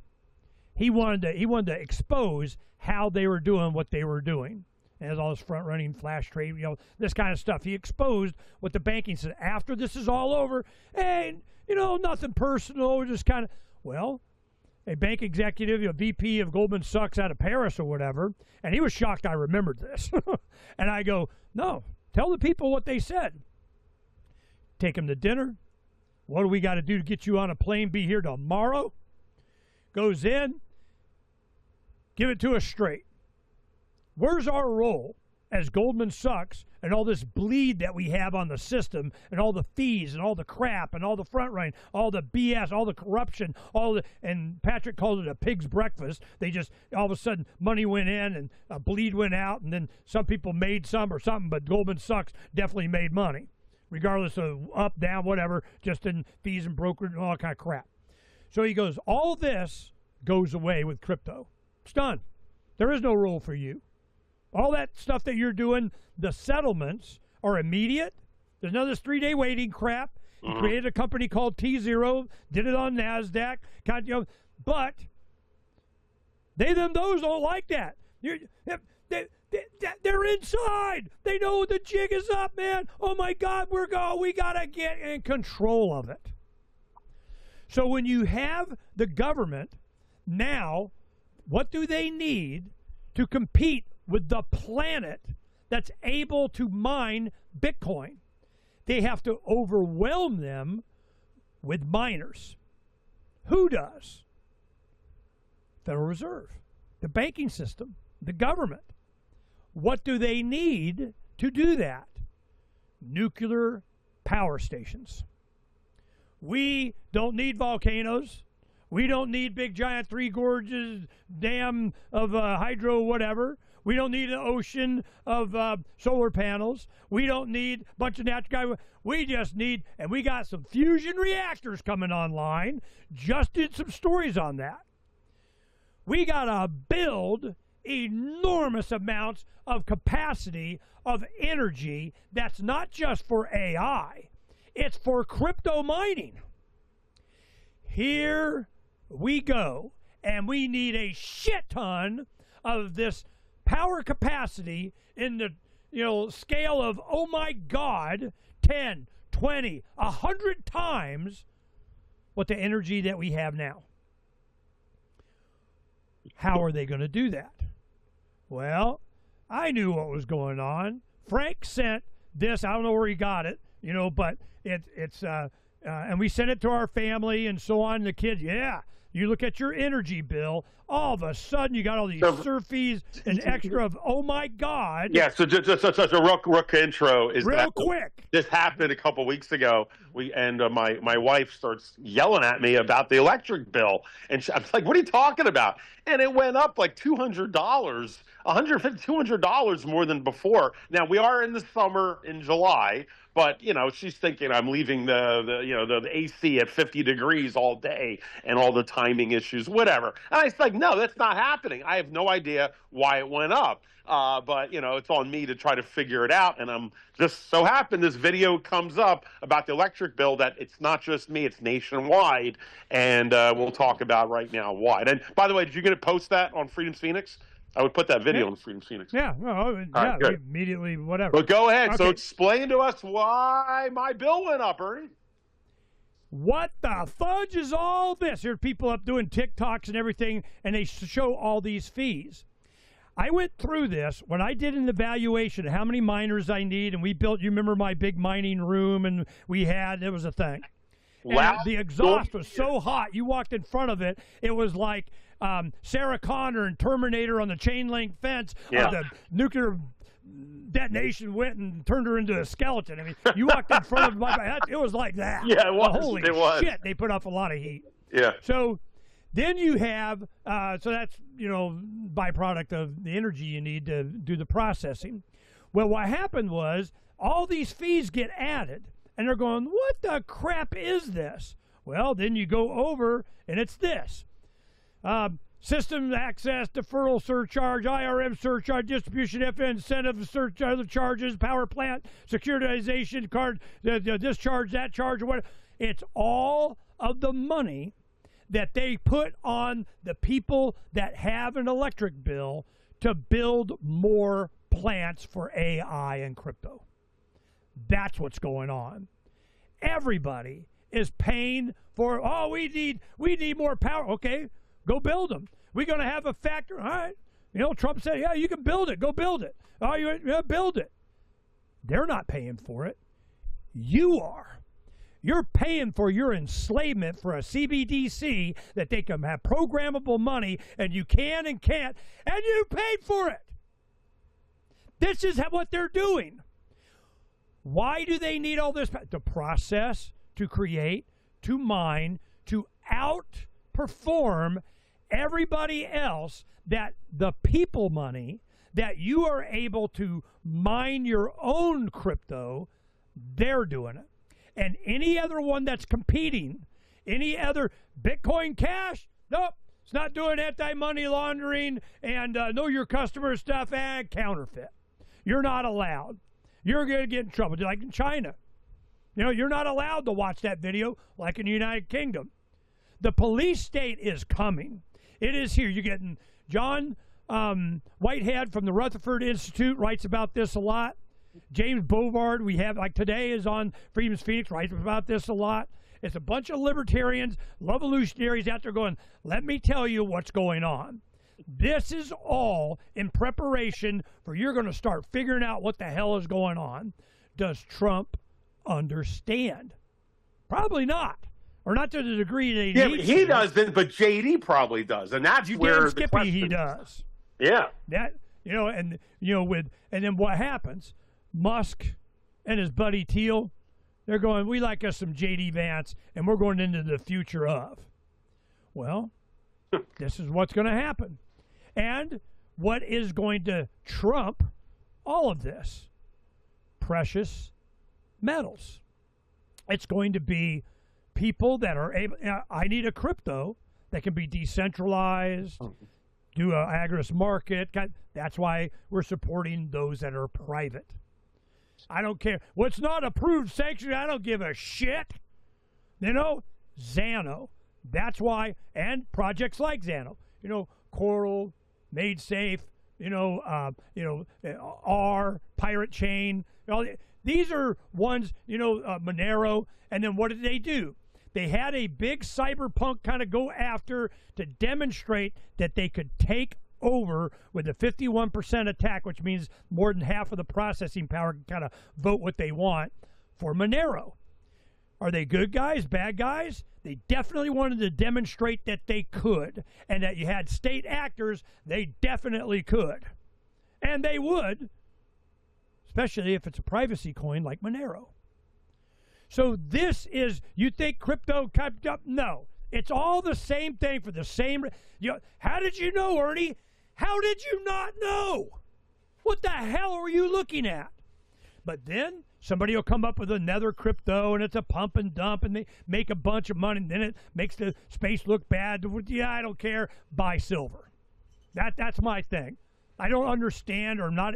He wanted to expose how they were doing what they were doing. And there's all this front-running flash trade, this kind of stuff. He exposed what the banking said. After this is all over, hey, nothing personal, just kind of, well, a bank executive, a VP of Goldman Sachs out of Paris or whatever, and he was shocked I remembered this. And I go, no, tell the people what they said. Take them to dinner. What do we got to do to get you on a plane, be here tomorrow? Goes in, give it to us straight. Where's our role as Goldman Sachs and all this bleed that we have on the system and all the fees and all the crap and all the front running, all the BS, all the corruption, and Patrick called it a pig's breakfast. They just, all of a sudden, money went in and a bleed went out, and then some people made some or something, but Goldman Sachs definitely made money, regardless of up, down, whatever, just in fees and brokerage and all that kind of crap. So he goes, all this goes away with crypto. It's done. There is no role for you. All that stuff that you're doing, the settlements are immediate. There's none of this 3-day waiting crap. He created a company called T0, did it on NASDAQ. But those don't like that. They're inside. They know the jig is up, man. Oh, my God, we got to get in control of it. So when you have the government now, what do they need to compete with the planet that's able to mine Bitcoin? They have to overwhelm them with miners. Who does? Federal Reserve, the banking system, the government. What do they need to do that? Nuclear power stations. We don't need volcanoes. We don't need big giant Three Gorges dam of hydro whatever. We don't need an ocean of solar panels. We don't need a bunch of natural gas. We just need, and we got some fusion reactors coming online. Just did some stories on that. We got to build enormous amounts of capacity of energy that's not just for AI. It's for crypto mining. Here we go. And we need a shit ton of this power capacity in the scale of, oh my God, 10, 20, 100 times what the energy that we have now. How are they going to do that? Well, I knew what was going on. Phranq sent this. I don't know where he got it, but and we sent it to our family and so on. The kids, yeah. You look at your energy bill, all of a sudden you got all these surfies and extra of, oh my God.
Yeah, so just a real intro is
real
that
quick.
This happened a couple weeks ago. My wife starts yelling at me about the electric bill. And I was like, what are you talking about? And it went up like $200, $150, $200 more than before. Now, we are in the summer in July. But, she's thinking I'm leaving the AC at 50 degrees all day and all the timing issues, whatever. And I was like, no, that's not happening. I have no idea why it went up. But, it's on me to try to figure it out. And I'm just so happened this video comes up about the electric bill that it's not just me, it's nationwide. And we'll talk about right now why. And by the way, did you get to post that on Freedom's Phoenix? I would put that video on Freedom's Phoenix.
Yeah,
right,
immediately, whatever.
But go ahead.
Okay.
So explain to us why my bill went up, Ernie.
What the fudge is all this? There are people up doing TikToks and everything, and they show all these fees. I went through this when I did an evaluation of how many miners I need, and we built, you remember my big mining room, and it was a thing.
Wow.
And the exhaust was so hot, you walked in front of it, it was like Sarah Connor and Terminator on the chain link fence. The nuclear detonation went and turned her into a skeleton. I mean, you walked in front of it was like that.
Yeah, it was.
Holy shit, they put off a lot of heat.
Yeah.
So then you have, so that's, byproduct of the energy you need to do the processing. Well, what happened was all these fees get added, and they're going, what the crap is this? Well, then you go over, and it's this. System access, deferral surcharge, IRM surcharge, distribution FN incentive surcharge, charges, power plant, securitization card, discharge, that charge, or whatever. It's all of the money that they put on the people that have an electric bill to build more plants for AI and crypto. That's what's going on. Everybody is paying for, we need more power. Okay, go build them. We're going to have a factory. All right. Trump said, yeah, you can build it. Go build it. Oh, build it. They're not paying for it. You are. You're paying for your enslavement for a CBDC that they can have programmable money, and you can and can't, and you paid for it. This is what they're doing. Why do they need all this? To process, to create, to mine, to outperform everybody else, that the people money that you are able to mine your own crypto, they're doing it. And any other one that's competing, any other Bitcoin Cash, nope, it's not doing anti-money laundering and know your customer stuff and counterfeit. You're not allowed. You're going to get in trouble, like in China. You're not allowed to watch that video like in the United Kingdom. The police state is coming. It is here. You're getting John Whitehead from the Rutherford Institute writes about this a lot. James Bovard, we have, like today, is on Freedom's Phoenix, writes about this a lot. It's a bunch of libertarians, revolutionaries out there going, let me tell you what's going on. This is all in preparation for you're going to start figuring out what the hell is going on. Does Trump understand? Probably not. Or not to the degree that he needs
but he doesn't, but JD probably does. And that's where the question
he does.
Yeah.
That, and then what happens? Musk and his buddy Thiel, they're going, we like us some J.D. Vance, and we're going into the future of. Well, this is what's going to happen. And what is going to trump all of this? Precious metals. It's going to be people that are able, I need a crypto that can be decentralized, do an agris market. That's why we're supporting those that are private. I don't care. What's not approved sanctioned, I don't give a shit. Xano. That's why, and projects like Xano. Coral, Made Safe, R, Pirate Chain. These are ones, Monero. And then what did they do? They had a big cyberpunk kind of go after to demonstrate that they could take over with a 51% attack, which means more than half of the processing power can kind of vote what they want for Monero. Are they good guys, bad guys? They definitely wanted to demonstrate that they could, and that you had state actors, they definitely could. And they would, especially if it's a privacy coin like Monero. So this is, you think crypto kept up? No. It's all the same thing for the same. How did you know, Ernie? How did you not know? What the hell are you looking at? But then somebody will come up with another crypto, and it's a pump and dump, and they make a bunch of money, and then it makes the space look bad. Yeah, I don't care. Buy silver. That's my thing. I don't understand, or not.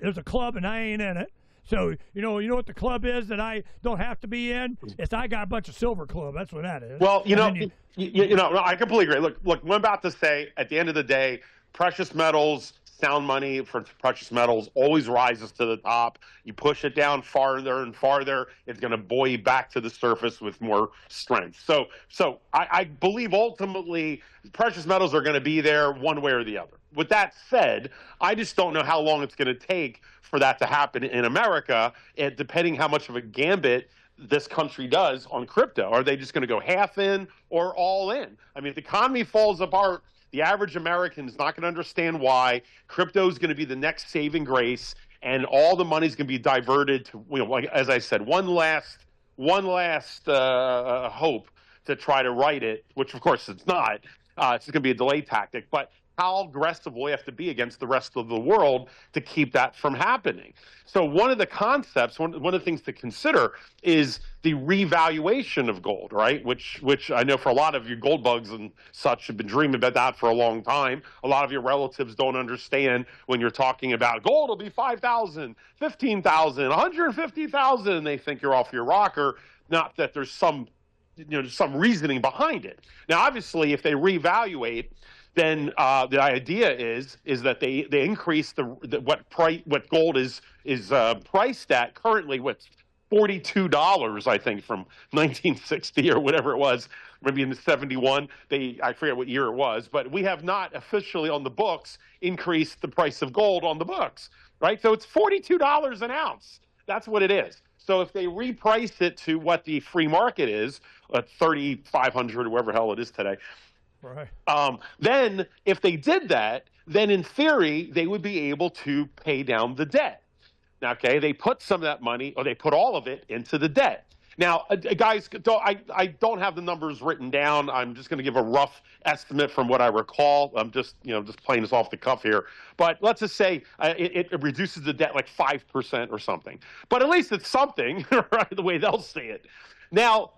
There's a club, and I ain't in it. So, you know what the club is that I don't have to be in? It's I got a bunch of silver club. That's what that is.
Well, I completely agree. Look, what I'm about to say, at the end of the day, precious metals, sound money for precious metals always rises to the top. You push it down farther and farther, it's going to buoy back to the surface with more strength. So I believe ultimately precious metals are going to be there one way or the other. With that said, I just don't know how long it's going to take for that to happen in America, and depending how much of a gambit this country does on crypto. Are they just going to go half in or all in? I mean, if the economy falls apart, the average American is not going to understand why. Crypto is going to be the next saving grace, and all the money is going to be diverted to, like as I said, one last hope to try to right it, which of course it's not. It's going to be a delay tactic, but how aggressive will we have to be against the rest of the world to keep that from happening? So one of the concepts, one of the things to consider is the revaluation of gold, right? Which I know for a lot of you gold bugs and such have been dreaming about that for a long time. A lot of your relatives don't understand when you're talking about gold will be 5,000, 15,000, 150,000, and they think you're off your rocker. Not that there's some reasoning behind it. Now, obviously, if they reevaluate, then the idea is that they increase what gold is priced at currently. What's $42, I think, from 1960 or whatever it was, maybe in the 71. I forget what year it was, but we have not officially on the books increased the price of gold on the books, right? So it's $42 an ounce. That's what it is. So if they reprice it to what the free market is, at 3,500 or whatever the hell it is today.
Right.
Then if they did that, then in theory, they would be able to pay down the debt. Now, okay, they put some of that money, or they put all of it into the debt. Now, guys, I don't have the numbers written down. I'm just going to give a rough estimate from what I recall. I'm just playing this off the cuff here. But let's just say it reduces the debt like 5% or something. But at least it's something, right, the way they'll see it. Now,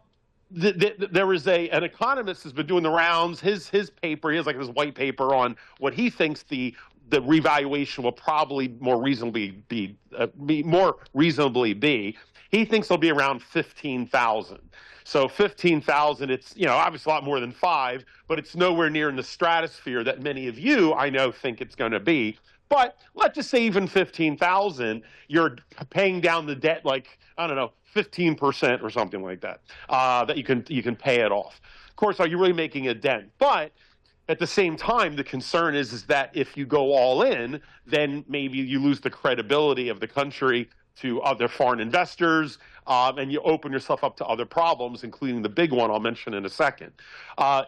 there was an economist who's been doing the rounds. His paper, he has like this white paper on what he thinks the revaluation will probably more reasonably be. He thinks it'll be around 15,000. So 15,000, it's obviously a lot more than 5, but it's nowhere near in the stratosphere that many of you I know think it's going to be. But let's just say even 15,000, you're paying down the debt like, I don't know, 15% or something like that, that you can pay it off. Of course, are you really making a dent? But at the same time, the concern is that if you go all in, then maybe you lose the credibility of the country to other foreign investors, and you open yourself up to other problems, including the big one I'll mention in a second.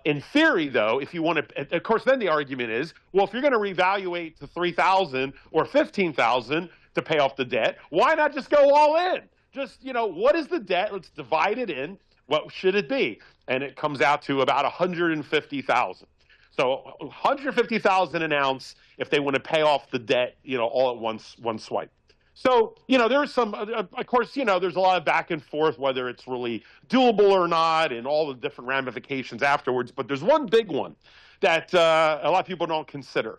In theory, though, if you want to, of course, then the argument is, well, if you're going to revaluate to 3,000 or 15,000 to pay off the debt, why not just go all in? Just, what is the debt? Let's divide it in. What should it be? And it comes out to about 150,000. So 150,000 an ounce if they want to pay off the debt, all at one swipe. So, there's some, of course, there's a lot of back and forth whether it's really doable or not and all the different ramifications afterwards. But there's one big one that a lot of people don't consider.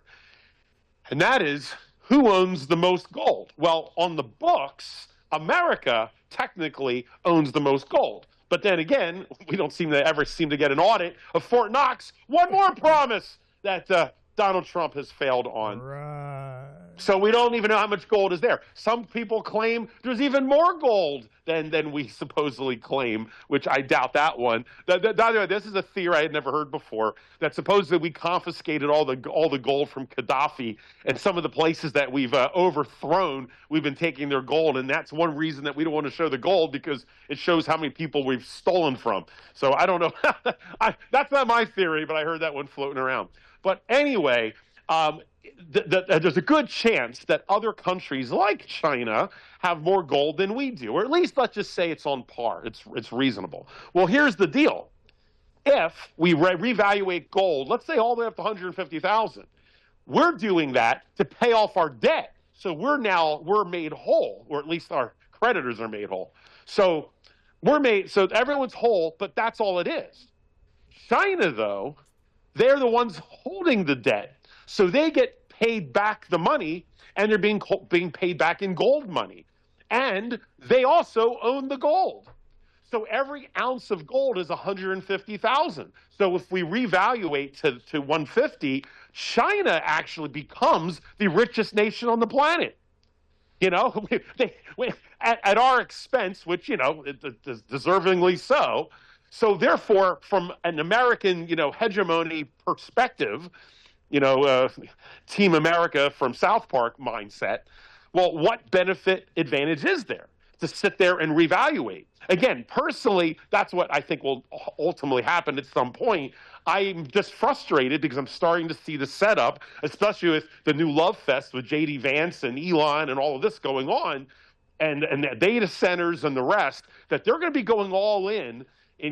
And that is, who owns the most gold? Well, on the books, America technically owns the most gold. But then again, we don't ever seem to get an audit of Fort Knox. One more promise that Donald Trump has failed on.
Right.
So we don't even know how much gold is there. Some people claim there's even more gold than we supposedly claim, which I doubt that one. By the way, this is a theory I had never heard before, that supposedly we confiscated all the gold from Gaddafi, and some of the places that we've overthrown, we've been taking their gold, and that's one reason that we don't want to show the gold, because it shows how many people we've stolen from. So I don't know. That's not my theory, but I heard that one floating around. But anyway, there's a good chance that other countries like China have more gold than we do, or at least let's just say it's on par. It's reasonable. Well, here's the deal. If we reevaluate gold, let's say all the way up to 150,000, we're doing that to pay off our debt. So we're made whole, or at least our creditors are made whole. So so everyone's whole, but that's all it is. China, though, they're the ones holding the debt. So they get paid back the money, and they're being paid back in gold money. And they also own the gold. So every ounce of gold is 150,000. So if we reevaluate to 150, China actually becomes the richest nation on the planet. You know, at our expense, which, you know, deservingly so. So therefore, from an American, hegemony perspective, Team America from South Park mindset, well, what benefit advantage is there to sit there and reevaluate? Again, personally, that's what I think will ultimately happen at some point. I'm just frustrated because I'm starting to see the setup, especially with the new love fest with J.D. Vance and Elon and all of this going on, and the data centers and the rest, that they're going to be going all in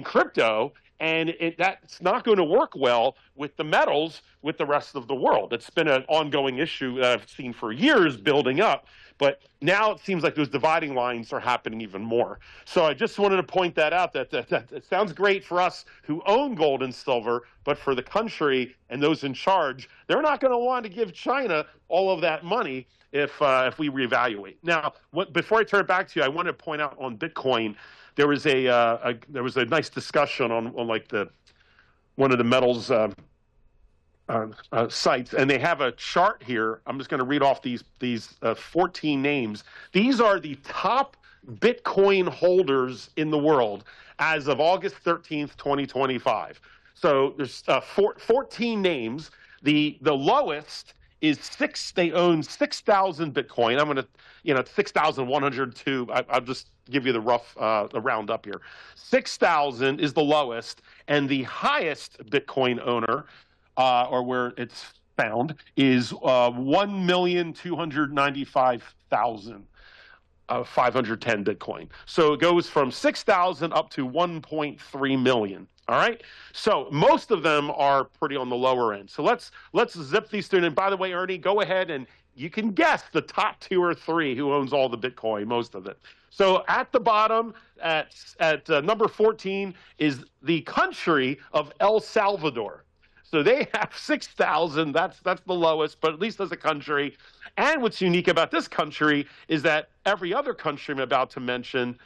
crypto, and that's not going to work well with the metals with the rest of the world. It's been an ongoing issue that I've seen for years building up, but now it seems like those dividing lines are happening even more. So I just wanted to point that out, that it sounds great for us who own gold and silver, but for the country and those in charge, they're not going to want to give China all of that money if we reevaluate. Now, before I turn it back to you, I want to point out on Bitcoin, there was a nice discussion on like one of the metals sites, and they have a chart here. I'm just going to read off these 14 names. These are the top Bitcoin holders in the world as of August 13th, 2025. So there's 14 names. The lowest is they own 6,000 Bitcoin. I'm going to, 6,102. I'll just give you the rough round up here. 6,000 is the lowest, and the highest Bitcoin owner, or where it's found, is 1,295,510 Bitcoin. So it goes from 6,000 up to 1.3 million. All right. So most of them are pretty on the lower end. So let's zip these through. And by the way, Ernie, go ahead and you can guess the top 2 or 3 who owns all the Bitcoin, most of it. So at the bottom, at number 14, is the country of El Salvador. So they have 6,000. That's the lowest, but at least as a country. And what's unique about this country is that every other country I'm about to mention,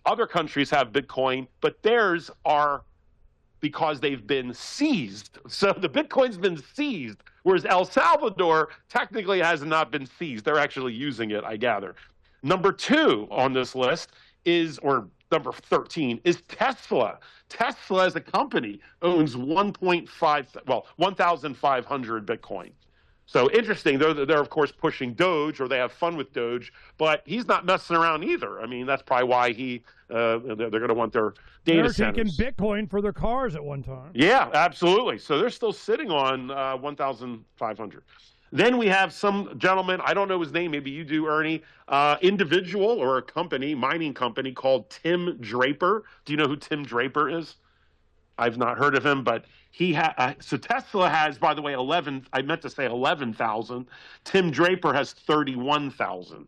other countries have Bitcoin, but theirs are because they've been seized. So the Bitcoin's been seized, whereas El Salvador technically has not been seized. They're actually using it, I gather. Number 2 on this list or number 13, is Tesla. Tesla as a company owns 1,500 Bitcoin. So interesting. They're of course pushing Doge, or they have fun with Doge, but he's not messing around either. I mean, that's probably why they're going to want their data centers.
They're taking Bitcoin for their cars at one time.
Yeah, absolutely. So they're still sitting on 1,500. Then we have some gentleman, I don't know his name, maybe you do, Ernie, individual or a company, mining company called Tim Draper. Do you know who Tim Draper is? I've not heard of him, but so Tesla has, by the way, 11,000. Tim Draper has 31,000.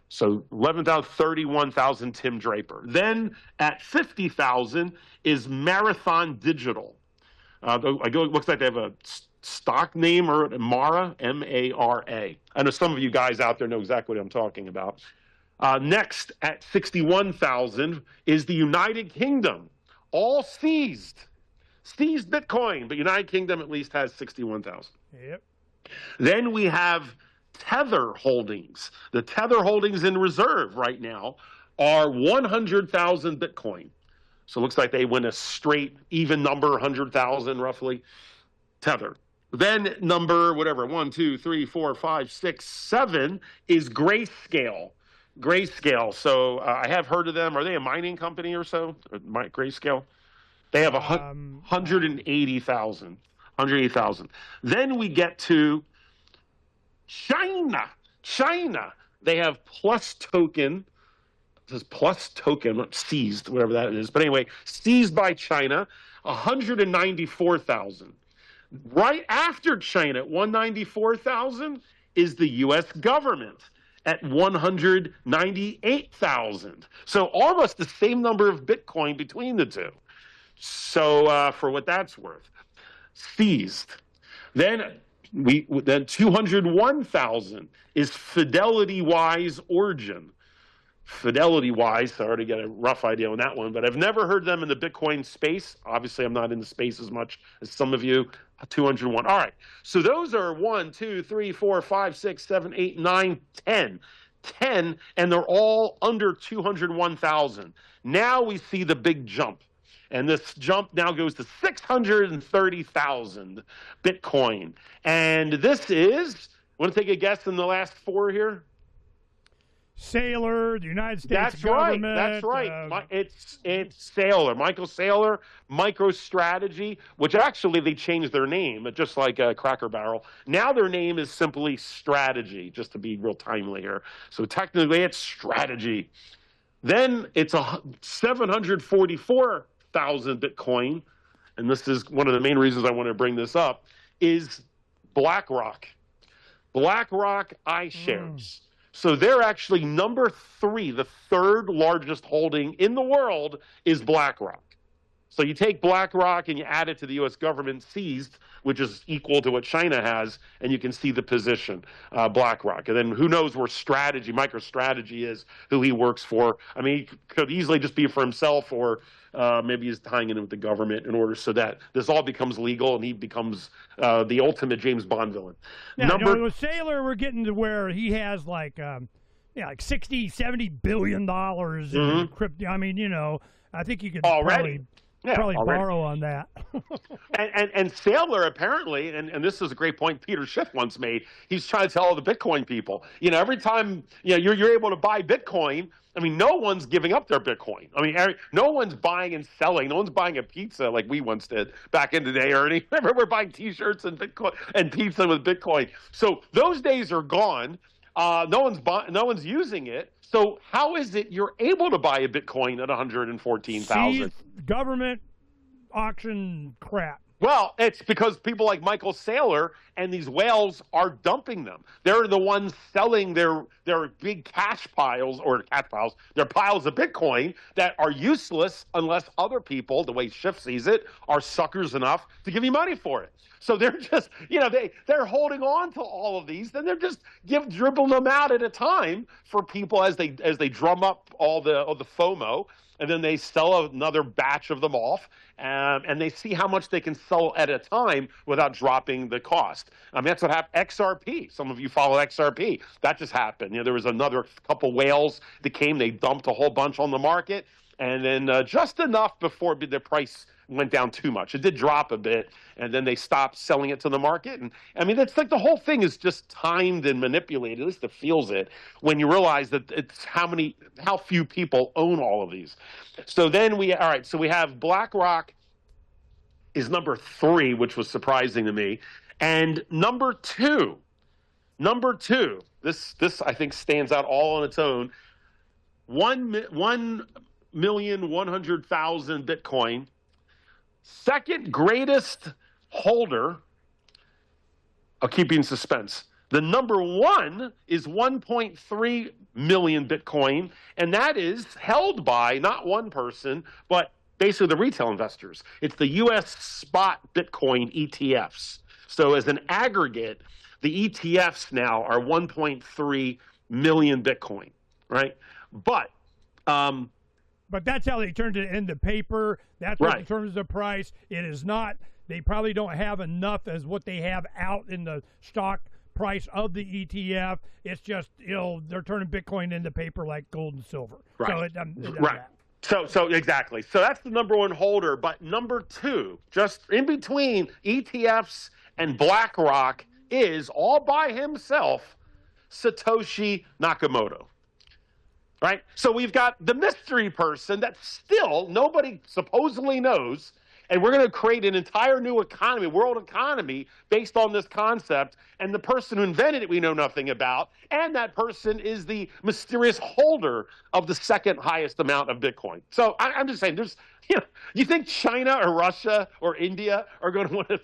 So 11,000, 31,000 Tim Draper. Then at 50,000 is Marathon Digital. It looks like they have a stock name, or Mara, M-A-R-A. I know some of you guys out there know exactly what I'm talking about. Next, at 61,000 is the United Kingdom, all seized. seized Bitcoin, but United Kingdom at least has 61,000.
Yep.
Then we have Tether holdings. The Tether holdings in reserve right now are 100,000 Bitcoin. So it looks like they went a straight even number, 100,000 roughly. Tether. Then number, whatever, 1, 2, 3, 4, 5, 6, 7 is Grayscale. Grayscale. So I have heard of them. Are they a mining company or so? Grayscale? They have 180,000. 180,000. Then we get to China. China. They have Plus Token. It says Plus Token, seized, whatever that is. But anyway, seized by China, 194,000. Right after China, at 194,000, is the U.S. government at 198,000. So almost the same number of Bitcoin between the two. So for what that's worth, seized. Then 201,000 is Fidelity-Wise Origin. Fidelity-Wise, I already got a rough idea on that one, but I've never heard them in the Bitcoin space. Obviously, I'm not in the space as much as some of you. 201. All right. So those are 1, 2, 3, 4, 5, 6, 7, 8, 9, 10. 10, and they're all under 201,000. Now we see the big jump. And this jump now goes to 630,000 Bitcoin. And this is, want to take a guess in the last four here?
Saylor, the United States government.
That's right. It's Saylor, Michael Saylor, MicroStrategy, which actually they changed their name, just like Cracker Barrel. Now their name is simply Strategy, just to be real timely here. So technically it's Strategy. Then it's 744,000 Bitcoin, and this is one of the main reasons I want to bring this up, is BlackRock. BlackRock iShares. So they're actually number 3, the third largest holding in the world is BlackRock. So you take BlackRock and you add it to the U.S. government seized, which is equal to what China has, and you can see the position, BlackRock. And then who knows where MicroStrategy is, who he works for. I mean, he could easily just be for himself, or maybe he's tying it in with the government in order so that this all becomes legal and he becomes the ultimate James Bond villain.
Yeah, with Saylor, we're getting to where he has like 60, $70 billion in crypto. I mean, I think you could probably borrow on that.
and Saylor apparently, and this is a great point Peter Schiff once made, he's trying to tell all the Bitcoin people, every time you're able to buy Bitcoin, I mean, no one's giving up their Bitcoin. I mean, no one's buying and selling. No one's buying a pizza like we once did back in the day, Ernie. Remember, we're buying T-shirts and Bitcoin and pizza with Bitcoin. So those days are gone. No one's using it. So how is it you're able to buy a Bitcoin at 114,000?
Government auction crap.
Well, it's because people like Michael Saylor and these whales are dumping them. They're the ones selling their big cash piles, their piles of Bitcoin that are useless unless other people, the way Schiff sees it, are suckers enough to give you money for it. So they're just, they're holding on to all of these, then they're just dribbling them out at a time for people as they drum up all the FOMO, and then they sell another batch of them off, and they see how much they can sell at a time without dropping the cost. I mean, that's what happened. XRP. Some of you follow XRP. That just happened. There was another couple whales that came. They dumped a whole bunch on the market, and then just enough before the price went down too much. It did drop a bit, and then they stopped selling it to the market. And I mean, it's like the whole thing is just timed and manipulated. At least it feels it when you realize that it's how few people own all of these. So then we have BlackRock is number 3, which was surprising to me, and number two. This I think stands out all on its own. 1,100,000 Bitcoin. Second greatest holder, I'll keep you in suspense. The number 1 is 1.3 million Bitcoin, and that is held by not one person, but basically the retail investors. It's the U.S. spot Bitcoin ETFs. So as an aggregate, the ETFs now are 1.3 million Bitcoin, right? But
But that's how they turned it into paper. That's what
Right.
determines the price. It is not. They probably don't have enough as what they have out in the stock price of the ETF. It's just, they're turning Bitcoin into paper like gold and silver.
Right.
So it does
Right.
that.
So exactly. So that's the number one holder. But number two, just in between ETFs and BlackRock, is all by himself Satoshi Nakamoto. Right? So we've got the mystery person that still nobody supposedly knows, and we're going to create an entire new economy, world economy, based on this concept, and the person who invented it we know nothing about, and that person is the mysterious holder of the second highest amount of Bitcoin. So I'm just saying, you think China or Russia or India are going to want to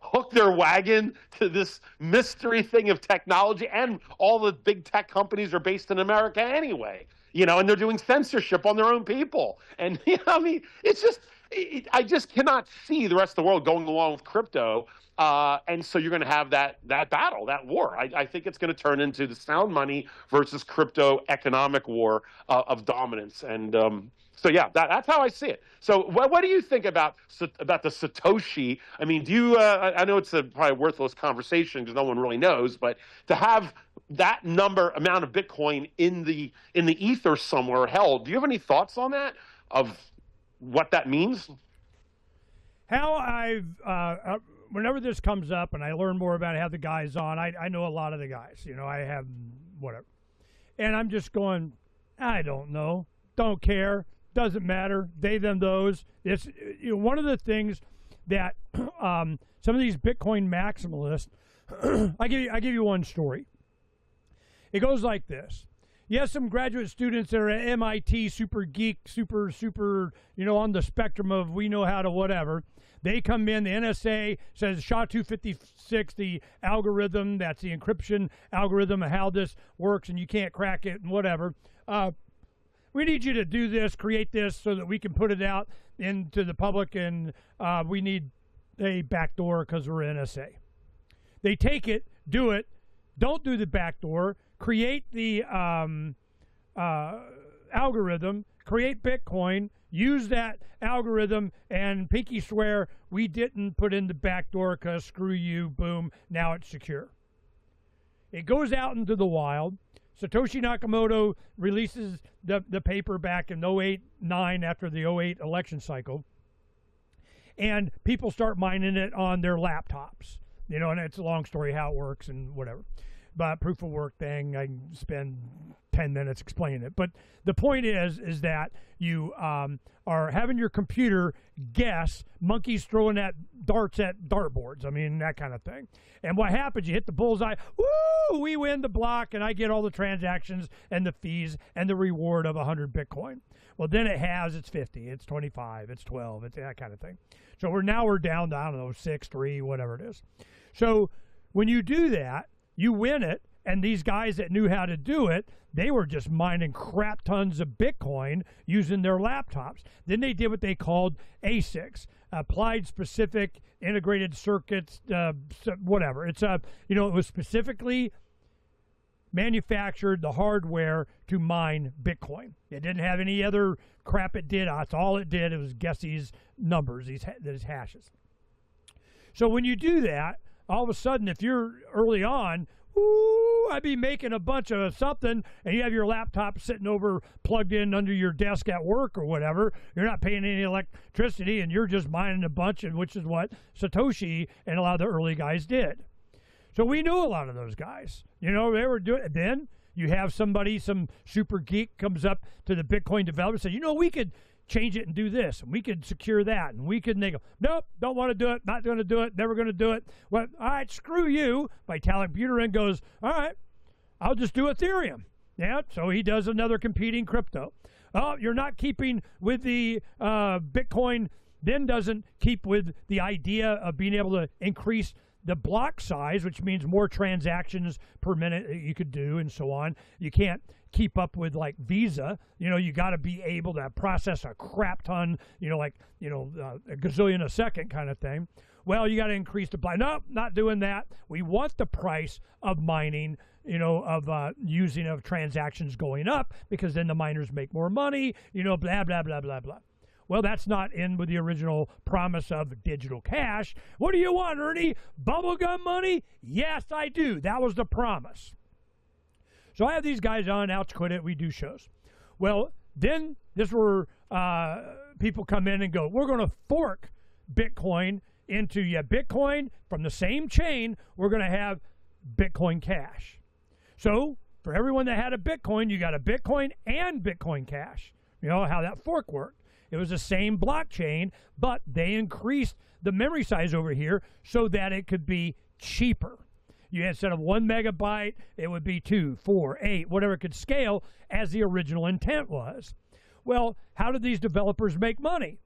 hook their wagon to this mystery thing of technology? And all the big tech companies are based in America anyway, and they're doing censorship on their own people. And it's just, I just cannot see the rest of the world going along with crypto. And so you're going to have that battle, that war. I think it's going to turn into the sound money versus crypto economic war of dominance. And so, yeah, that's how I see it. So what do you think about the Satoshi? I mean, do you I know it's probably a worthless conversation because no one really knows, but to have that amount of Bitcoin in the ether somewhere held, do you have any thoughts on that, of what that means?
How I've whenever this comes up and I learn more about it, have the guys on, I know a lot of the guys. I have whatever. And I'm just going, I don't know. Don't care. Doesn't matter. They, them, those. It's one of the things that some of these Bitcoin maximalists, I give you one story. It goes like this. Yes, some graduate students that are at MIT, super geek, super, on the spectrum of we know how to whatever. They come in, the NSA says SHA-256, the algorithm, that's the encryption algorithm of how this works, and you can't crack it and whatever. We need you to do this, create this so that we can put it out into the public, and we need a backdoor because we're NSA. They take it, do it, don't do the backdoor, create the algorithm, create Bitcoin, use that algorithm, and pinky swear we didn't put in the backdoor because screw you, boom, now it's secure. It goes out into the wild. Satoshi Nakamoto releases the paper back in 08-09 after the 08 election cycle, and people start mining it on their laptops. And it's a long story how it works and whatever. But proof of work thing, I can spend 10 minutes explaining it. But the point is that you are having your computer guess monkeys throwing at darts at dartboards. I mean, that kind of thing. And what happens, you hit the bullseye, woo, we win the block, and I get all the transactions and the fees and the reward of 100 Bitcoin. Well, then it's 50, it's 25, it's 12, it's that kind of thing. So we're down to, I don't know, 6, 3, whatever it is. So when you do that, you win it, and these guys that knew how to do it, they were just mining crap tons of Bitcoin using their laptops. Then they did what they called ASICs, Applied Specific Integrated Circuits, whatever. It's it was specifically manufactured, the hardware, to mine Bitcoin. It didn't have any other crap it did. That's all it did. It was guess these numbers, these hashes. So when you do that, all of a sudden, if you're early on, I'd be making a bunch of something, and you have your laptop sitting over plugged in under your desk at work or whatever. You're not paying any electricity, and you're just mining a bunch, which is what Satoshi and a lot of the early guys did. So we knew a lot of those guys. They were doing it. Then you have some super geek comes up to the Bitcoin developer and says, we could change it and do this, and we could secure that, and we could, they go, nope, don't want to do it, not going to do it, never going to do it. Well, all right, screw you. Vitalik Buterin goes, all right, I'll just do Ethereum. Yeah, so he does another competing crypto. Oh, you're not keeping with the Bitcoin, then doesn't keep with the idea of being able to increase the block size, which means more transactions per minute that you could do and so on. You can't keep up with like Visa. You got to be able to process a crap ton, a gazillion a second kind of thing. well, you got to increase the supply. Nope, not doing that. We want the price of mining, of using of transactions going up, because then the miners make more money, blah, blah, blah, blah, blah. Well, that's not in with the original promise of digital cash. What do you want, Ernie? Bubblegum money? Yes, I do. That was the promise. So I have these guys on, Ouch Quit It, we do shows. Well, then this is where people come in and go, we're going to fork Bitcoin into Bitcoin from the same chain. We're going to have Bitcoin Cash. So for everyone that had a Bitcoin, you got a Bitcoin and Bitcoin Cash. You know how that fork worked. It was the same blockchain, but they increased the memory size over here so that it could be cheaper. You had, instead of 1 megabyte, it would be 2, 4, 8, whatever it could scale as the original intent was. Well, how did these developers make money?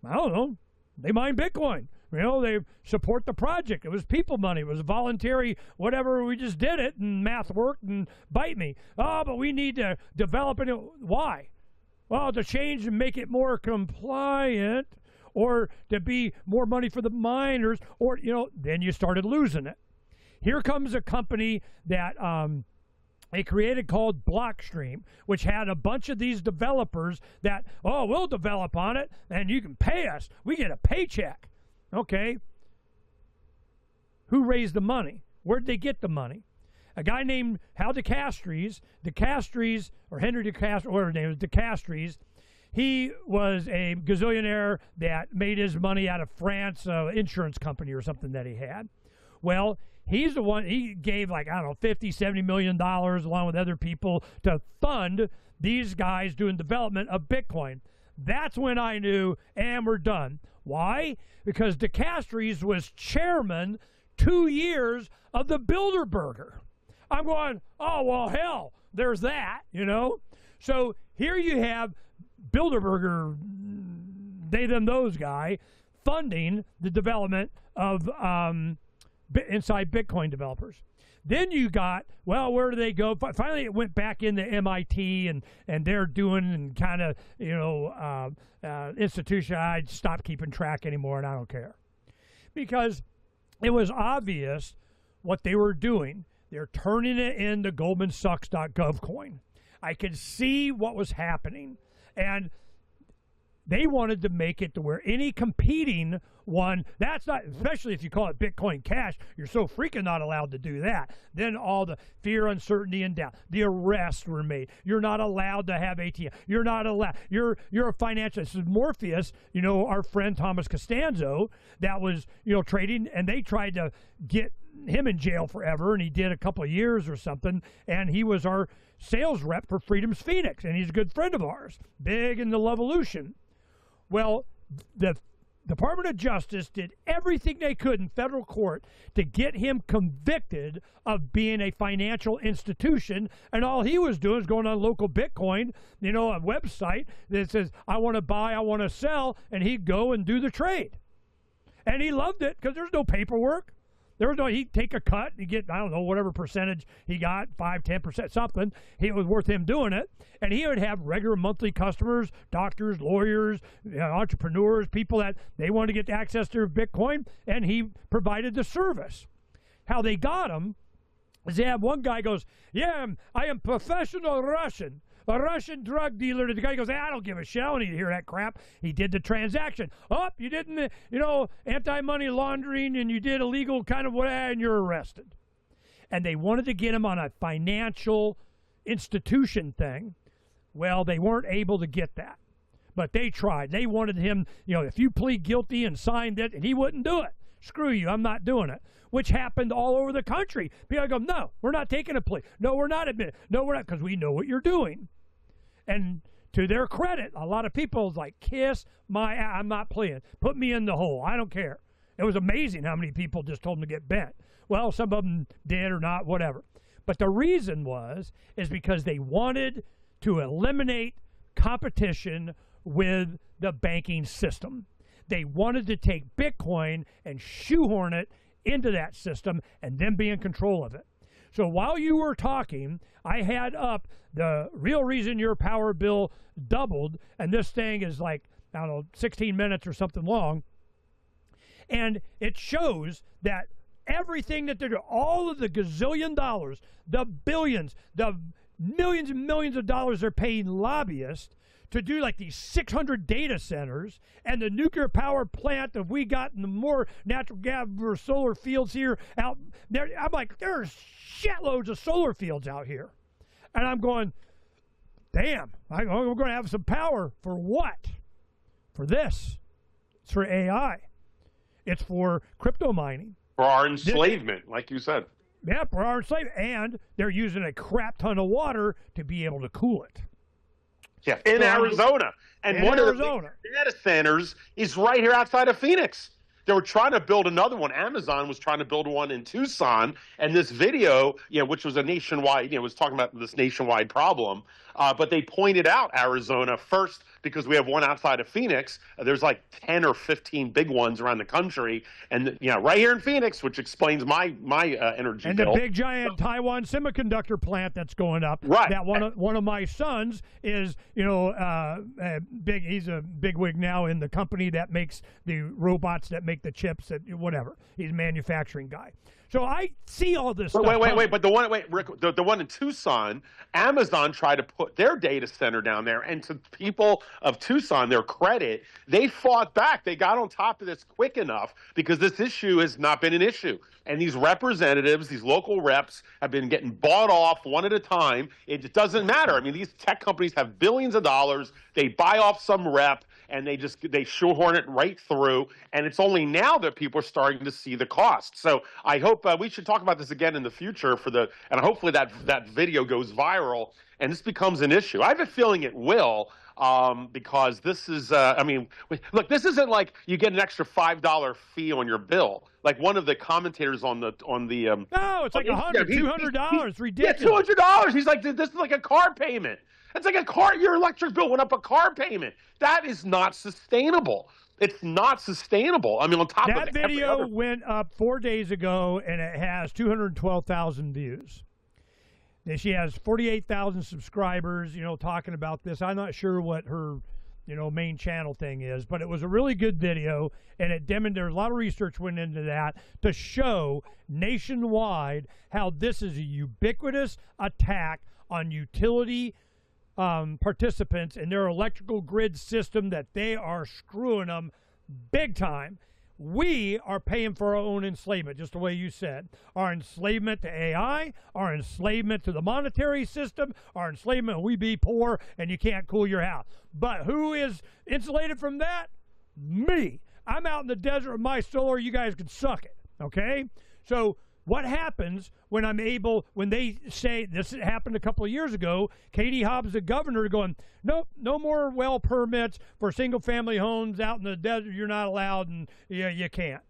I don't know. They mine Bitcoin. They support the project. It was people money. It was voluntary, whatever. We just did it, and math worked, and bite me. Oh, but we need to develop it. Why? Well, to change and make it more compliant, or to be more money for the miners, or, then you started losing it. Here comes a company that they created called Blockstream, which had a bunch of these developers that, we'll develop on it, and you can pay us. We get a paycheck. Okay. Who raised the money? Where'd they get the money? A guy named Hal DeCastries, or Henry DeCastries, or whatever his name was, DeCastries, he was a gazillionaire that made his money out of France, insurance company or something that he had. Well, he's the one, he gave $50, $70 million along with other people to fund these guys doing development of Bitcoin. That's when I knew, and we're done. Why? Because DeCastries was chairman 2 years of the Bilderberger. I'm going, oh, well, hell, there's that, So here you have Bilderberger, they, them, those guy, funding the development of inside Bitcoin developers. Then you got, well, where do they go? Finally, it went back into MIT, and they're doing and kind of, institution. I stopped keeping track anymore, and I don't care. Because it was obvious what they were doing. They're turning it into GoldmanSachs.gov coin. I could see what was happening. And they wanted to make it to where any competing one, that's not, especially if you call it Bitcoin Cash, you're so freaking not allowed to do that. Then all the fear, uncertainty, and doubt. The arrests were made. You're not allowed to have ATM. You're not allowed. You're a financial. This is Morpheus, our friend Thomas Costanzo, that was, trading, and they tried to get him in jail forever, and he did a couple of years or something, and he was our sales rep for Freedom's Phoenix, and he's a good friend of ours, big in the Levolution. Well, the Department of Justice did everything they could in federal court to get him convicted of being a financial institution, and all he was doing is going on local Bitcoin, a website that says, I want to buy, I want to sell, and he'd go and do the trade. And he loved it because there's no paperwork. There was no, he'd take a cut, he'd get, I don't know, whatever percentage he got, 5, 10%, something. It was worth him doing it. And he would have regular monthly customers, doctors, lawyers, entrepreneurs, people that they wanted to get access to Bitcoin, and he provided the service. How they got him is they have one guy goes, yeah, I am professional Russian. A Russian drug dealer. The guy goes, I don't give a shit. I don't need to hear that crap. He did the transaction. Oh, you didn't, anti-money laundering, and you did illegal kind of what, and you're arrested. And they wanted to get him on a financial institution thing. Well, they weren't able to get that. But they tried. They wanted him, if you plead guilty and signed it, and he wouldn't do it. Screw you, I'm not doing it. Which happened all over the country. People go, no, we're not taking a plea. No, we're not admitting. No, we're not, because we know what you're doing. And to their credit, a lot of people was like, I'm not playing. Put me in the hole. I don't care. It was amazing how many people just told them to get bent. Well, some of them did or not, whatever. But the reason is because they wanted to eliminate competition with the banking system. They wanted to take Bitcoin and shoehorn it into that system and then be in control of it. So while you were talking, I had up the real reason your power bill doubled, and this thing is 16 minutes or something long. And it shows that everything that they're doing, all of the gazillion dollars, the billions, the millions and millions of dollars they're paying lobbyists to do like these 600 data centers and the nuclear power plant that we got in the more natural gas or solar fields here out there. I'm like, there's shitloads of solar fields out here. And I'm going, damn, we're going to have some power for what? For this. It's for AI. It's for crypto mining.
For our enslavement, like you said.
Yeah, for our enslavement. And they're using a crap ton of water to be able to cool it.
Yeah, in Arizona. And one of the data centers is right here outside of Phoenix. They were trying to build another one. Amazon was trying to build one in Tucson. And this video, which was a nationwide, was talking about this nationwide problem. But they pointed out Arizona first because we have one outside of Phoenix. There's like 10 or 15 big ones around the country. And, right here in Phoenix, which explains my energy
and
bill.
And the big giant Taiwan semiconductor plant that's going up.
Right.
That one of my sons is, big. He's a bigwig now in the company that makes the robots that make the chips, that whatever. He's a manufacturing guy. So I see all this stuff.
Wait. But Rick, the one in Tucson, Amazon tried to put their data center down there, and to people of Tucson, their credit, they fought back. They got on top of this quick enough because this issue has not been an issue. And these representatives, these local reps, have been getting bought off one at a time. It doesn't matter. I mean, these tech companies have billions of dollars. They buy off some rep, and they shoehorn it right through. And it's only now that people are starting to see the cost. So I hope we should talk about this again in the future and hopefully that video goes viral and this becomes an issue. I have a feeling it will. Because this is, look, this isn't like you get an extra $5 fee on your bill. Like one of the commentators on the
no, it's like $100, $200, ridiculous.
Yeah, $200. He's like, this is like a car payment. It's like your electric bill went up a car payment. That is not sustainable. It's not sustainable. I mean, on top of
that video went up 4 days ago, and it has 212,000 views. She has 48,000 subscribers, talking about this. I'm not sure what her, main channel thing is, but it was a really good video, and it demonstrated, a lot of research went into that to show nationwide how this is a ubiquitous attack on utility participants in their electrical grid system, that they are screwing them big time. We are paying for our own enslavement, just the way you said. Our enslavement to AI, our enslavement to the monetary system, our enslavement, we be poor and you can't cool your house. But who is insulated from that? Me. I'm out in the desert with my solar. You guys can suck it, okay? So what happens when they say, this happened a couple of years ago, Katie Hobbs, the governor, going, nope, no more well permits for single-family homes out in the desert. You're not allowed, and you can't.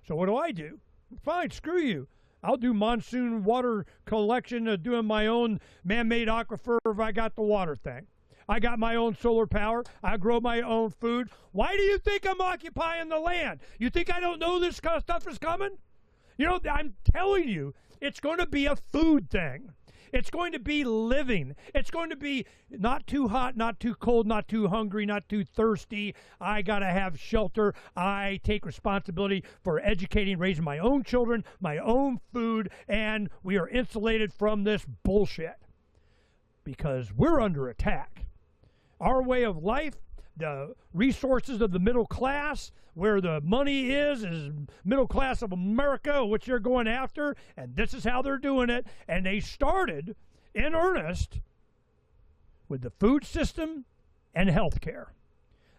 So what do? Fine, screw you. I'll do monsoon water collection, doing my own man-made aquifer if I got the water thing. I got my own solar power. I grow my own food. Why do you think I'm occupying the land? You think I don't know this kind of stuff is coming? I'm telling you, it's going to be a food thing. It's going to be living. It's going to be not too hot, not too cold, not too hungry, not too thirsty. I got to have shelter. I take responsibility for educating, raising my own children, my own food, and we are insulated from this bullshit because we're under attack. Our way of life, the resources of the middle class, where the money is middle class of America, which they're going after, and this is how they're doing it. And they started in earnest with the food system and health care.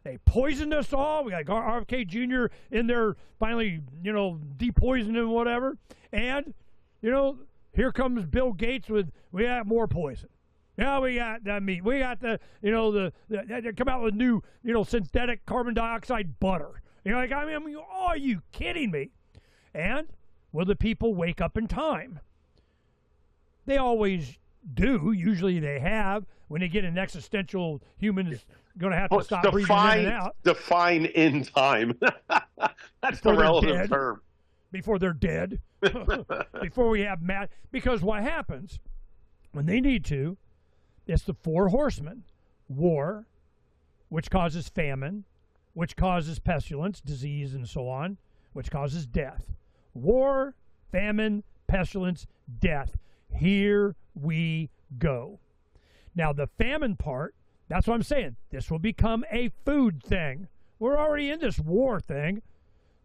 They poisoned us all. We got RFK Jr. in there finally, depoisoning whatever. And, here comes Bill Gates with, we have more poison. Yeah, we got that meat. We got they come out with new, synthetic carbon dioxide butter. Are you kidding me? And will the people wake up in time? They always do. Usually they have. When they get an existential, human is going to have to stop breathing in and out.
Define in time. That's the relevant term.
Before they're dead. Before we have because what happens when they need to, it's the four horsemen. War, which causes famine, which causes pestilence, disease, and so on. which causes death. War, famine, pestilence, death. Here we go. Now, the famine part, that's what I'm saying. This will become a food thing. We're already in this war thing.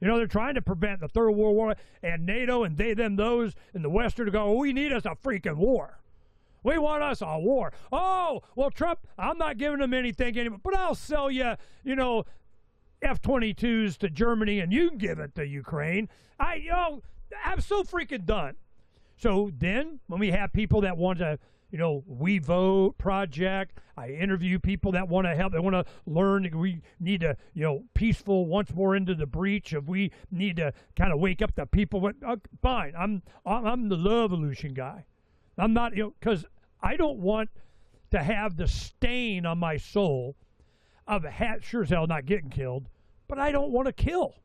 You know, they're trying to prevent the Third World War, and NATO and they, them, those in the West are to go, we need us a freaking war. We want us a war. Oh, well, Trump, I'm not giving them anything anymore, but I'll sell you, you know, F-22s to Germany, and you can give it to Ukraine. I'm so freaking done. So then, when we have people that want to, you know, We Vote project, I interview people that want to help, they want to learn, we need to, you know, peaceful once more into the breach of, we need to kind of wake up the people. Fine, I'm the love evolution guy. I'm not, you know, because I don't want to have the stain on my soul of sure as hell not getting killed, but I don't want to kill.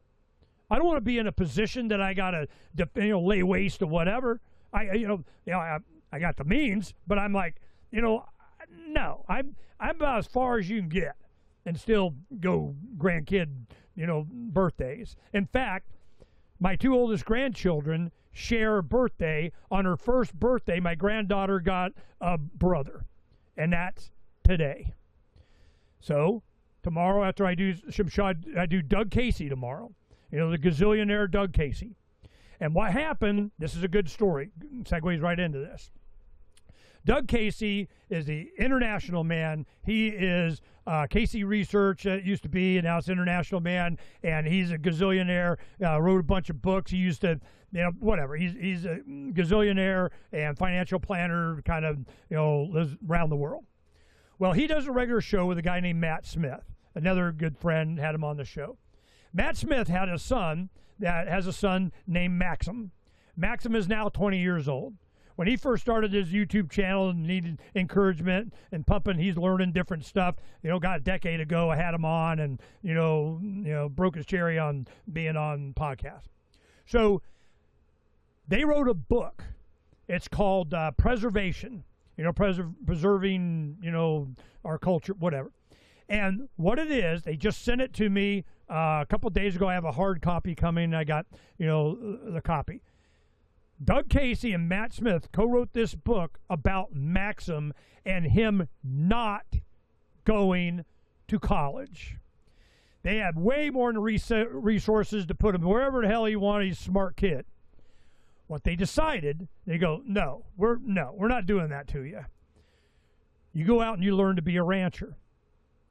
I don't want to be in a position that I got to, you know, lay waste to whatever. I got the means, but I'm like, you know, no, I'm about as far as you can get and still go grandkid, you know, birthdays. In fact, my two oldest grandchildren share a birthday. On her first birthday, my granddaughter got a brother, and that's today. So tomorrow, after I do Shimshad, I do Doug Casey tomorrow. You know, the gazillionaire Doug Casey. And what happened, this is a good story, segues right into this. Doug Casey is the international man. He is Casey Research, it used to be, and now it's international man, and he's a gazillionaire, wrote a bunch of books. He used to, you know, whatever. He's a gazillionaire and financial planner, kind of, you know, lives around the world. Well, he does a regular show with a guy named Matt Smith, another good friend, had him on the show. Matt Smith had a son that has a son named Maxim. Maxim is now 20 years old. When he first started his YouTube channel and needed encouragement and pumping, he's learning different stuff. You know, got a decade ago, I had him on and, you know, broke his cherry on being on podcast. So they wrote a book. It's called Preservation, you know, preserving, you know, our culture, whatever. And what it is, they just sent it to me a couple of days ago. I have a hard copy coming. I got, you know, the copy. Doug Casey and Matt Smith co-wrote this book about Maxim and him not going to college. They have way more than resources to put him wherever the hell he wanted. He's a smart kid. What they decided, they go, no, we're not doing that to you. You go out and you learn to be a rancher.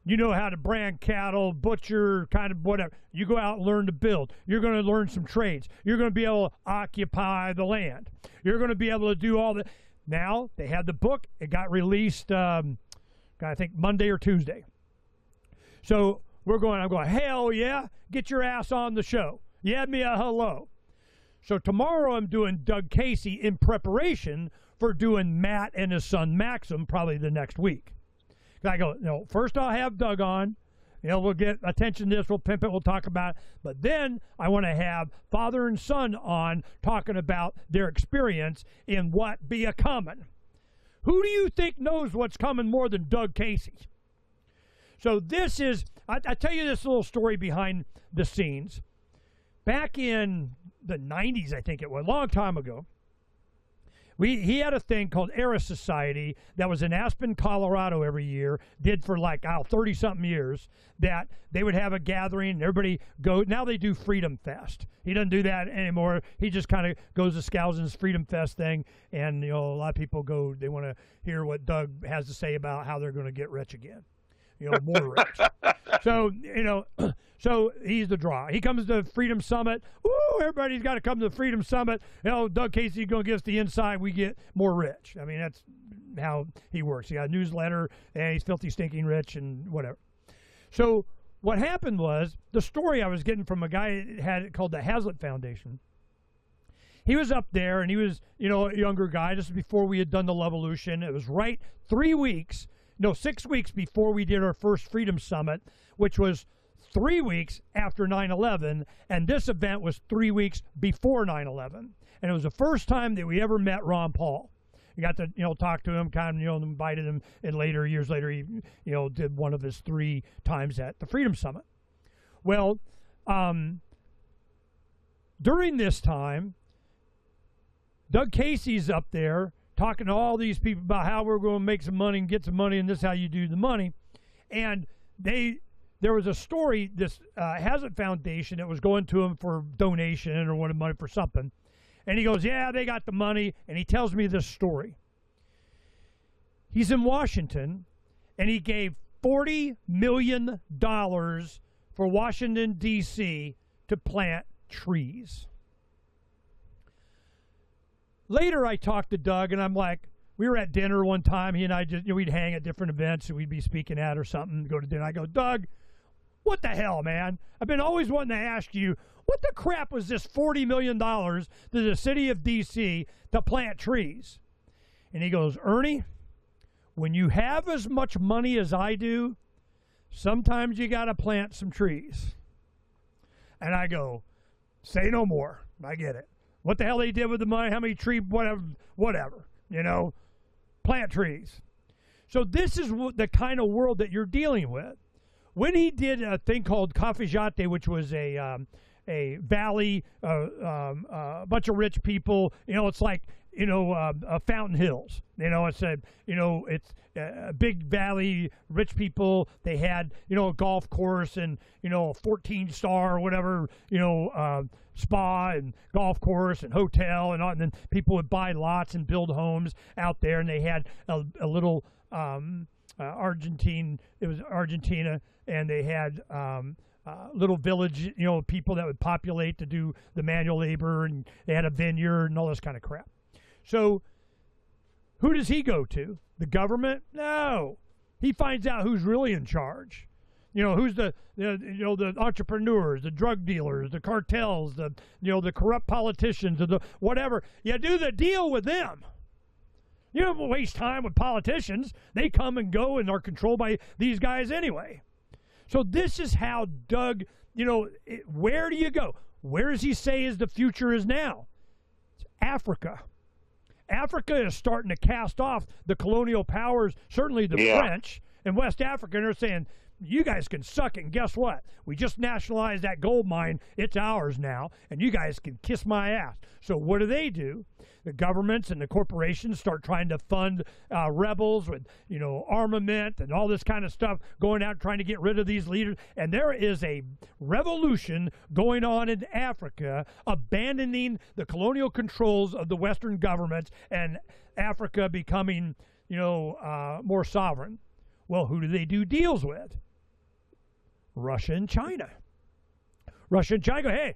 You know how to brand cattle, butcher, kind of whatever. You go out and learn to build. You're going to learn some trades. You're going to be able to occupy the land. You're going to be able to do all that. Now, they had the book. It got released, I think, Monday or Tuesday. So I'm going, hell yeah, get your ass on the show. You had me a hello. So tomorrow I'm doing Doug Casey in preparation for doing Matt and his son Maxim probably the next week. I go, you know, first I'll have Doug on. You know, we'll get attention to this, we'll pimp it, we'll talk about it. But then I want to have father and son on talking about their experience in what be a coming. Who do you think knows what's coming more than Doug Casey? So this is, I tell you this little story behind the scenes. Back in the 90s, I think it was, a long time ago, he had a thing called Era Society that was in Aspen, Colorado every year, did for like 30-something years, that they would have a gathering, and everybody go. Now they do Freedom Fest. He doesn't do that anymore. He just kind of goes to Skousen's Freedom Fest thing, and, you know, a lot of people go, they want to hear what Doug has to say about how they're going to get rich again. You know, more rich. So, you know, so he's the draw. He comes to the Freedom Summit. Ooh, everybody's got to come to the Freedom Summit. You know, Doug Casey's going to give us the inside. We get more rich. I mean, that's how he works. He got a newsletter, and he's filthy, stinking rich and whatever. So what happened was, the story I was getting from a guy that had it called the Hazlitt Foundation. He was up there, and he was, you know, a younger guy. This is before we had done the Levolution. It was right 6 weeks before we did our first Freedom Summit, which was 3 weeks after 9/11, and this event was 3 weeks before 9/11. And it was the first time that we ever met Ron Paul. We got to, you know, talk to him, kind of, you know, invited him, and years later, he, you know, did one of his 3 times at the Freedom Summit. Well, during this time, Doug Casey's up there talking to all these people about how we're going to make some money and get some money, and this is how you do the money. And there was a story, this Hazlitt Foundation, that was going to him for donation or wanted money for something. And he goes, yeah, they got the money. And he tells me this story. He's in Washington, and he gave $40 million for Washington, D.C. to plant trees. Later, I talked to Doug, and I'm like, we were at dinner one time. He and I just, we'd hang at different events that we'd be speaking at or something, go to dinner. I go, Doug, what the hell, man? I've been always wanting to ask you, what the crap was this $40 million to the city of D.C. to plant trees? And he goes, Ernie, when you have as much money as I do, sometimes you got to plant some trees. And I go, say no more. I get it. What the hell they did with the money, how many trees, whatever, plant trees. So this is the kind of world that you're dealing with. When he did a thing called Cafejate, which was a valley, a bunch of rich people, it's like, Fountain Hills. It's a big valley, rich people. They had, a golf course and, a 14-star or whatever, spa and golf course and hotel and all. And then people would buy lots and build homes out there. And they had a little Argentina, and they had little village, people that would populate to do the manual labor, and they had a vineyard and all this kind of crap. So who does he go to? The government? No. He finds out who's really in charge. Who's the entrepreneurs, the drug dealers, the cartels, the corrupt politicians, the whatever. You do the deal with them. You don't waste time with politicians. They come and go and are controlled by these guys anyway. So this is how Doug, where do you go? Where does he say is the future is now? It's Africa. Africa is starting to cast off the colonial powers, certainly the French and West Africa, and they're saying, you guys can suck it, and guess what? We just nationalized that gold mine. It's ours now, and you guys can kiss my ass. So what do? The governments and the corporations start trying to fund rebels with, armament and all this kind of stuff, going out trying to get rid of these leaders. And there is a revolution going on in Africa, abandoning the colonial controls of the Western governments and Africa becoming, more sovereign. Well, who do they do deals with? Russia and China. Russia and China go, hey,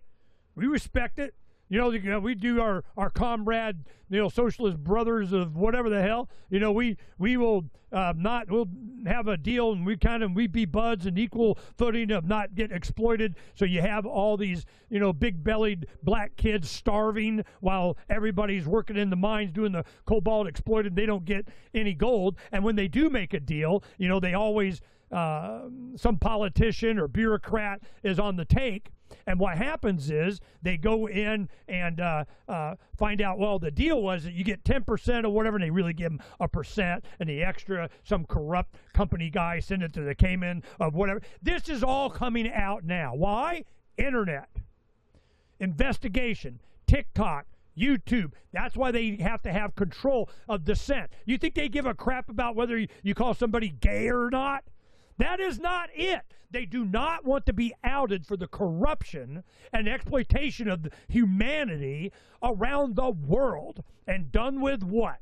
we respect it. We do our comrade, socialist brothers of whatever the hell. We will we'll have a deal, and we be buds and equal footing of not get exploited. So you have all these, big-bellied black kids starving while everybody's working in the mines doing the cobalt exploited. They don't get any gold. And when they do make a deal, they always some politician or bureaucrat is on the take. And what happens is they go in and find out, well, the deal was that you get 10% or whatever, and they really give them 1%, and the extra, some corrupt company guy send it to the Cayman of whatever. This is all coming out now. Why? Internet. Investigation. TikTok. YouTube. That's why they have to have control of dissent. You think they give a crap about whether you call somebody gay or not? That is not it. They do not want to be outed for the corruption and exploitation of humanity around the world. And done with what?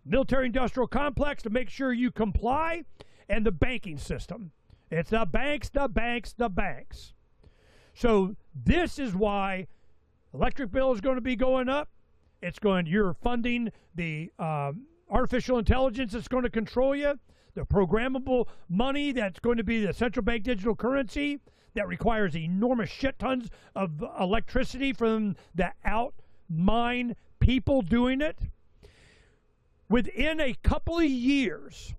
Military-industrial complex to make sure you comply, and the banking system. It's the banks, the banks, the banks. So this is why electric bill is going to be going up. You're funding the artificial intelligence that's going to control you. The programmable money that's going to be the central bank digital currency that requires enormous shit tons of electricity from the out-mine people doing it. Within a couple of years,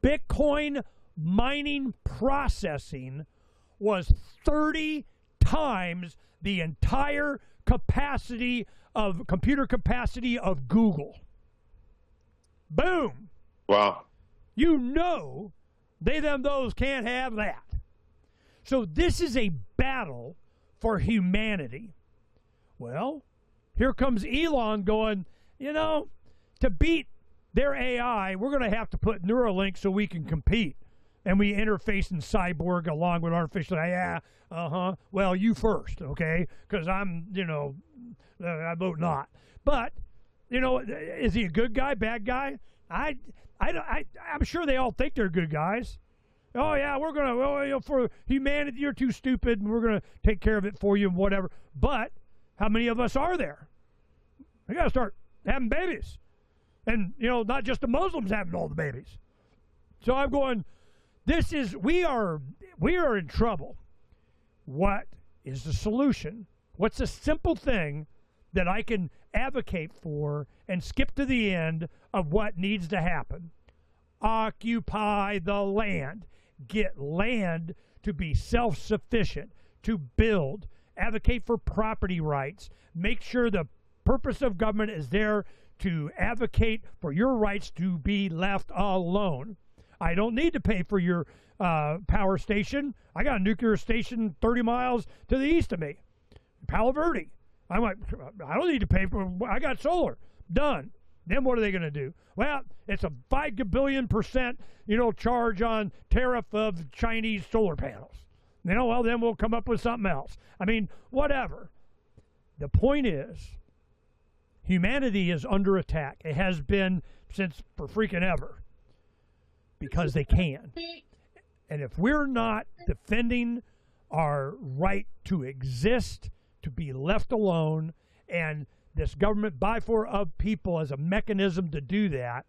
Bitcoin mining processing was 30 times the entire computer capacity of Google. Boom.
Wow.
They, them, those can't have that. So this is a battle for humanity. Well, here comes Elon going, to beat their AI, we're going to have to put Neuralink so we can compete. And we interface in cyborg along with artificial. Yeah, well, you first, okay? Because I'm, I vote not. But, is he a good guy, bad guy? I'm sure they all think they're good guys. Oh, yeah, we're going to, for humanity, you're too stupid, and we're going to take care of it for you and whatever. But how many of us are there? We got to start having babies. And, not just the Muslims having all the babies. So I'm going, we are in trouble. What is the solution? What's a simple thing that I can advocate for and skip to the end of what needs to happen? Occupy the land. Get land to be self-sufficient, to build, advocate for property rights, make sure the purpose of government is there to advocate for your rights to be left alone. I don't need to pay for your power station. I got a nuclear station 30 miles to the east of me, Palo Verde. I'm like, I don't need to pay for. I got solar. Done. Then what are they going to do? Well, it's a 5 billion %, charge on tariff of Chinese solar panels. Well, then we'll come up with something else. I mean, whatever. The point is, humanity is under attack. It has been since for freaking ever. Because they can. And if we're not defending our right to exist, to be left alone, and this government by for of people as a mechanism to do that,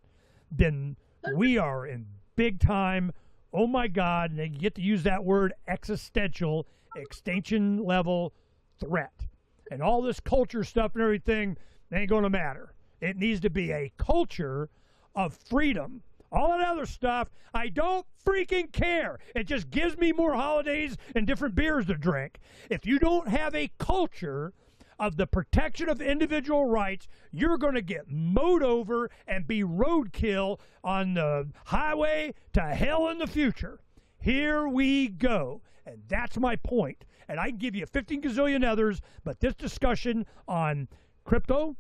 then we are in big time, oh my God, and you get to use that word, existential, extinction level threat. And all this culture stuff and everything ain't going to matter. It needs to be a culture of freedom. All that other stuff, I don't freaking care. It just gives me more holidays and different beers to drink. If you don't have a culture of the protection of individual rights, you're going to get mowed over and be roadkill on the highway to hell in the future. Here we go. And that's my point. And I can give you 15 gazillion others, but this discussion on crypto,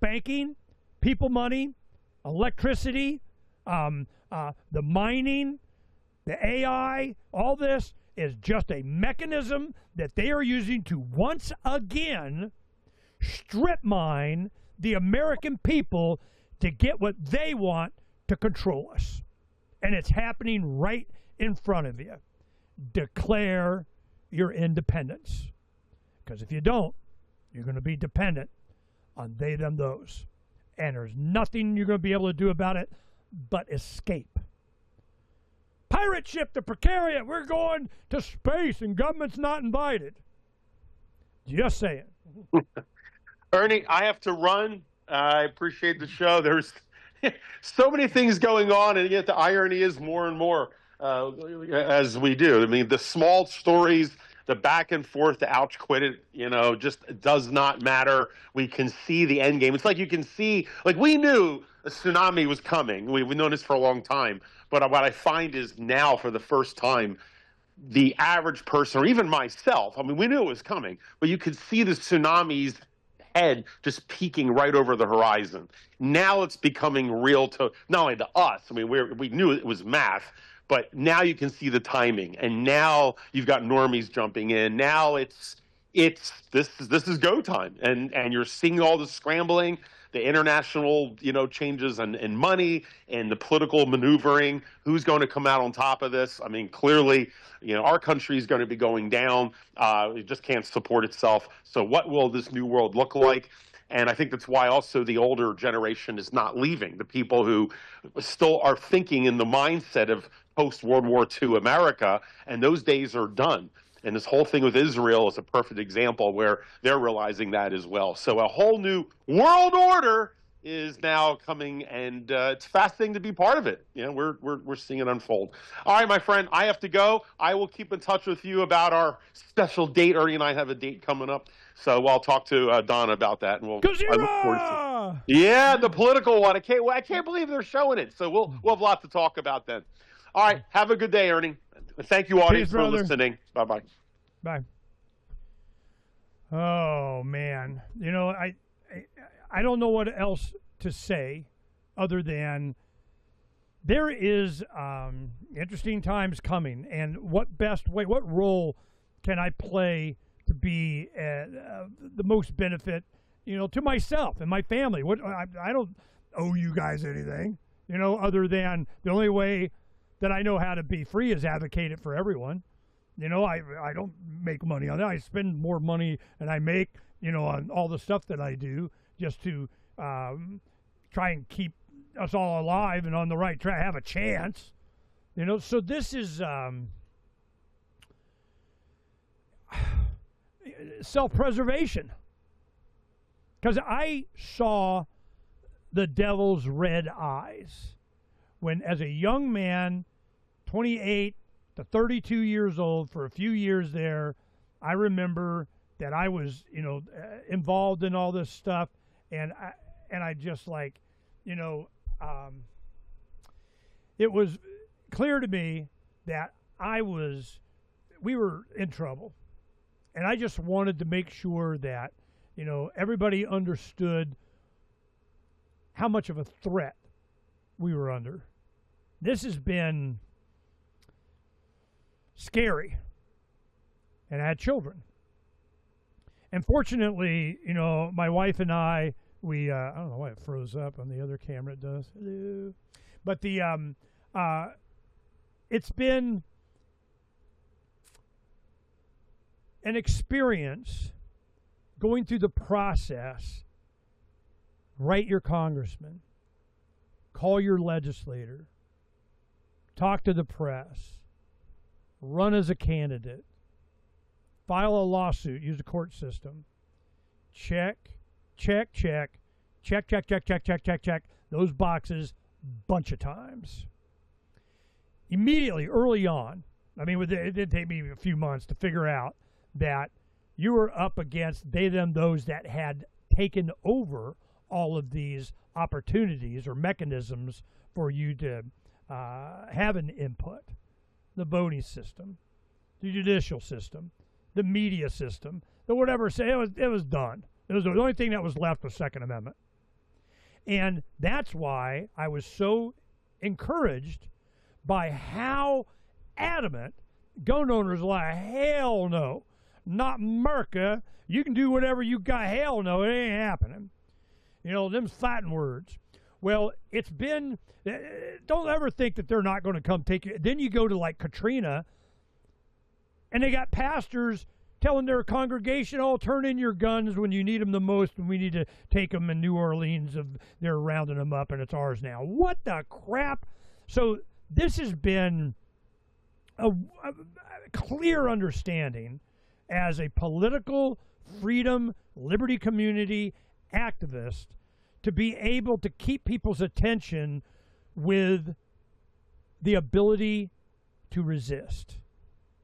banking, people money, electricity, the mining, the AI, all this is just a mechanism that they are using to once again strip mine the American people to get what they want to control us. And it's happening right in front of you. Declare your independence. Because if you don't, you're going to be dependent on they, them, those. And there's nothing you're going to be able to do about it but escape. Pirate ship, the Precariat, we're going to space and government's not invited. Just saying.
Ernie, I have to run. I appreciate the show. There's so many things going on, and yet the irony is more and more as we do. I mean, the small stories, the back and forth, the ouch quit it, just does not matter. We can see the end game. It's like you can see, like we knew a tsunami was coming. We've known this for a long time. But what I find is now for the first time, the average person, or even myself, I mean, we knew it was coming, but you could see the tsunami's head just peeking right over the horizon. Now it's becoming real to not only to us. I mean, we knew it was math, but now you can see the timing, and now you've got normies jumping in. Now this is go time, and you're seeing all the scrambling, the international changes and money and the political maneuvering. Who's going to come out on top of this? I mean, clearly, our country is going to be going down. It just can't support itself. So what will this new world look like? And I think that's why also the older generation is not leaving. The people who still are thinking in the mindset of post-World War II America, and those days are done. And this whole thing with Israel is a perfect example where they're realizing that as well. So a whole new world order is now coming, and it's fascinating to be part of it. We're seeing it unfold. All right, my friend, I have to go. I will keep in touch with you about our special date. Ernie and I have a date coming up, so I'll talk to Don about that, and the political one. I can't believe they're showing it. So we'll have a lot to talk about then. All right, have a good day, Ernie. Thank you, audience, for listening. Bye-bye.
Bye. Oh man, I don't know what else to say other than there is interesting times coming, and what role can I play to be the most benefit, to myself and my family? I don't owe you guys anything, other than the only way that I know how to be free is advocate it for everyone. I don't make money on that. I spend more money than I make, on all the stuff that I do just to try and keep us all alive and on the right track, have a chance. So this is self-preservation. Because I saw the devil's red eyes when, as a young man, 28 to 32 years old, for a few years there, I remember that I was, involved in all this stuff, and I just like, it was clear to me that we were in trouble, and I just wanted to make sure that, everybody understood how much of a threat we were under. This has been scary, and I had children. And fortunately, my wife and I don't know why it froze up on the other camera. It does. Hello. But it's been an experience going through the process. Write your congressman, call your legislator, talk to the press, run as a candidate, file a lawsuit, use the court system, check those boxes bunch of times. Immediately, early on, it did take me a few months to figure out that you were up against those that had taken over all of these opportunities or mechanisms for you to have an input. The voting system, the judicial system, the media system, the whatever. It was done. It was the only thing that was left was Second Amendment. And that's why I was so encouraged by how adamant gun owners were like, hell no, not America. You can do whatever you got. Hell no, it ain't happening. Them's fighting words. Well, it's been, don't ever think that they're not going to come take you. Then you go to like Katrina, and they got pastors telling their congregation, oh, turn in your guns when you need them the most, and we need to take them in New Orleans. They're rounding them up, and it's ours now. What the crap? So this has been a clear understanding as a political freedom, liberty community activist to be able to keep people's attention with the ability to resist,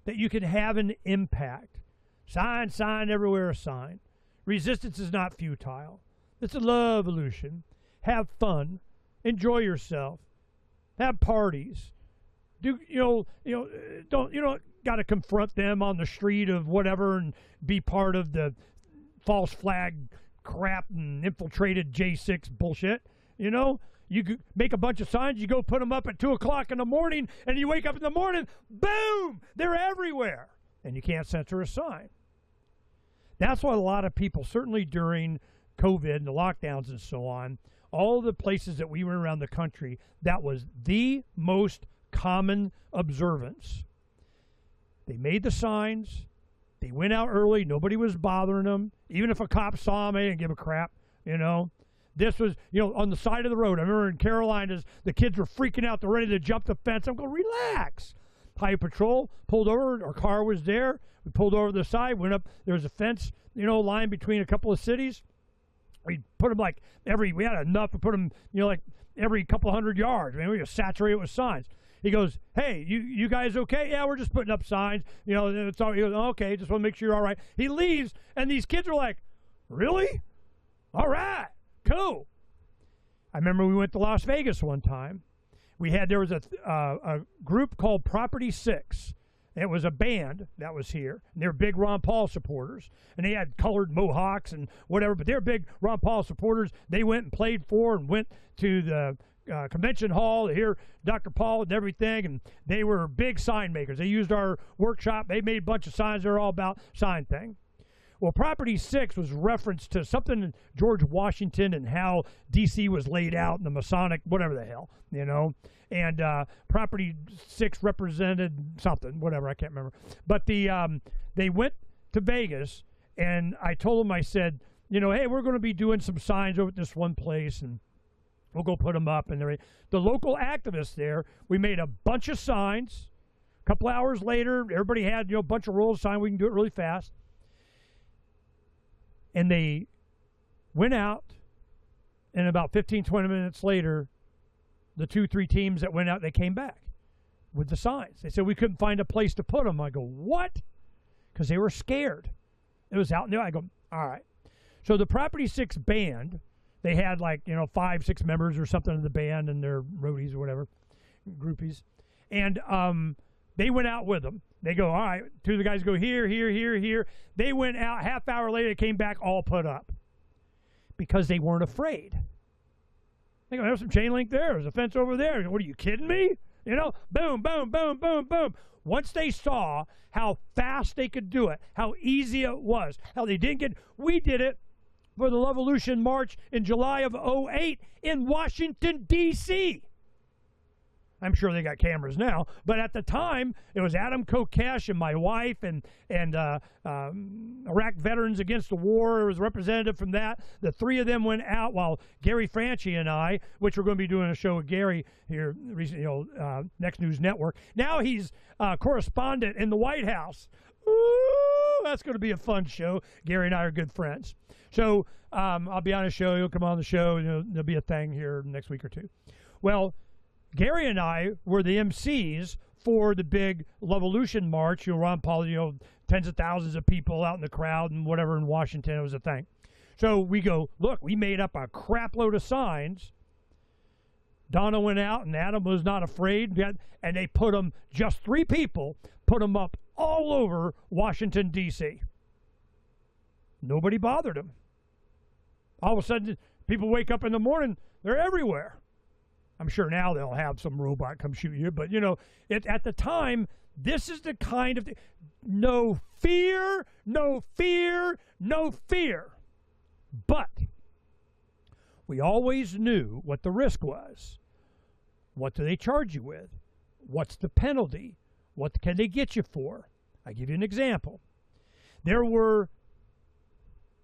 that you can have an impact. Sign everywhere a sign. Resistance is not futile. It's a love evolution. Have fun. Enjoy yourself. Have parties. Don't got to confront them on the street of whatever and be part of the false flag crap and infiltrated J6 bullshit. You make a bunch of signs, you go put them up at 2 o'clock in the morning, and you wake up in the morning, boom, they're everywhere. And you can't censor a sign. That's why a lot of people, certainly during COVID and the lockdowns and so on, all the places that we went around the country, that was the most common observance. They made the signs. They went out early. Nobody was bothering them. Even if a cop saw them, they didn't give a crap, This was, on the side of the road. I remember in Carolinas, the kids were freaking out. They're ready to jump the fence. I'm going, relax. Highway Patrol pulled over. Our car was there. We pulled over to the side, went up. There was a fence, line between a couple of cities. We put them we had enough to put them, every couple of 100 yards. We just saturated it with signs. He goes, hey, you guys okay? Yeah, we're just putting up signs. It's all. He goes, okay, just want to make sure you're all right. He leaves, and these kids are like, really? All right, cool. I remember we went to Las Vegas one time. There was a group called Property 6. It was a band that was here. And they were big Ron Paul supporters. And they had colored mohawks and whatever, but they were big Ron Paul supporters. They went and played for and went to the convention hall to hear Dr. Paul and everything. And they were big sign makers. They used our workshop. They made a bunch of signs. They're all about sign thing. Well, Property 6 was reference to something in George Washington and how D.C. was laid out in the Masonic, whatever the hell, you know. And Property 6 represented something, whatever, I can't remember. But they went to Vegas, and I told them, I said, you know, hey, we're going to be doing some signs over at this one place, and we'll go put them up. And the local activists there, we made a bunch of signs. A couple hours later, everybody had, you know, a bunch of rolls of signs. We can do it really fast. And they went out, and about 15, 20 minutes later, the 2-3 teams that went out, they came back with the signs. They said we couldn't find a place to put them. I go, what? Because they were scared. It was out there. I go, all right. So the Property 6 band, they had like, you know, 5, 6 members or something in the band and their roadies or whatever, groupies. And they went out with them. They go, all right, 2 of the guys go here, here, here, here. They went out. Half hour later, they came back all put up because they weren't afraid. They go, there's some chain link there. There's a fence over there. What, are you kidding me? You know, boom, boom, boom, boom, boom. Once they saw how fast they could do it, how easy it was, how they didn't get, we did it for the Levolution March in July of 2008 in Washington, D.C. I'm sure they got cameras now, but at the time, it was Adam Kokesh and my wife and Iraq Veterans Against the War. There was a representative from that. The 3 of them went out while Gary Phranq and I, which we're going to be doing a show with Gary here recently, you know, Next News Network. Now he's correspondent in the White House. Ooh, that's going to be a fun show. Gary and I are good friends. So I'll be on a show. He'll come on the show. You know, there'll be a thing here next week or 2. Well, Gary and I were the MCs for the big Levolution March. You know, Ron Paul, you know, tens of thousands of people out in the crowd and whatever in Washington. It was a thing. So we go, look, we made up a crap load of signs. Donna went out and Adam was not afraid. And they put them, just 3 people, put them up all over Washington, D.C. Nobody bothered them. All of a sudden, people wake up in the morning, they're everywhere. I'm sure now they'll have some robot come shoot you, but, you know, at the time, this is the kind of no fear, no fear, no fear. But we always knew what the risk was. What do they charge you with? What's the penalty? What can they get you for? I give you an example. There were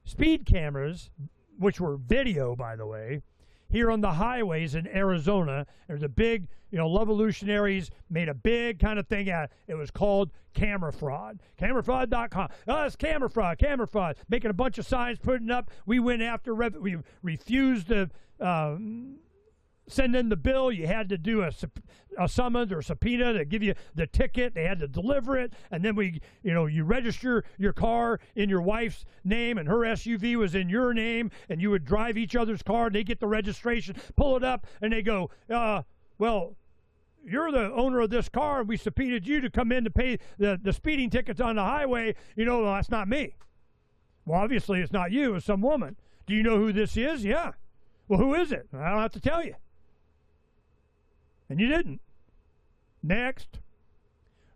speed cameras, which were video, by the way, here on the highways in Arizona. There's a big, you know, Levolutionaries made a big kind of thing out. It was called camera fraud. Camerafraud.com. Oh, it's camera fraud, camera fraud. Making a bunch of signs, putting up. We went after, we refused to send in the bill. You had to do a summons or subpoena to give you the ticket. They had to deliver it, and then you register your car in your wife's name, and her SUV was in your name, and you would drive each other's car. They get the registration, pull it up, and they go, well, you're the owner of this car, and we subpoenaed you to come in to pay the speeding tickets on the highway. You know, well, that's not me. Well, obviously it's not you. It's some woman. Do you know who this is? Yeah. Well, who is it? I don't have to tell you. And you didn't. Next,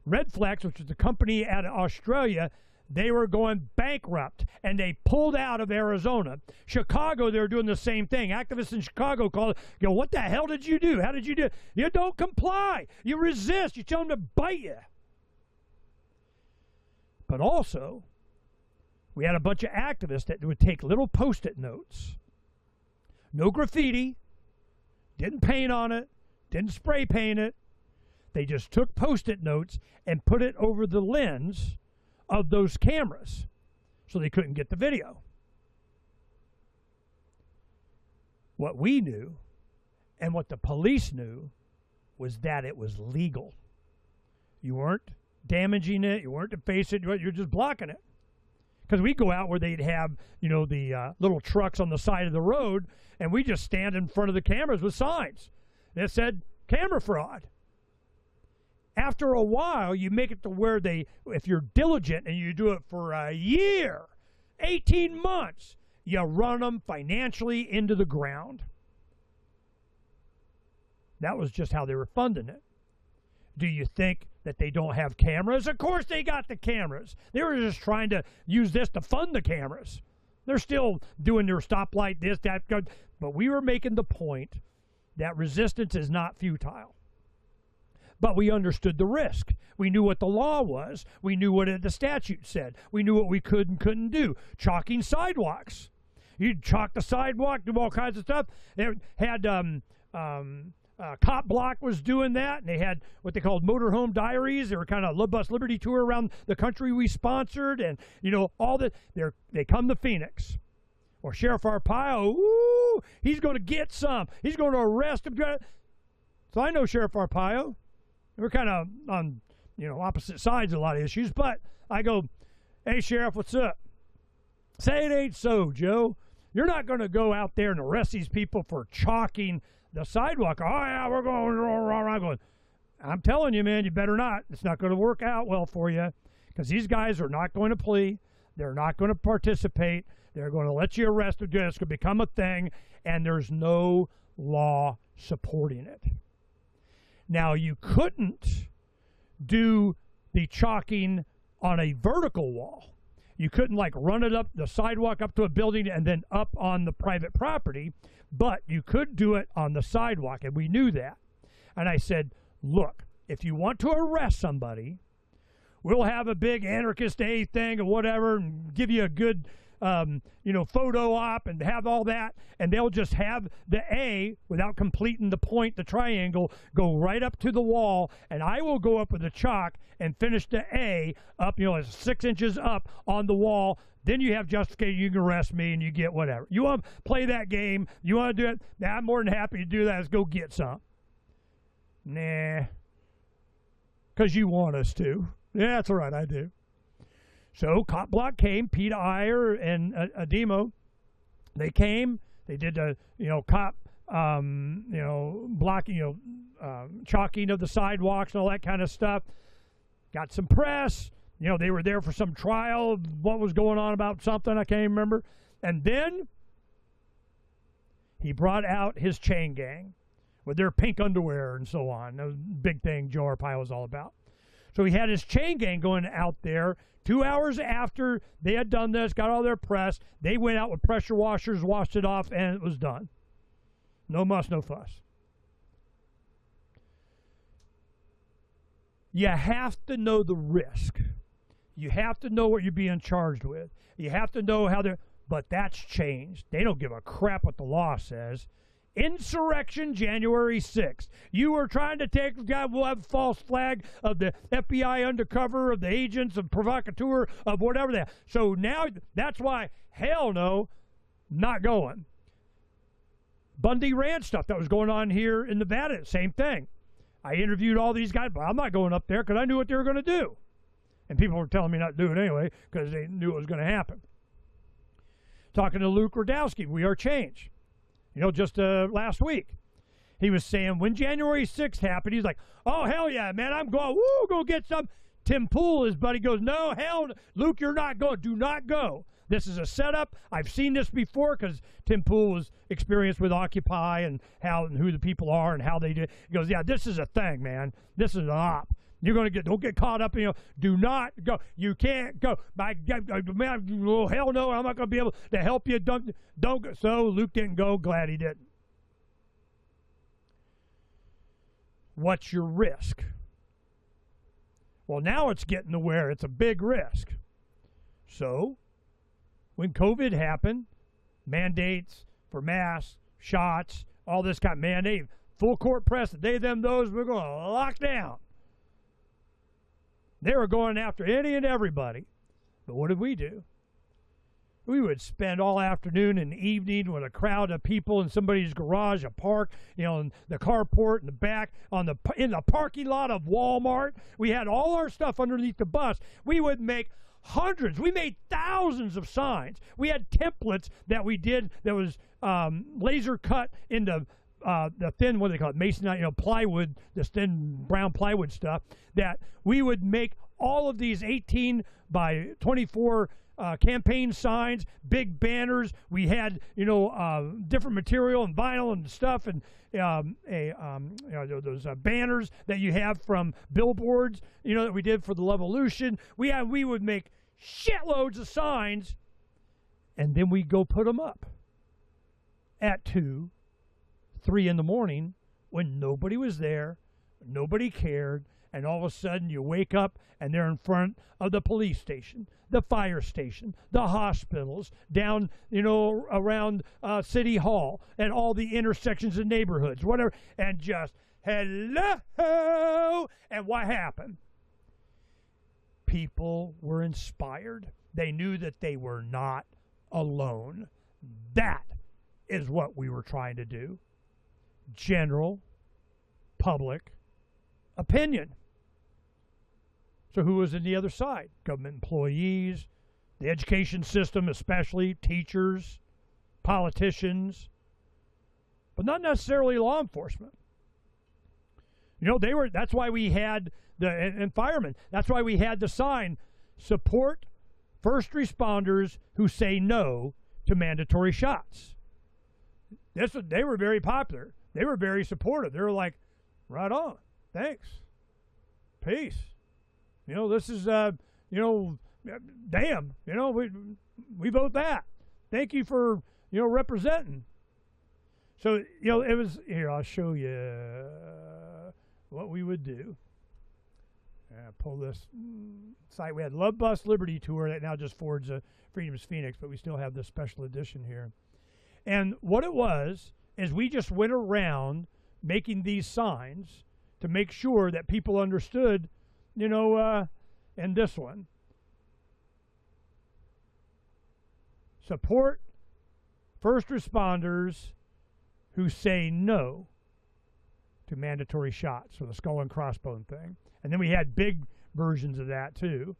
Redflex, which is a company out of Australia, they were going bankrupt, and they pulled out of Arizona. Chicago, they were doing the same thing. Activists in Chicago called, what the hell did you do? How did you do it? You don't comply. You resist. You tell them to bite you. But also, we had a bunch of activists that would take little Post-it notes. No graffiti. Didn't paint on it. Didn't spray paint it. They just took Post-it notes and put it over the lens of those cameras so they couldn't get the video. What we knew and what the police knew was that it was legal. You weren't damaging it. You weren't defacing it. You're just blocking it. Because we go out where they'd have, the little trucks on the side of the road, and we just stand in front of the cameras with signs that said camera fraud. After a while, you make it to where if you're diligent and you do it for a year, 18 months, you run them financially into the ground. That was just how they were funding it. Do you think that they don't have cameras? Of course they got the cameras. They were just trying to use this to fund the cameras. They're still doing their stoplight, this, that. But we were making the point that resistance is not futile. But we understood the risk. We knew what the law was. We knew what the statute said. We knew what we could and couldn't do. Chalking sidewalks. You'd chalk the sidewalk, do all kinds of stuff. They had Cop Block was doing that, and they had what they called motorhome diaries. They were kind of bus liberty tour around the country we sponsored, and all that. They come to Phoenix, or Sheriff Arpaio. Ooh, he's going to get some. He's going to arrest him. So I know Sheriff Arpaio. We're kind of on opposite sides of a lot of issues, but I go, hey Sheriff, what's up? Say it ain't so, Joe. You're not going to go out there and arrest these people for chalking the sidewalk. Oh, yeah, we're going. I'm telling you, man, you better not. It's not going to work out well for you, because these guys are not going to plea. They're not going to participate. They're going to let you arrest them. It's going to become a thing, and there's no law supporting it. Now, you couldn't do the chalking on a vertical wall. You couldn't run it up the sidewalk up to a building and then up on the private property, but you could do it on the sidewalk, and we knew that. And I said, look, if you want to arrest somebody, we'll have a big anarchist day thing or whatever and give you a good photo op and have all that, and they'll just have the A, without completing the point, the triangle, go right up to the wall, and I will go up with the chalk and finish the A up, 6 inches up on the wall. Then you have justification. You can arrest me and you get whatever. You want to play that game? You want to do it? Now, I'm more than happy to do that. Let's go get some. Nah. Because you want us to. Yeah, that's all right. I do. So Cop Block came, Peter Iyer and Ademo. They came. They did the cop blocking, chalking of the sidewalks and all that kind of stuff. Got some press. They were there for some trial. What was going on about something, I can't remember. And then he brought out his chain gang with their pink underwear and so on. That was a big thing Joe Arpaio was all about. So he had his chain gang going out there. 2 hours after they had done this, got all their press, they went out with pressure washers, washed it off, and it was done. No muss, no fuss. You have to know the risk. You have to know what you're being charged with. You have to know how they're... But that's changed. They don't give a crap what the law says. Insurrection, January 6th. You were trying to take... God, we'll have a false flag of the FBI undercover, of the agents, of provocateur, of whatever that. So now, that's why, hell no, not going. Bundy Ranch stuff that was going on here in Nevada, same thing. I interviewed all these guys, but I'm not going up there because I knew what they were going to do. And people were telling me not to do it anyway because they knew it was going to happen. Talking to Luke Radowski, We Are Change. Just last week. He was saying when January 6th happened, he's like, oh, hell yeah, man, I'm going, woo, go get some. Tim Pool, his buddy, goes, no, hell, Luke, you're not going. Do not go. This is a setup. I've seen this before because Tim Pool was experienced with Occupy and how and who the people are and how they do. He goes, yeah, this is a thing, man. This is an op. You're going to don't get caught up in, do not go. You can't go. Man, oh, hell no, I'm not going to be able to help you. Don't go. So Luke didn't go. Glad he didn't. What's your risk? Well, now it's getting to where it's a big risk. So when COVID happened, mandates for masks, shots, all this kind of mandate, full court press, they, them, those, we're going to lock down. They were going after any and everybody. But what did we do? We would spend all afternoon and evening with a crowd of people in somebody's garage, a park, in the carport in the back, in the parking lot of Walmart. We had all our stuff underneath the bus. We would make hundreds. We made thousands of signs. We had templates that we did that was laser cut into the thin, what do they call it, masonite, plywood, this thin brown plywood stuff, that we would make all of these 18 by 24 campaign signs, big banners. We had, different material and vinyl and stuff, and those banners that you have from billboards, that we did for the Levolution. We would make shitloads of signs, and then we go put them up at 2, 3 in the morning when nobody was there, nobody cared, and all of a sudden you wake up and they're in front of the police station, the fire station, the hospitals, down, around City Hall and all the intersections and neighborhoods, whatever, and just, hello! And what happened? People were inspired. They knew that they were not alone. That is what we were trying to do. General public opinion. So who was in the other side? Government employees, the education system, especially teachers, politicians, but not necessarily law enforcement. That's why we had and firemen. That's why we had the sign, support first responders who say no to mandatory shots. They were very popular. They were very supportive. They were like, right on, thanks, peace. This is, damn, we vote that. Thank you for, representing. So, it was, here, I'll show you what we would do. Pull this site. We had Love Bus Liberty Tour that now just forwards Freedom's Phoenix, but we still have this special edition here. And what it was is we just went around making these signs to make sure that people understood, and this one. Support first responders who say no to mandatory shots, or the skull and crossbone thing. And then we had big versions of that too.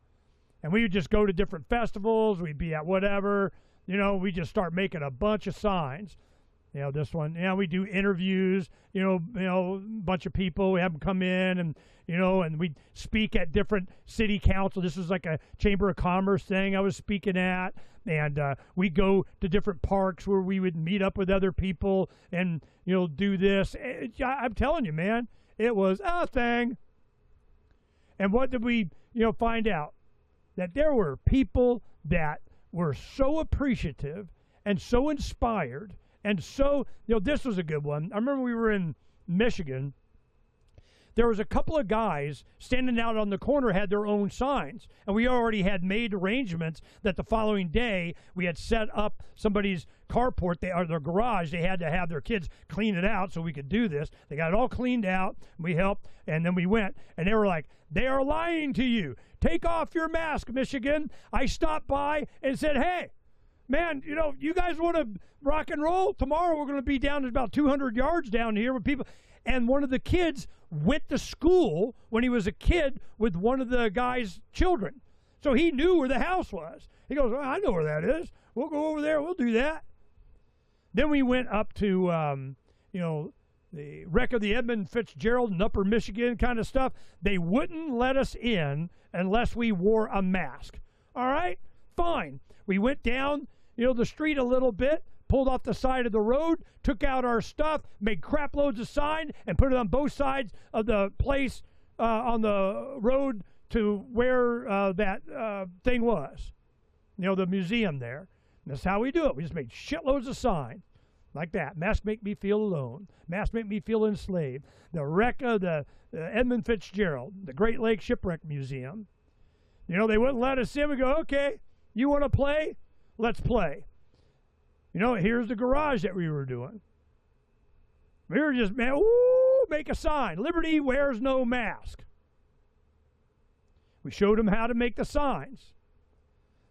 And we would just go to different festivals, we'd be at whatever, we just start making a bunch of signs. This one, we do interviews, a bunch of people, we have them come in and, and we speak at different city council. This was like a Chamber of Commerce thing I was speaking at. And we go to different parks where we would meet up with other people and, do this. I'm telling you, man, it was a thing. And what did we, find out? That there were people that were so appreciative and so inspired. And so, this was a good one. I remember we were in Michigan. There was a couple of guys standing out on the corner, had their own signs. And we already had made arrangements that the following day we had set up somebody's carport, or their garage. They had to have their kids clean it out so we could do this. They got it all cleaned out. We helped. And then we went. And they were like, they are lying to you. Take off your mask, Michigan. I stopped by and said, hey, man, you guys want to rock and roll? Tomorrow we're going to be down to about 200 yards down here with people. And one of the kids went to school when he was a kid with one of the guy's children. So he knew where the house was. He goes, well, I know where that is. We'll go over there. We'll do that. Then we went up to, the wreck of the Edmund Fitzgerald in Upper Michigan kind of stuff. They wouldn't let us in unless we wore a mask. All right, fine. We went down, the street a little bit, pulled off the side of the road, took out our stuff, made crap loads of sign, and put it on both sides of the place on the road to where that thing was, the museum there. And that's how we do it. We just made shitloads of signs like that. Masks make me feel alone. Masks make me feel enslaved. The wreck of the Edmund Fitzgerald, the Great Lakes Shipwreck Museum. They wouldn't let us in. We go, okay, you want to play? Let's play. Here's the garage that we were doing. We were just, make a sign. Liberty wears no mask. We showed them how to make the signs.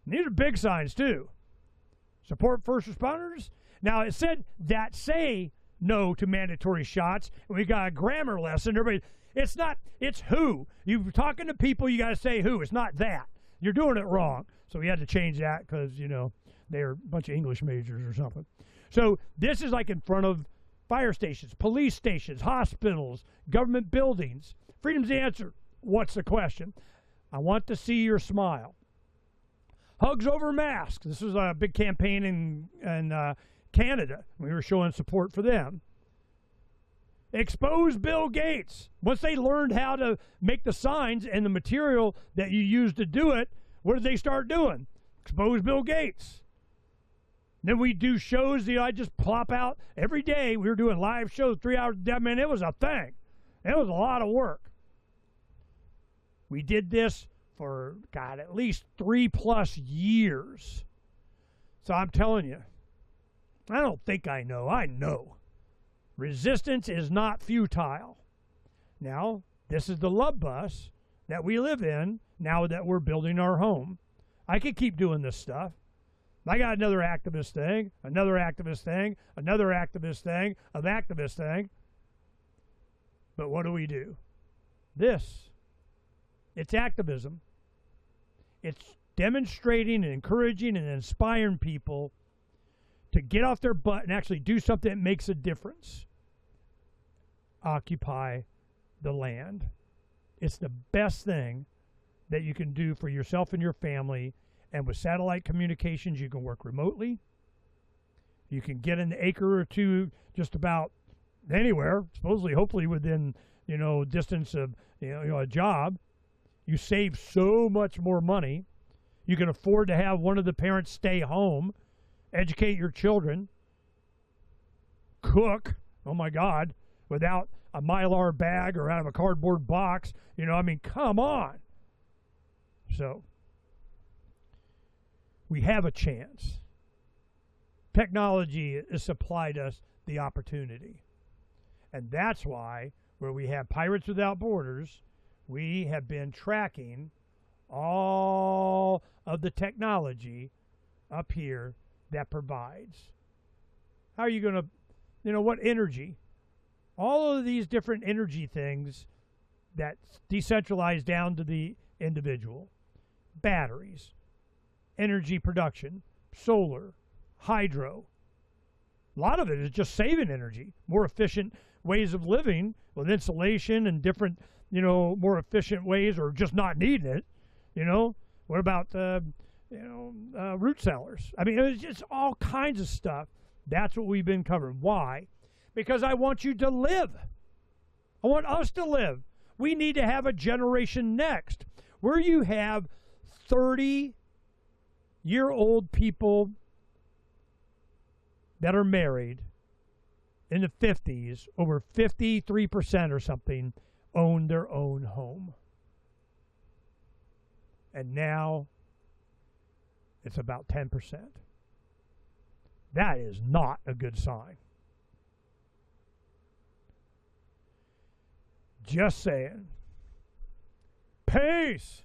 And these are big signs, too. Support first responders. Now, it said that say no to mandatory shots. And we got a grammar lesson. Everybody, it's not, it's who. You're talking to people, you got to say who. It's not that. You're doing it wrong. So we had to change that because, they're a bunch of English majors or something. So this is like in front of fire stations, police stations, hospitals, government buildings. Freedom's the answer. What's the question? I want to see your smile. Hugs over masks. This was a big campaign in Canada. We were showing support for them. Expose Bill Gates. Once they learned how to make the signs and the material that you use to do it, what did they start doing? Expose Bill Gates. Then we do shows. I just plop out every day. We were doing live shows, 3 hours. I mean, it was a thing. It was a lot of work. We did this for, God, at least 3+ years. So I'm telling you, I don't think I know. I know. Resistance is not futile. Now, this is the love bus that we live in now that we're building our home. I could keep doing this stuff. I got another activist thing, another activist thing, another activist thing, an activist thing. But what do? It's activism. It's demonstrating and encouraging and inspiring people to get off their butt and actually do something that makes a difference. Occupy the land. It's the best thing that you can do for yourself and your family. And with satellite communications, you can work remotely. You can get an acre or two just about anywhere, supposedly, hopefully within, distance of, a job. You save so much more money. You can afford to have one of the parents stay home, educate your children, cook, oh my God, without a Mylar bag or out of a cardboard box. Come on. So, we have a chance. Technology has supplied us the opportunity. And that's why, where we have Pirates Without Borders, we have been tracking all of the technology up here that provides. How are you going to, what energy? All of these different energy things that decentralize down to the individual. Batteries, energy production, solar, hydro. A lot of it is just saving energy, more efficient ways of living with insulation and different, more efficient ways, or just not needing it. What about, root cellars? I mean, it's just all kinds of stuff. That's what we've been covering. Why? Because I want you to live. I want us to live. We need to have a generation next where you have 30-year-old people that are married in the 50s, over 53% or something, own their own home. And now it's about 10%. That is not a good sign. Just saying. Peace.